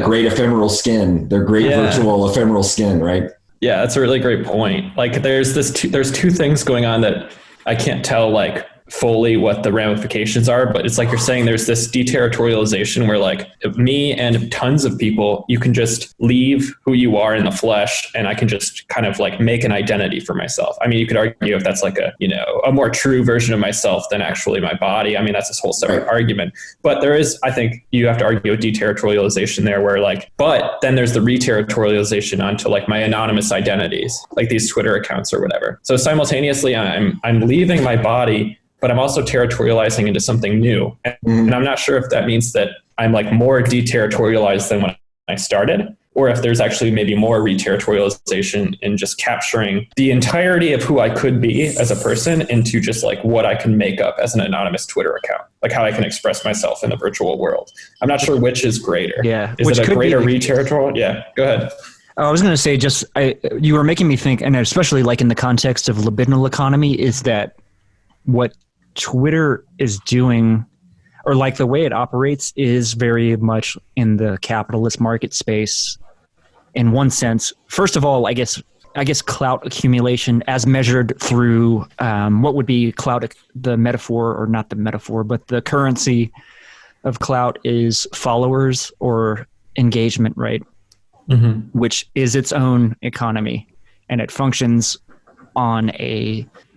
great ephemeral skin, their great virtual ephemeral skin, right? Yeah, that's a really great point. Like there's two things going on that I can't tell like fully what the ramifications are, but it's like you're saying there's this de-territorialization where like me and tons of people, you can just leave who you are in the flesh and I can just kind of like make an identity for myself. I mean, you could argue if that's like a more true version of myself than actually my body. I mean, that's this whole separate argument, but there is, I think you have to argue a de-territorialization there where like, but then there's the re-territorialization onto like my anonymous identities, like these Twitter accounts or whatever. So simultaneously I'm leaving my body, but I'm also territorializing into something new. And I'm not sure if that means that I'm like more de-territorialized than when I started, or if there's actually maybe more re-territorialization in just capturing the entirety of who I could be as a person into just like what I can make up as an anonymous Twitter account, like how I can express myself in the virtual world. I'm not sure which is greater. Yeah. Is it a greater re-territorial? Yeah, go ahead. I was going to say, you were making me think, and especially like in the context of libidinal economy, is that what Twitter is doing, or like the way it operates, is very much in the capitalist market space in one sense. First of all, I guess clout accumulation as measured through what would be clout, the metaphor, or not the metaphor, but the currency of clout is followers or engagement, right? Mm-hmm. Which is its own economy, and it functions on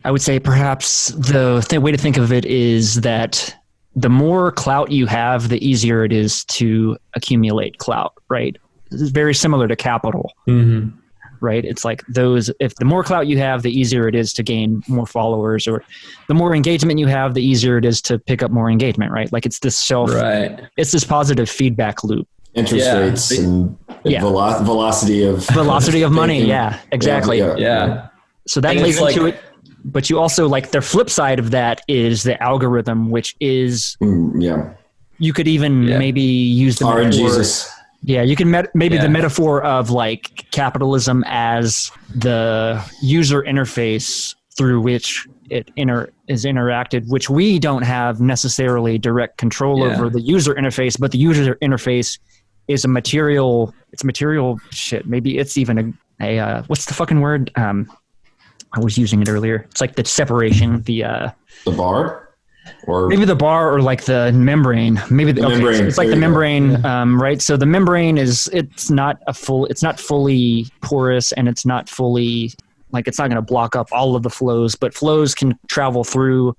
I would say perhaps the way to think of it is that the more clout you have, the easier it is to accumulate clout, right? This is very similar to capital. Mm-hmm. right? It's like those, if the more clout you have, the easier it is to gain more followers, or the more engagement you have, the easier it is to pick up more engagement, right? Like it's this it's this positive feedback loop. Interest rates and velocity of money. Yeah, exactly. So that plays into it. But you also, like, the flip side of that is the algorithm, which is, you could even maybe use the metaphor. Yeah, you can the metaphor of like capitalism as the user interface through which it is interacted, which we don't have necessarily direct control over the user interface, but the user interface is material shit. Maybe it's even a what's the fucking word? I was using it earlier. It's like the separation, the bar? Or maybe the bar, or like the membrane. Maybe the membrane. It's like the membrane, right? So the membrane it's not fully porous, and it's not fully, like, it's not going to block up all of the flows, but flows can travel through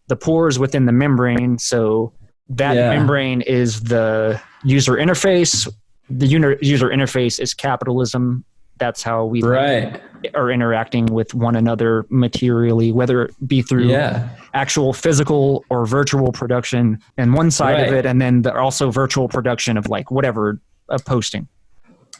the pores within the membrane. So that membrane is the user interface. The user interface is capitalism. That's how we are interacting with one another materially, whether it be through actual physical or virtual production and one side of it, and then also virtual production of like whatever posting.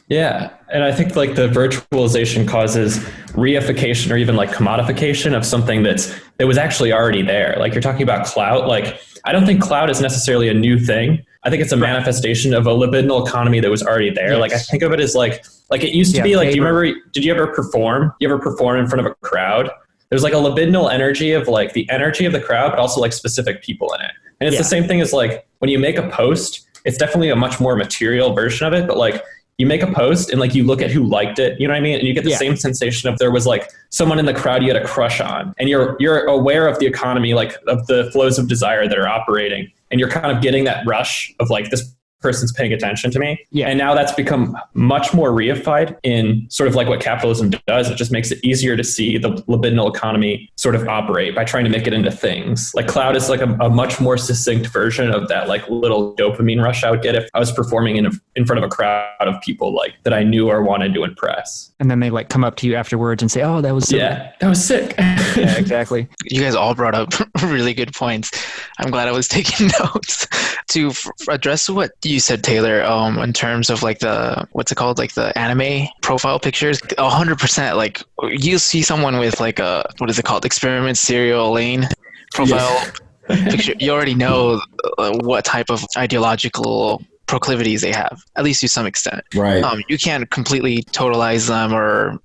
Yeah, and I think like the virtualization causes reification or even like commodification of something that was actually already there. Like you're talking about clout. Like I don't think clout is necessarily a new thing. I think it's a manifestation of a libidinal economy that was already there. Yes. Like I think of it as like it used to be like, do you remember, did you ever perform? You ever perform in front of a crowd? There's like a libidinal energy of like the energy of the crowd, but also like specific people in it. And it's the same thing as like when you make a post, it's definitely a much more material version of it, but like you make a post and like you look at who liked it, you know what I mean? And you get the same sensation of there was like someone in the crowd you had a crush on, and you're aware of the economy, like of the flows of desire that are operating. And you're kind of getting that rush of like, this person's paying attention to me. Yeah. And now that's become much more reified in sort of like what capitalism does. It just makes it easier to see the libidinal economy sort of operate by trying to make it into things. Like cloud is like a much more succinct version of that like little dopamine rush I would get if I was performing in front of a crowd of people like that I knew or wanted to impress. And then they like come up to you afterwards and say, oh, that was sick. Yeah, that was sick. Yeah, exactly. You guys all brought up really good points. I'm glad I was taking notes. To address what you said, Taylor, in terms of like the, what's it called? Like the anime profile pictures, 100%, like you see someone with like a, what is it called? Experiment serial lane profile picture. You already know what type of ideological proclivities they have, at least to some extent. Right. You can't completely totalize them or,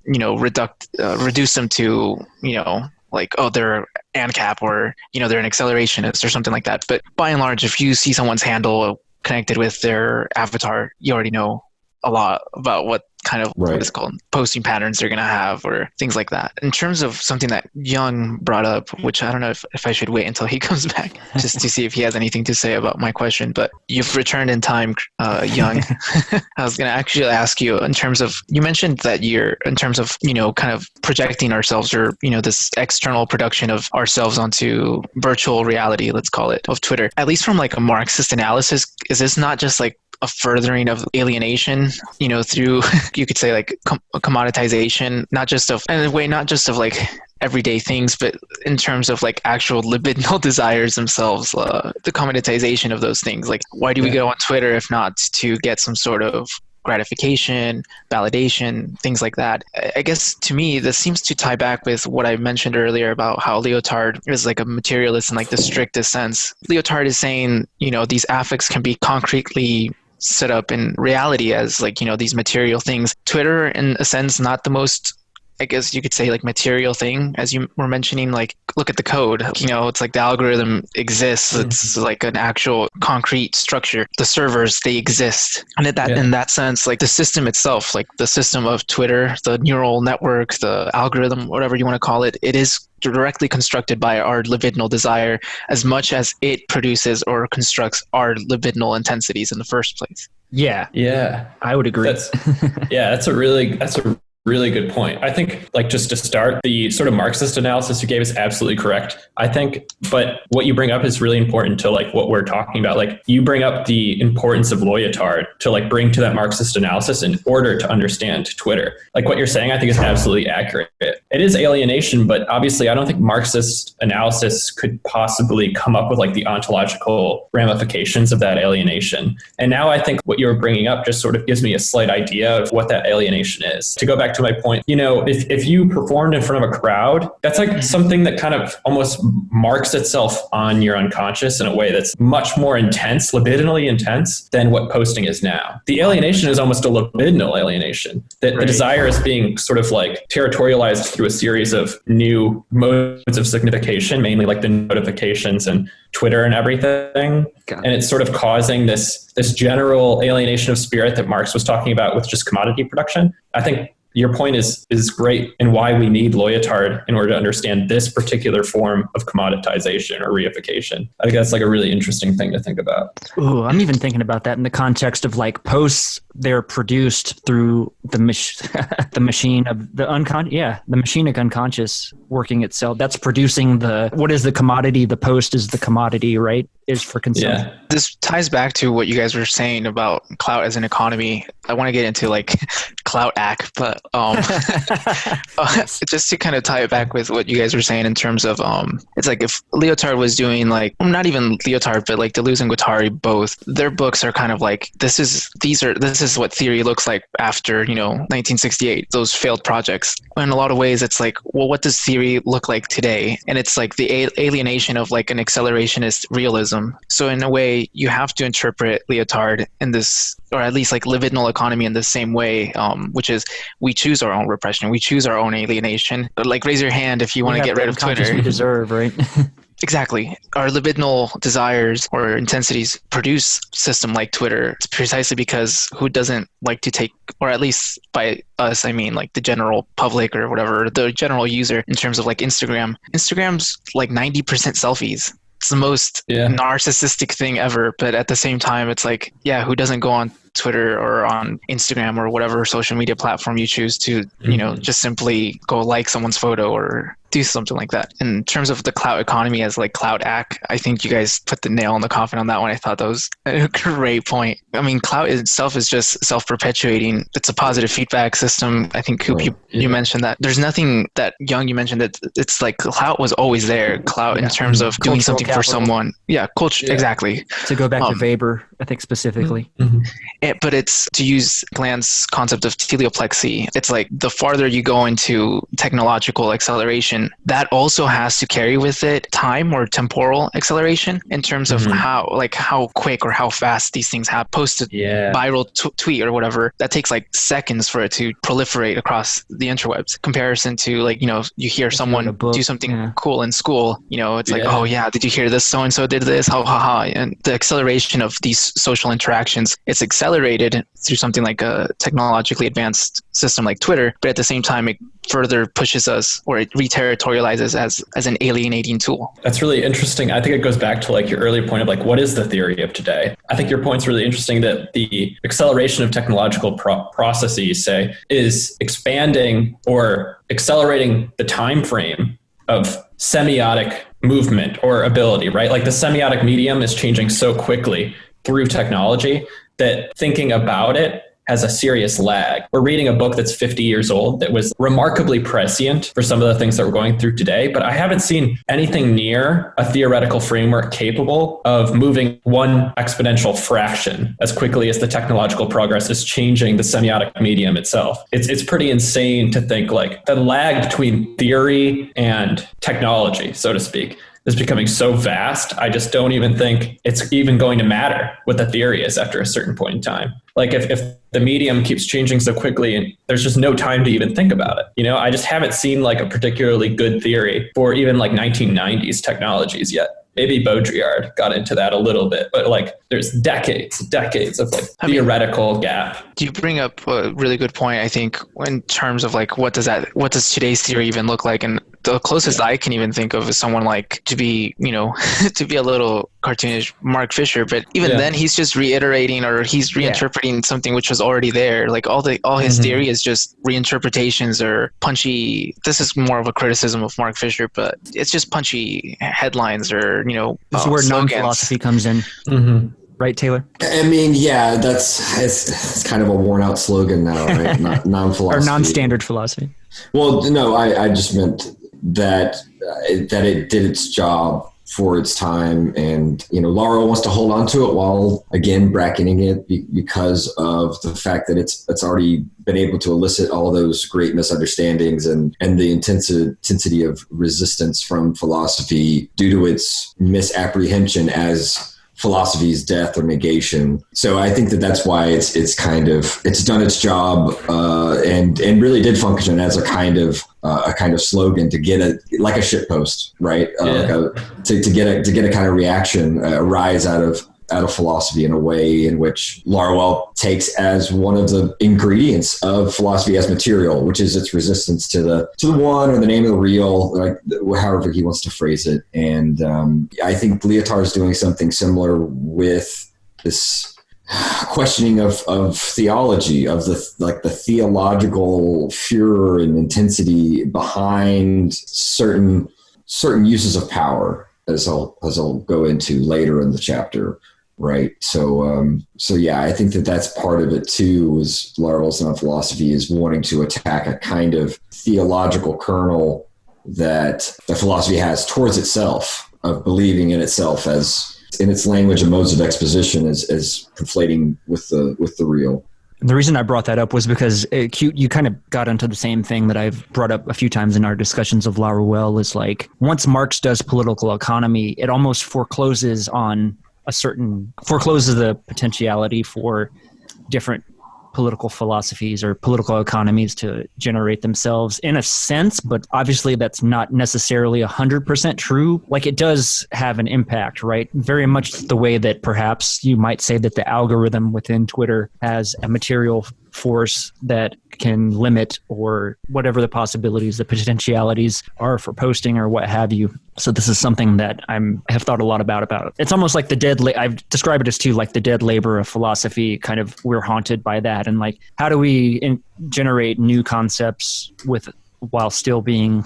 reduce them to, like, oh, they're ANCAP or, they're an accelerationist or something like that. But by and large, if you see someone's handle connected with their avatar, you already know a lot about what kind of what is called posting patterns they're going to have or things like that. In terms of something that Young brought up, which I don't know if I should wait until he comes back just to see if he has anything to say about my question, but you've returned in time, Young. I was going to actually ask you in terms of, you mentioned that you're in terms of, kind of projecting ourselves or, this external production of ourselves onto virtual reality, let's call it, of Twitter. At least from like a Marxist analysis, is this not just like a furthering of alienation, through, you could say like commoditization, not just of like everyday things, but in terms of like actual libidinal desires themselves, the commoditization of those things. Like, why do we go on Twitter if not to get some sort of gratification, validation, things like that? I guess to me, this seems to tie back with what I mentioned earlier about how Lyotard is like a materialist in like the strictest sense. Lyotard is saying, these affects can be concretely set up in reality as like, these material things. Twitter, in a sense, not the most, I guess you could say, like material thing, as you were mentioning. Like, look at the code, it's like the algorithm exists. It's like an actual concrete structure. The servers, they exist. And in that sense, like the system itself, like the system of Twitter, the neural network, the algorithm, whatever you want to call it, it is directly constructed by our libidinal desire as much as it produces or constructs our libidinal intensities in the first place. Yeah. I would agree. That's a really good point. I think, like, just to start, the sort of Marxist analysis you gave is absolutely correct, I think. But what you bring up is really important to like what we're talking about. Like, you bring up the importance of Lyotard to like bring to that Marxist analysis in order to understand Twitter. Like what you're saying, I think is absolutely accurate. It is alienation, but obviously I don't think Marxist analysis could possibly come up with like the ontological ramifications of that alienation. And now I think what you're bringing up just sort of gives me a slight idea of what that alienation is. To go back to my point, you know, if you performed in front of a crowd, that's like something that kind of almost marks itself on your unconscious in a way that's much more intense, libidinally intense than what posting is now. The alienation is almost a libidinal alienation, that the desire is being sort of like territorialized through a series of new modes of signification, mainly like the notifications and Twitter and everything. And it's sort of causing this general alienation of spirit that Marx was talking about with just commodity production. I think your point is great, and why we need Lyotard in order to understand this particular form of commoditization or reification. I think that's like a really interesting thing to think about. Ooh, I'm even thinking about that in the context of like posts. They're produced through the machine of the unconscious. Yeah, the machine of unconscious working itself. That's producing what is the commodity? The post is the commodity, right? Is for consumption. Yeah. This ties back to what you guys were saying about clout as an economy. I want to get into like clout act, but just to kind of tie it back with what you guys were saying in terms of it's like if Lyotard was doing like, not even Lyotard, but like Deleuze and Guattari, both their books are kind of like this is what theory looks like after 1968, those failed projects. In a lot of ways, it's like, well, what does theory look like today? And it's like the alienation of like an accelerationist realism. So in a way, you have to interpret Lyotard in this, or at least like libidinal economy in the same way, which is we choose our own repression, we choose our own alienation. Like raise your hand if you want to get rid of Twitter. We deserve, right? Exactly. Our libidinal desires or intensities produce a system like Twitter. It's precisely because who doesn't like to take, or at least by us, I mean like the general public or whatever, the general user in terms of like Instagram. Instagram's like 90% selfies. It's the most narcissistic thing ever. But at the same time, it's like, yeah, who doesn't go on Twitter or on Instagram or whatever social media platform you choose to, just simply go like someone's photo or do something like that. In terms of the clout economy as like clout act, I think you guys put the nail on the coffin on that one. I thought that was a great point. I mean, clout itself is just self-perpetuating. It's a positive feedback system. I think you mentioned that. There's nothing that you mentioned that it's like clout was always there. Clout in terms of doing something capital for someone. Yeah, culture, exactly. To go back to Weber, I think specifically. But it's, to use Gland's concept of teleoplexy, it's like the farther you go into technological acceleration, that also has to carry with it time or temporal acceleration in terms of how quick or how fast these things have posted viral tweet or whatever. That takes like seconds for it to proliferate across the interwebs. Comparison to like, you hear someone do something cool in school, it's like, oh yeah, did you hear this? So-and-so did this, and the acceleration of these social interactions, it's accelerated through something like a technologically advanced system like Twitter, but at the same time, it further pushes us, or it re-territorializes as an alienating tool. That's really interesting. I think it goes back to like your earlier point of like, what is the theory of today? I think your point's really interesting that the acceleration of technological processes, say, is expanding or accelerating the time frame of semiotic movement or ability, right? Like the semiotic medium is changing so quickly through technology that thinking about it has a serious lag. We're reading a book that's 50 years old that was remarkably prescient for some of the things that we're going through today, but I haven't seen anything near a theoretical framework capable of moving one exponential fraction as quickly as the technological progress is changing the semiotic medium itself. It's pretty insane to think like the lag between theory and technology, so to speak, is becoming so vast. I just don't even think it's even going to matter what the theory is after a certain point in time. Like if the medium keeps changing so quickly and there's just no time to even think about it. I just haven't seen like a particularly good theory for even like 1990s technologies yet. Maybe Baudrillard got into that a little bit, but like there's decades of like theoretical gap. You bring up a really good point, I think, in terms of like what does today's theory even look like? And the closest I can even think of is someone like, to be, to be a little cartoonish, Mark Fisher. But even then, he's just reiterating, or he's reinterpreting something which was already there. Like all his theory is just reinterpretations or punchy. This is more of a criticism of Mark Fisher, but it's just punchy headlines or this is where non-philosophy comes in. Right, Taylor? I mean, yeah, it's kind of a worn out slogan now, right? Non-philosophy. Or non-standard philosophy. Well, no, I just meant that it did its job for its time, and Laurel wants to hold on to it while again bracketing it because of the fact that it's already been able to elicit all those great misunderstandings and the intensity of resistance from philosophy due to its misapprehension as philosophy's death or negation. So I think that's why it's done its job and really did function as a kind of slogan to get like a shitpost, right? To get a kind of reaction, a rise out of philosophy in a way in which Laruelle takes as one of the ingredients of philosophy as material, which is its resistance to the one or the name of the real, like however he wants to phrase it. And I think Lyotard is doing something similar with this questioning of theology, of the theological furor and intensity behind certain uses of power, as I'll go into later in the chapter. Right. So yeah, I think that's part of it too, is Laruelle's non-philosophy is wanting to attack a kind of theological kernel that philosophy has towards itself, of believing in itself as, in its language and modes of exposition, as conflating with the real. The reason I brought that up was because you kind of got into the same thing that I've brought up a few times in our discussions of Laruelle, is like, once Marx does political economy, it almost forecloses the potentiality for different political philosophies or political economies to generate themselves in a sense, but obviously that's not necessarily 100% true. Like, it does have an impact, right? Very much the way that perhaps you might say that the algorithm within Twitter has a material force that can limit or whatever the possibilities, the potentialities are for posting or what have you. So this is something that I have thought a lot about. It's almost like I've described it as too like the dead labor of philosophy. Kind of, we're haunted by that, and like, how do we generate new concepts while still being,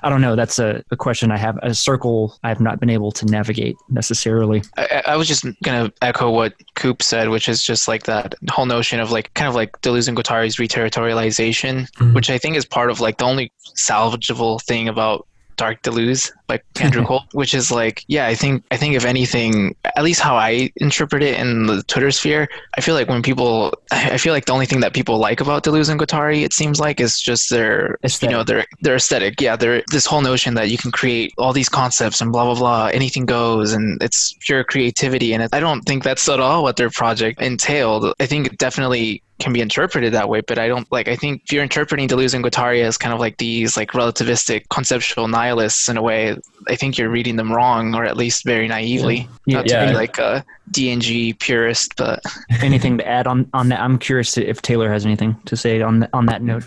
I don't know, that's a question I have, a circle I have not been able to navigate necessarily. I was just going to echo what Coop said, which is just like that whole notion of like, kind of like Deleuze and Guattari's de-territorialization, which I think is part of like the only salvageable thing about Dark Deleuze by Andrew Holt, which is like, yeah, I think if anything, at least how I interpret it in the Twitter sphere, I feel like the only thing that people like about Deleuze and Guattari, it seems like, is just their aesthetic. Their aesthetic. Yeah, this whole notion that you can create all these concepts and blah blah blah, anything goes, and it's pure creativity. And I don't think that's at all what their project entailed. I think it definitely can be interpreted that way, but I think if you're interpreting Deleuze and Guattari as kind of like these like relativistic conceptual nihilists in a way, I think you're reading them wrong, or at least very naively. Not to be like a DNG purist, but anything to add on that? I'm curious if Taylor has anything to say on that note.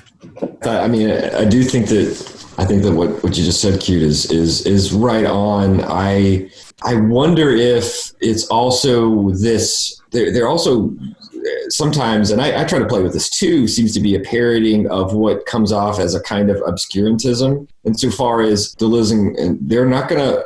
I mean, I do think that what you just said, Cute, is right on. I wonder if it's also this. They're also sometimes, and I try to play with this too, seems to be a parodying of what comes off as a kind of obscurantism. Insofar as Deleuze, and they're not going to,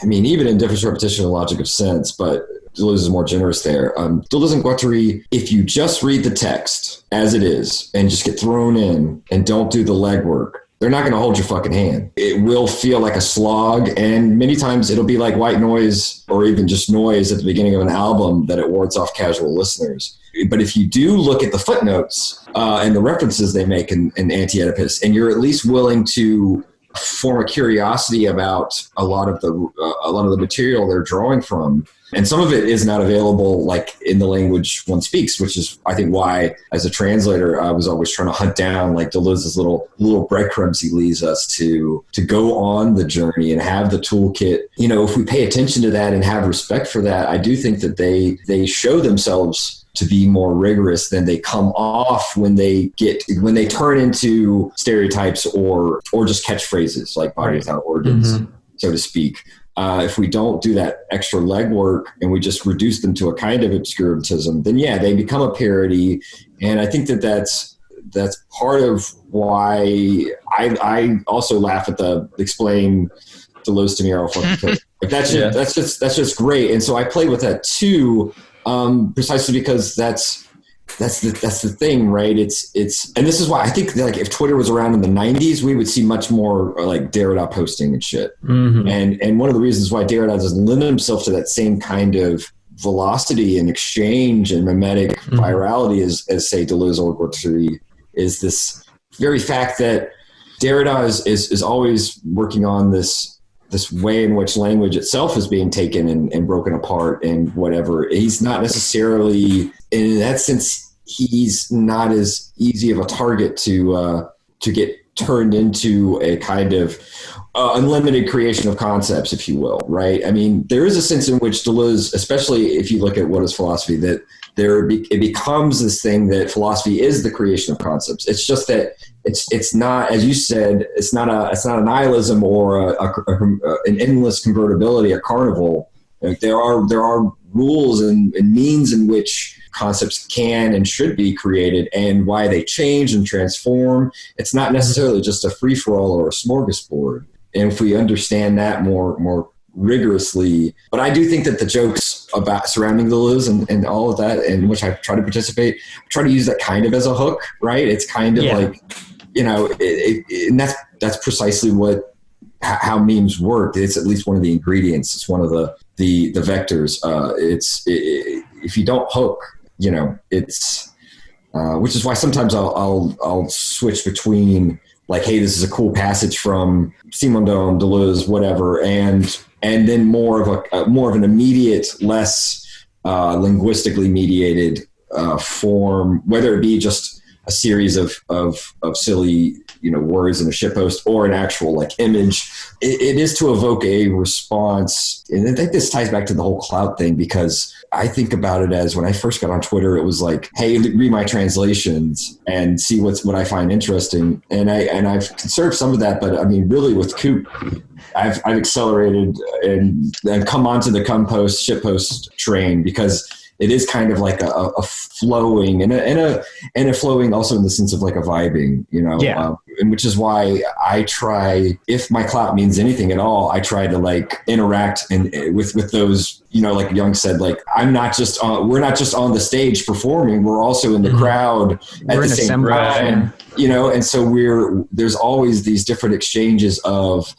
I mean, even in difference, repetition, and logic of sense, but Deleuze is more generous there. Deleuze and Guattari, if you just read the text as it is and just get thrown in and don't do the legwork, they're not going to hold your fucking hand. It will feel like a slog, and many times it'll be like white noise or even just noise at the beginning of an album that it wards off casual listeners. But if you do look at the footnotes and the references they make in Anti-Oedipus, and you're at least willing to form a curiosity about a lot of the material they're drawing from, and some of it is not available like in the language one speaks, which is, I think, why as a translator I was always trying to hunt down like Deleuze's little breadcrumbs he leaves us to go on the journey and have the toolkit. You know, if we pay attention to that and have respect for that, I do think that they show themselves to be more rigorous, then they come off when they turn into stereotypes or just catchphrases like body without organs, so to speak. If we don't do that extra legwork and we just reduce them to a kind of obscurantism, then yeah, they become a parody. And I think that's part of why I also laugh at the explain Deleuze to me or like that's just great. And so I play with that too, precisely because that's the thing, right? It's and this is why I think like if Twitter was around in the 90s, we would see much more like Derrida posting and shit. And one of the reasons why Derrida doesn't lend himself to that same kind of velocity and exchange and memetic virality as say Deleuze or Guattari is this very fact that Derrida is always working on this way in which language itself is being taken and broken apart and whatever. He's not necessarily, in that sense, he's not as easy of a target to get turned into a kind of unlimited creation of concepts, if you will, right? I mean, there is a sense in which Deleuze, especially if you look at what is philosophy, that it becomes this thing that philosophy is the creation of concepts. It's just that it's not, as you said, it's not a nihilism or an endless convertibility, a carnival. Like there are rules and means in which concepts can and should be created and why they change and transform. It's not necessarily just a free for all or a smorgasbord. And if we understand that more rigorously, but I do think that the jokes about surrounding Deleuze and all of that, in which I try to participate, I try to use that kind of as a hook, right? It's kind of like, and that's precisely how memes work. It's at least one of the ingredients. It's one of the vectors. If you don't hook, it's which is why sometimes I'll switch between like, hey, this is a cool passage from Simondon, Deleuze, whatever, and then more of an immediate, less linguistically mediated form, whether it be just a series of silly words in a shitpost or an actual like image. It is to evoke a response, and I think this ties back to the whole clout thing, because I think about it as when I first got on Twitter, it was like, hey, read my translations and see what I find interesting, and I've conserved some of that, but I mean, really with Coop, I've accelerated and come onto the shitpost train, because it is kind of like a flowing and a flowing also in the sense of like a vibing, and which is why I try, if my clout means anything at all, I try to like interact with those, like Jung said, like we're not just on the stage performing, we're also in the crowd at the same time, and so there's always these different exchanges of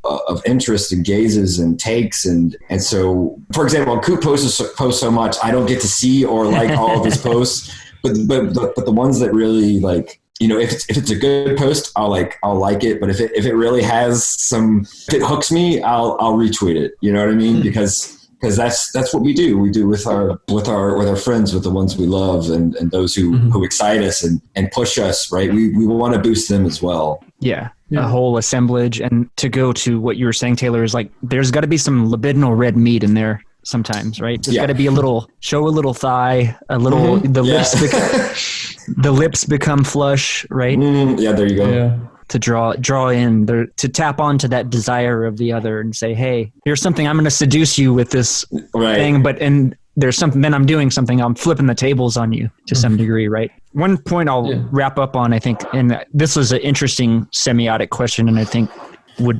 interest and gazes and takes, and so, for example, Coop posts so much, I don't get to see or like all of his posts, but the ones that really like, if it's a good post, I'll like it, but if it really has if it hooks me, I'll retweet it. You know what I mean? Because that's what we do. We do with our friends, with the ones we love, and those who excite us and push us. Right? We want to boost them as well. Yeah. A whole assemblage. And to go to what you were saying, Taylor, is like there's got to be some libidinal red meat in there sometimes, right? There's got to be a little thigh, a little the lips become flush, right? Yeah, there you go. Yeah. To draw in, to tap onto that desire of the other and say, hey, here's something, I'm going to seduce you with this thing, and there's something, then I'm doing something, I'm flipping the tables on you to some degree, right? One point I'll wrap up on, I think, and this was an interesting semiotic question, and I think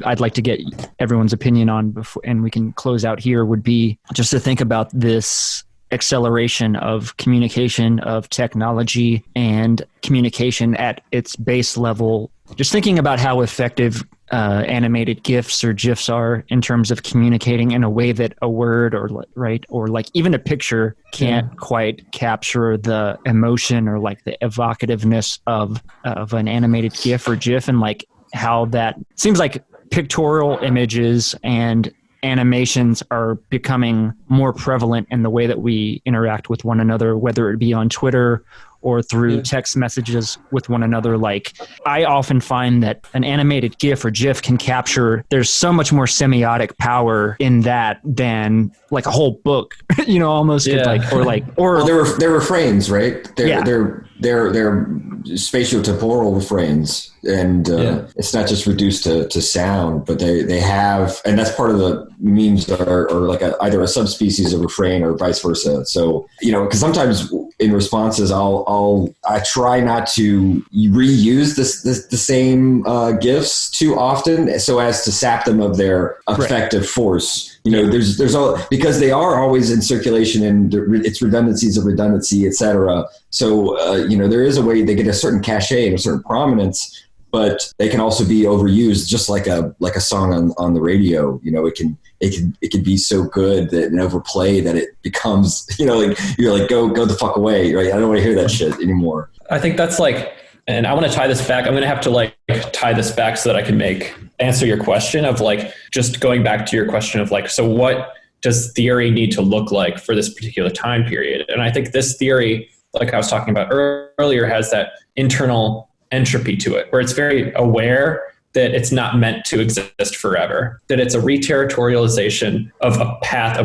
I'd like to get everyone's opinion on before, and we can close out here, would be just to think about this acceleration of communication, of technology and communication at its base level. Just thinking about how effective animated GIFs or GIFs are in terms of communicating in a way that a word or like even a picture can't quite capture the emotion or like the evocativeness of an animated GIF or GIF, and like how that seems like pictorial images and animations are becoming more prevalent in the way that we interact with one another, whether it be on Twitter or through text messages with one another. Like, I often find that an animated GIF or GIF can capture, there's so much more semiotic power in that than like a whole book, you know, almost Well, they're refrains, right? They're spatio-temporal refrains, and it's not just reduced to sound, but they have, and that's part of the memes are like either a subspecies of refrain or vice versa. So, you know, because sometimes in responses, I try not to reuse the same GIFs too often, so as to sap them of their effective force. You know, there's all, because they are always in circulation, and it's redundancies of redundancy, etc. So, you know, there is a way they get a certain cachet and a certain prominence, but they can also be overused, just like a song on the radio. You know, it can be so good that and overplay that it becomes, you know, like you're like, go the fuck away, right? I don't want to hear that shit anymore. I think that's like, and I want to tie this back. I'm going to have to like tie this back so that I can answer your question of like, just going back to your question of like, so what does theory need to look like for this particular time period? And I think this theory, like I was talking about earlier, has that internal entropy to it, where it's very aware that it's not meant to exist forever, that it's a re-territorialization of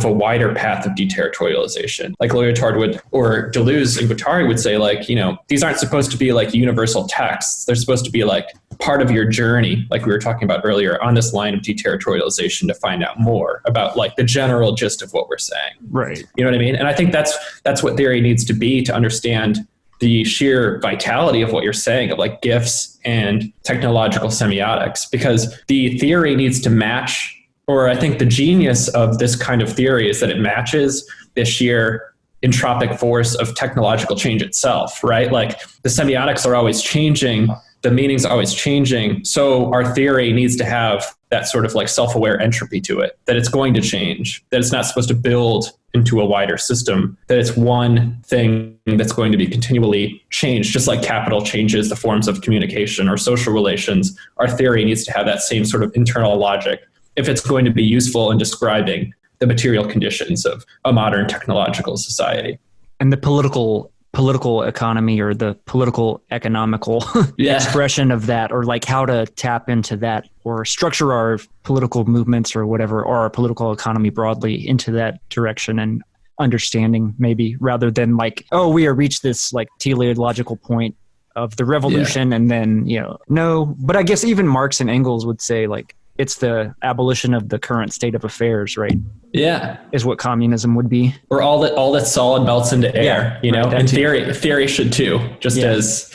a wider path of de-territorialization. Like Lyotard would, or Deleuze and Guattari would say, like, you know, these aren't supposed to be like universal texts. They're supposed to be like part of your journey, like we were talking about earlier, on this line of de-territorialization to find out more about like the general gist of what we're saying. Right. You know what I mean? And I think that's what theory needs to be to understand the sheer vitality of what you're saying, of like GIFs and technological semiotics, because the theory needs to match, or I think the genius of this kind of theory is that it matches the sheer entropic force of technological change itself, right? Like the semiotics are always changing, the meaning's always changing. So our theory needs to have that sort of like self-aware entropy to it, that it's going to change, that it's not supposed to build into a wider system, that it's one thing that's going to be continually changed, just like capital changes the forms of communication or social relations. Our theory needs to have that same sort of internal logic if it's going to be useful in describing the material conditions of a modern technological society. And the political economy, or the political economical expression of that, or like how to tap into that or structure our political movements or whatever, or our political economy broadly into that direction and understanding, maybe, rather than like, oh, we have reached this like teleological point of the revolution and then, you know, no. But I guess even Marx and Engels would say like it's the abolition of the current state of affairs, right? Yeah, is what communism would be. Or all that solid melts into air, you know, and theory should too, just as,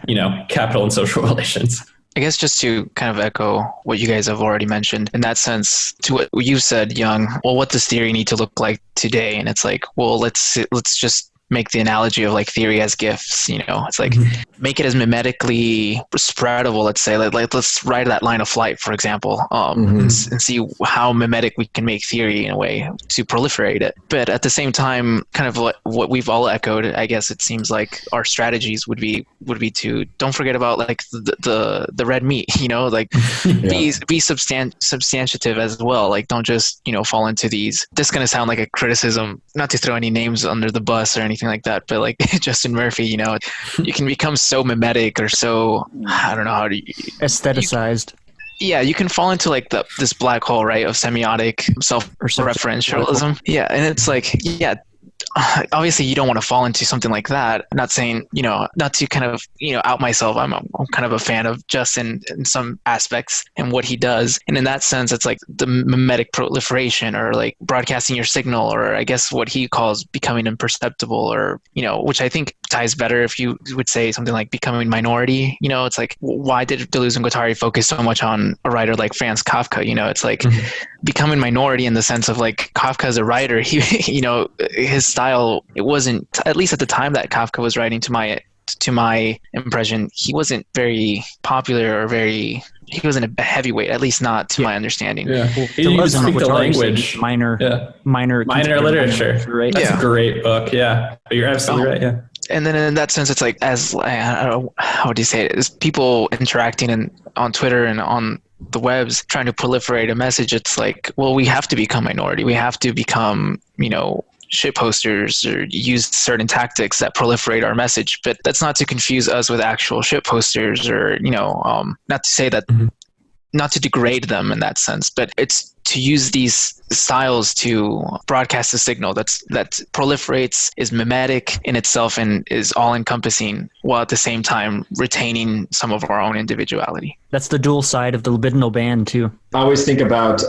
you know, capital and social relations. I guess just to kind of echo what you guys have already mentioned, in that sense, to what you said, Young, well, what does theory need to look like today? And it's like, well, let's just make the analogy of like theory as gifts, you know, it's like make it as memetically spreadable, let's say, like let's ride that line of flight, for example, and see how memetic we can make theory in a way to proliferate it. But at the same time, kind of what we've all echoed, I guess it seems like our strategies would be to don't forget about like the red meat, you know, like be substantive as well. Like don't just, you know, fall into these, this is going to sound like a criticism, not to throw any names under the bus or anything like that, but like Justin Murphy, you know, you can become so memetic or so, I don't know how to aestheticized. You can fall into like this black hole, right, of semiotic self-referentialism. Yeah, and it's like, obviously you don't want to fall into something like that. I'm not saying, you know, not to kind of, you know, out myself. I'm kind of a fan of Justin in some aspects and what he does. And in that sense, it's like the memetic proliferation, or like broadcasting your signal, or I guess what he calls becoming imperceptible, or, you know, which I think ties better if you would say something like becoming minority. You know, it's like, why did Deleuze and Guattari focus so much on a writer like Franz Kafka? You know, it's like becoming minority in the sense of like Kafka as a writer, he, you know, his style, it wasn't, at least at the time that Kafka was writing, to my impression, he wasn't very popular, or he wasn't a heavyweight, at least not to my understanding. Yeah, he didn't speak the language. Minor literature, right? That's a great book. Yeah, but you're absolutely right. Yeah. And then in that sense, it's like, as I don't know, how do you say it? It's people interacting on Twitter and on the webs trying to proliferate a message. It's like, well, we have to become minority. We have to become, you know, shit posters or use certain tactics that proliferate our message. But that's not to confuse us with actual shit posters, or not to say that, not to degrade them in that sense, but it's to use these styles to broadcast a signal that proliferates, is memetic in itself, and is all-encompassing, while at the same time retaining some of our own individuality. That's the dual side of the libidinal band too. I always think about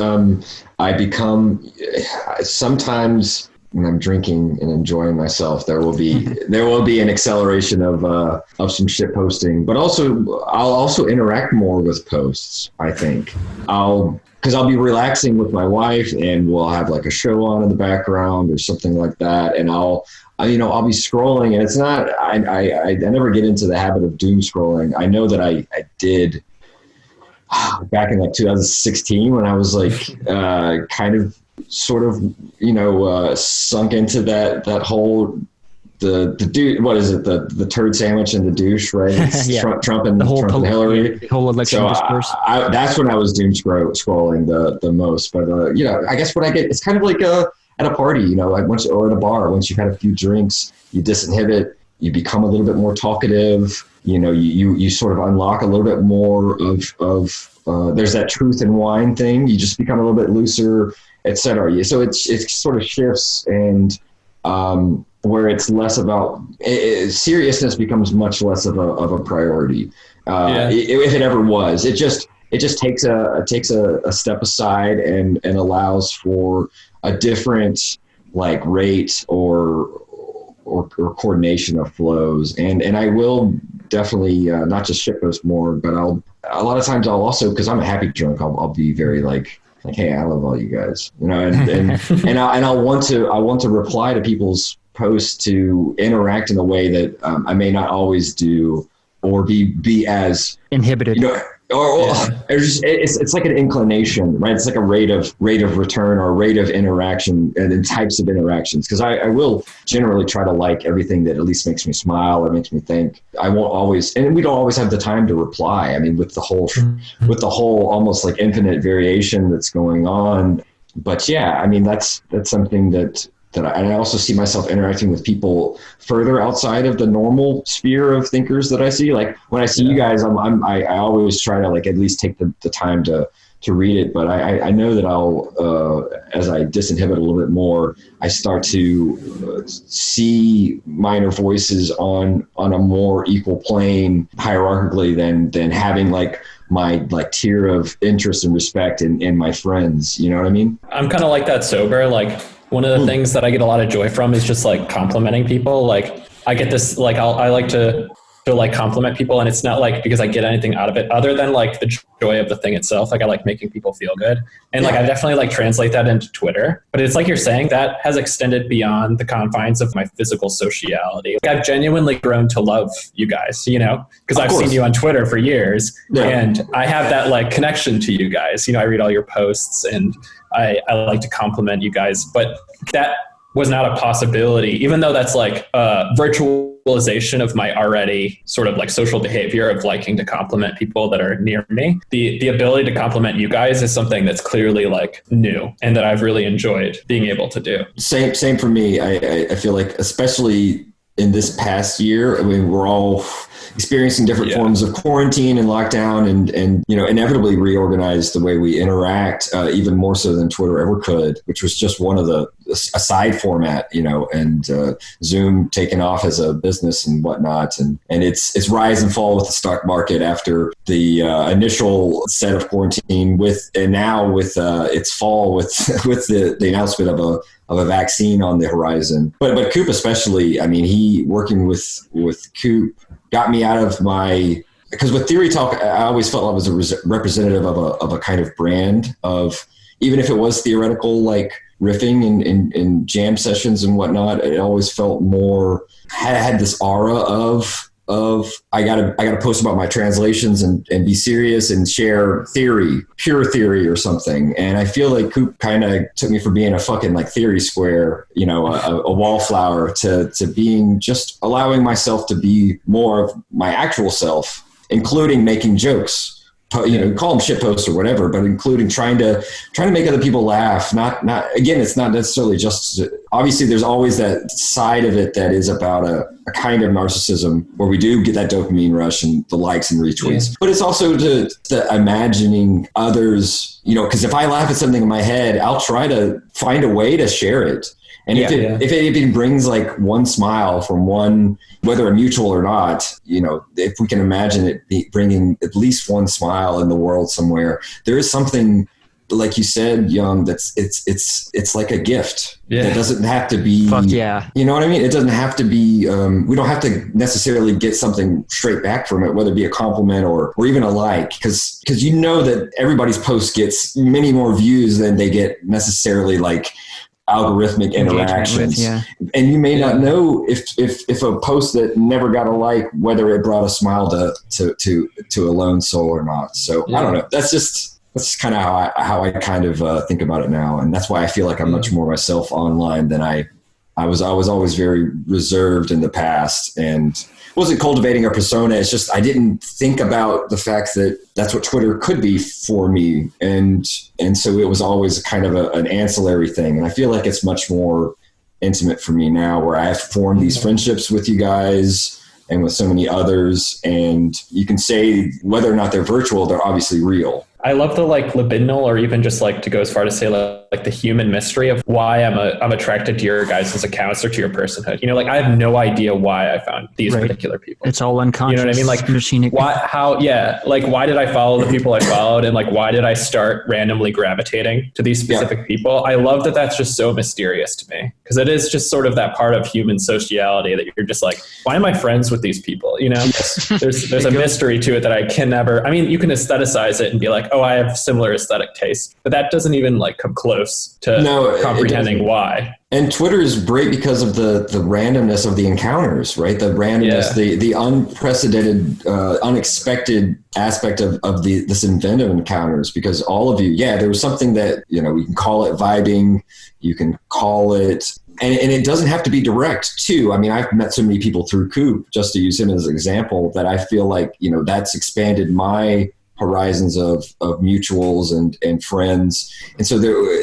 sometimes when I'm drinking and enjoying myself, there will be an acceleration of some shit posting, but I'll also interact more with posts. I think because I'll be relaxing with my wife, and we'll have like a show on in the background or something like that, and I'll be scrolling, and it's not. I never get into the habit of doom scrolling. I know that I did back in like 2016 when I was like kind of sort of sunk into that whole the dude, what is it, the turd sandwich and the douche, right? Yeah. Trump and Hillary, the whole election discourse. That's when I was doom scrolling the most. But I guess what I get, it's kind of like at a party, like or at a bar, once you've had a few drinks, you disinhibit, you become a little bit more talkative. You sort of unlock a little bit more of there's that truth and wine thing. You just become a little bit looser, etc. So it sort of shifts, and where it's less about seriousness becomes much less of a priority. If it ever was, it just takes a step aside and allows for a different like rate or coordination of flows. And I will definitely not just shitpost more, but a lot of times I'll also, because I'm a happy drunk, I'll be very like, hey, I love all you guys, and I'll want to reply to people's posts to interact in a way that I may not always do, or be as inhibited. It's like an inclination, right? It's like a rate of return or rate of interaction and types of interactions. Because I will generally try to like everything that at least makes me smile or makes me think. I won't always, and we don't always have the time to reply. I mean, with the whole almost like infinite variation that's going on. But yeah, I mean, that's something that I also see myself interacting with people further outside of the normal sphere of thinkers that I see. Like when I see you guys, I always try to like at least take the time to read it. But I know that I'll as I disinhibit a little bit more, I start to see minor voices on a more equal plane hierarchically than having like my like tier of interest and respect in my friends. You know what I mean? I'm kind of like that sober. Like one of the things that I get a lot of joy from is just like complimenting people. Like I get this, like I like to like compliment people, and it's not like because I get anything out of it other than like the joy of the thing itself. Like I like making people feel good, and like I definitely like translate that into Twitter. But it's like you're saying, that has extended beyond the confines of my physical sociality. Like I've genuinely grown to love you guys, because I've seen you on Twitter for years, and I have that like connection to you guys. I read all your posts, and I like to compliment you guys, but that was not a possibility, even though that's like a virtualization of my already sort of like social behavior of liking to compliment people that are near me. The ability to compliment you guys is something that's clearly like new and that I've really enjoyed being able to do. Same for me. I feel like, especially in this past year, I mean, we're all experiencing different forms of quarantine and lockdown, and inevitably reorganized the way we interact, even more so than Twitter ever could, which was just one of a side format, and Zoom taken off as a business and whatnot, and it's rise and fall with the stock market after the initial set of quarantine and now with its fall with the announcement of a vaccine on the horizon. But Coop especially, I mean, he working with Coop got me out of because with Theory Talk, I always felt I was a representative of a kind of brand of, even if it was theoretical, like riffing in jam sessions and whatnot, it always felt more, had this aura of I gotta post about my translations and be serious and share theory, pure theory or something. And I feel like Coop kind of took me from being a fucking like theory square, a wallflower to being just allowing myself to be more of my actual self, including making jokes call them shitposts or whatever, but including trying to make other people laugh. Not again, it's not necessarily just, obviously there's always that side of it that is about a kind of narcissism where we do get that dopamine rush and the likes and retweets, but it's also the imagining others, because if I laugh at something in my head, I'll try to find a way to share it. And if it even brings like one smile from one, whether a mutual or not, if we can imagine it bringing at least one smile in the world somewhere, there is something, like you said, Young, it's like a gift. Yeah. It doesn't have to be, you know what I mean? It doesn't have to be, we don't have to necessarily get something straight back from it, whether it be a compliment or even a like, because that everybody's post gets many more views than they get necessarily like algorithmic interactions. And you may not know if a post that never got a like, whether it brought a smile to a lone soul or not. So I don't know. That's kind of how I kind of think about it now. And that's why I feel like I'm much more myself online than I was always very reserved in the past and wasn't cultivating a persona. It's just, I didn't think about the fact that that's what Twitter could be for me. And so it was always kind of an ancillary thing. And I feel like it's much more intimate for me now, where I have formed these friendships with you guys and with so many others. And you can say whether or not they're virtual, they're obviously real. I love the libidinal, or even just to go as far to say like the human mystery of why I'm attracted to your guys' accounts or to your personhood. I have no idea why I found these particular people. It's all unconscious. You know what I mean? Why did I follow the people I followed, and why did I start randomly gravitating to these specific people? I love that that's just so mysterious to me, because it is just sort of that part of human sociality that you're just like, why am I friends with these people? There's a mystery to it that I can never. I mean, you can aestheticize it and be like, oh, I have similar aesthetic tastes, but that doesn't even come close to comprehending why. And Twitter is great because of the randomness of the encounters, right? The randomness, the unprecedented, unexpected aspect of this inventive encounters, because all of you, there was something that, we can call it vibing, you can call it, and it doesn't have to be direct too. I mean, I've met so many people through Coop, just to use him as an example, that I feel like, that's expanded my horizons of mutuals and friends. And so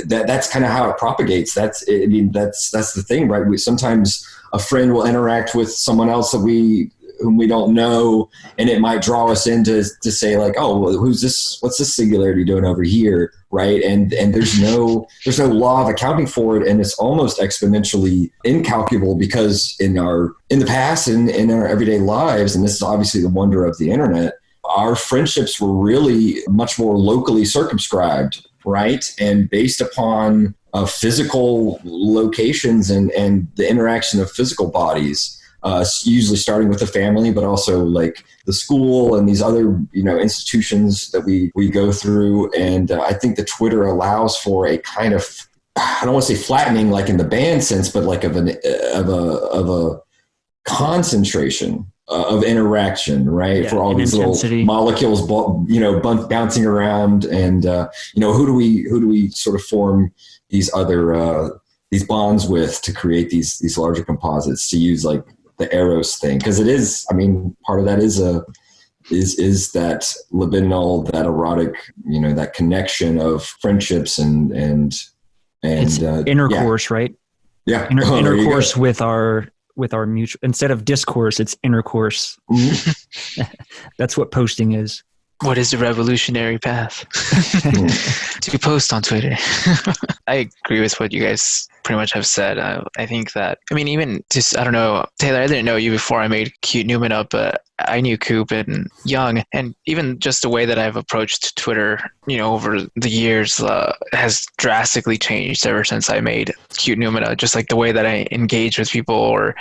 that's kind of how it propagates. That's the thing, right? Sometimes a friend will interact with someone else whom we don't know, and it might draw us in to say like, oh, well, who's this? What's this singularity doing over here? Right. And there's no law of accounting for it. And it's almost exponentially incalculable, because in the past and in our everyday lives, and this is obviously the wonder of the internet, our friendships were really much more locally circumscribed, right? And based upon physical locations and the interaction of physical bodies, usually starting with the family, but also like the school and these other, institutions that we go through. And I think that Twitter allows for a kind of, I don't want to say flattening like in the band sense, but like of a concentration of interaction, right? For all these intensity. Little molecules, bouncing around, and who do we sort of form these other these bonds with to create these larger composites? To use like the Eros thing, because it is. I mean, part of that is that libidinal, that erotic, that connection of friendships and it's intercourse, right? Yeah, intercourse with our mutual, instead of discourse, it's intercourse. Mm-hmm. That's what posting is. What is the revolutionary path? To post on Twitter. I agree with what you guys pretty much have said. I think that, even just, I don't know, Taylor, I didn't know you before I made Cute Noumena, but I knew Coop and Young, and even just the way that I've approached Twitter, over the years has drastically changed ever since I made Cute Noumena. Just like the way that I engage with people, or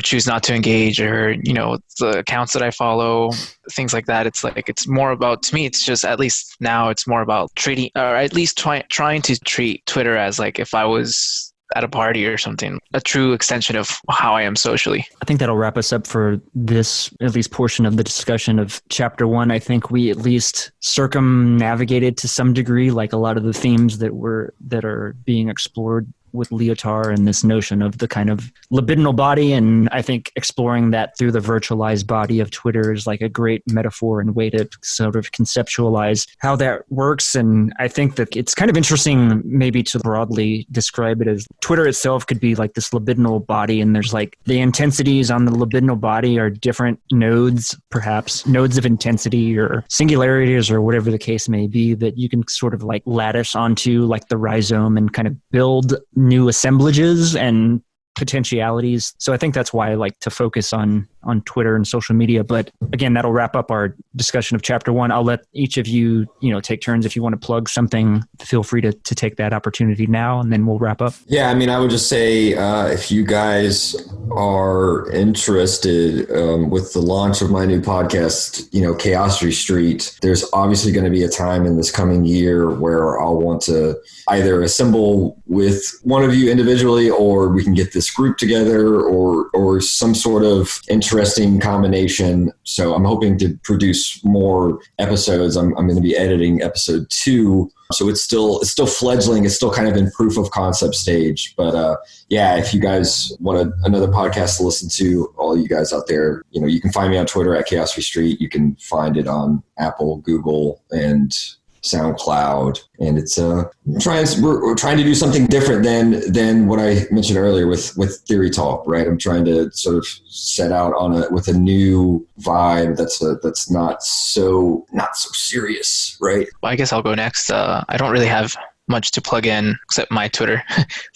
choose not to engage, or the accounts that I follow, things like that. It's like, it's more about, to me, it's just, at least now, it's more about treating, or at least trying to treat Twitter as like if I was at a party or something, a true extension of how I am socially. I think that'll wrap us up for this, at least portion of the discussion of chapter 1. I think we at least circumnavigated to some degree, like a lot of the themes that are being explored with Lyotard and this notion of the kind of libidinal body. And I think exploring that through the virtualized body of Twitter is like a great metaphor and way to sort of conceptualize how that works. And I think that it's kind of interesting maybe to broadly describe it as Twitter itself could be like this libidinal body, and there's like the intensities on the libidinal body are different nodes, perhaps nodes of intensity or singularities or whatever the case may be, that you can sort of like lattice onto like the rhizome and kind of build new assemblages and potentialities. So I think that's why I like to focus on Twitter and social media. But again, that'll wrap up our discussion of chapter 1. I'll let each of you, take turns. If you want to plug something, feel free to take that opportunity now, and then we'll wrap up. Yeah, I mean, I would just say if you guys are interested with the launch of my new podcast, Chaosry Street, there's obviously going to be a time in this coming year where I'll want to either assemble with one of you individually, or we can get this group together, or some sort of interesting combination. So I'm hoping to produce more episodes. I'm going to be editing episode 2. So it's still fledgling. It's still kind of in proof of concept stage. But if you guys want another podcast to listen to, all you guys out there, you can find me on Twitter at Chaosry Street. You can find it on Apple, Google, and SoundCloud, and it's we're trying to do something different than what I mentioned earlier with Theory Talk, right? I'm trying to sort of set out with a new vibe that's not so serious, right? Well, I guess I'll go next. I don't really have much to plug in except my Twitter.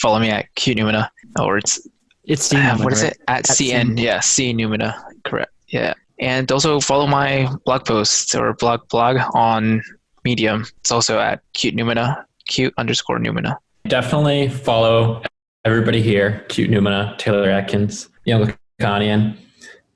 Follow me at Noumena, or it's C Noumena, what is right? it at CN? Yeah, C Noumena, correct. Yeah, and also follow my blog posts or blog on Medium. It's also at Noumena, _Noumena. Definitely follow everybody here, Noumena, Taylor Adkins, Young Lacanian.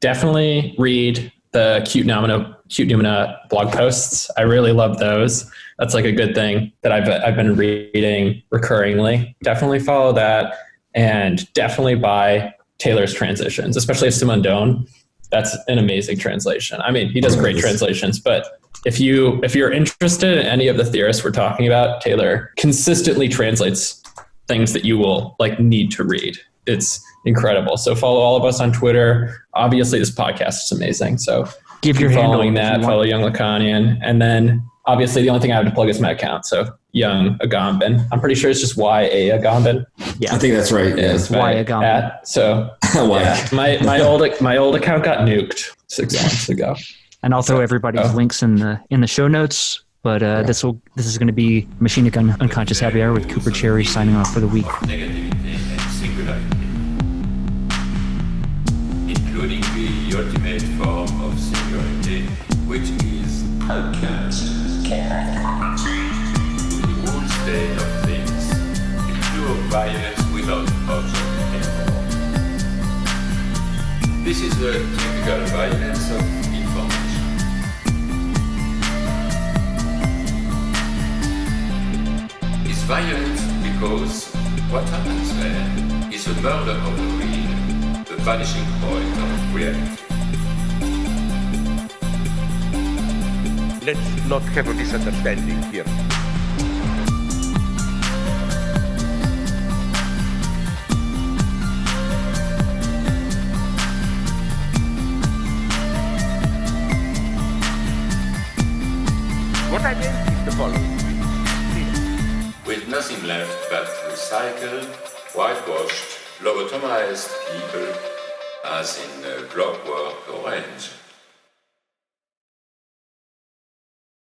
Definitely read the Noumena blog posts. I really love those. That's like a good thing that I've been reading recurringly. Definitely follow that, and definitely buy Taylor's transitions, especially Simon Doan. That's an amazing translation. I mean, he does great translations, but if you're interested in any of the theorists we're talking about, Taylor consistently translates things that you will need to read. It's incredible. So follow all of us on Twitter. Obviously, this podcast is amazing. So Give your following handle that. Follow Young Lacanian, and then obviously the only thing I have to plug is my account. So Young Agamben. I'm pretty sure it's just YA Agamben. Yeah, I think that's right. Yeah, it's YA Agamben. So my old account got nuked 6 months ago. And I'll throw everybody's links in the show notes. But this is going to be Machine Gun Unconscious Happy Hour with Cooper Cherry signing off for the week. Negativity and singularity, including the ultimate form of singularity, which is the whole state of things, the pure violence without object anymore. This is the typical violence of information. It's violent because what happens there is a murder of the real, the vanishing point of reality. Let's not have a misunderstanding here. What I meant is the following. With nothing left but recycled, whitewashed, lobotomized people, as in Clockwork Orange.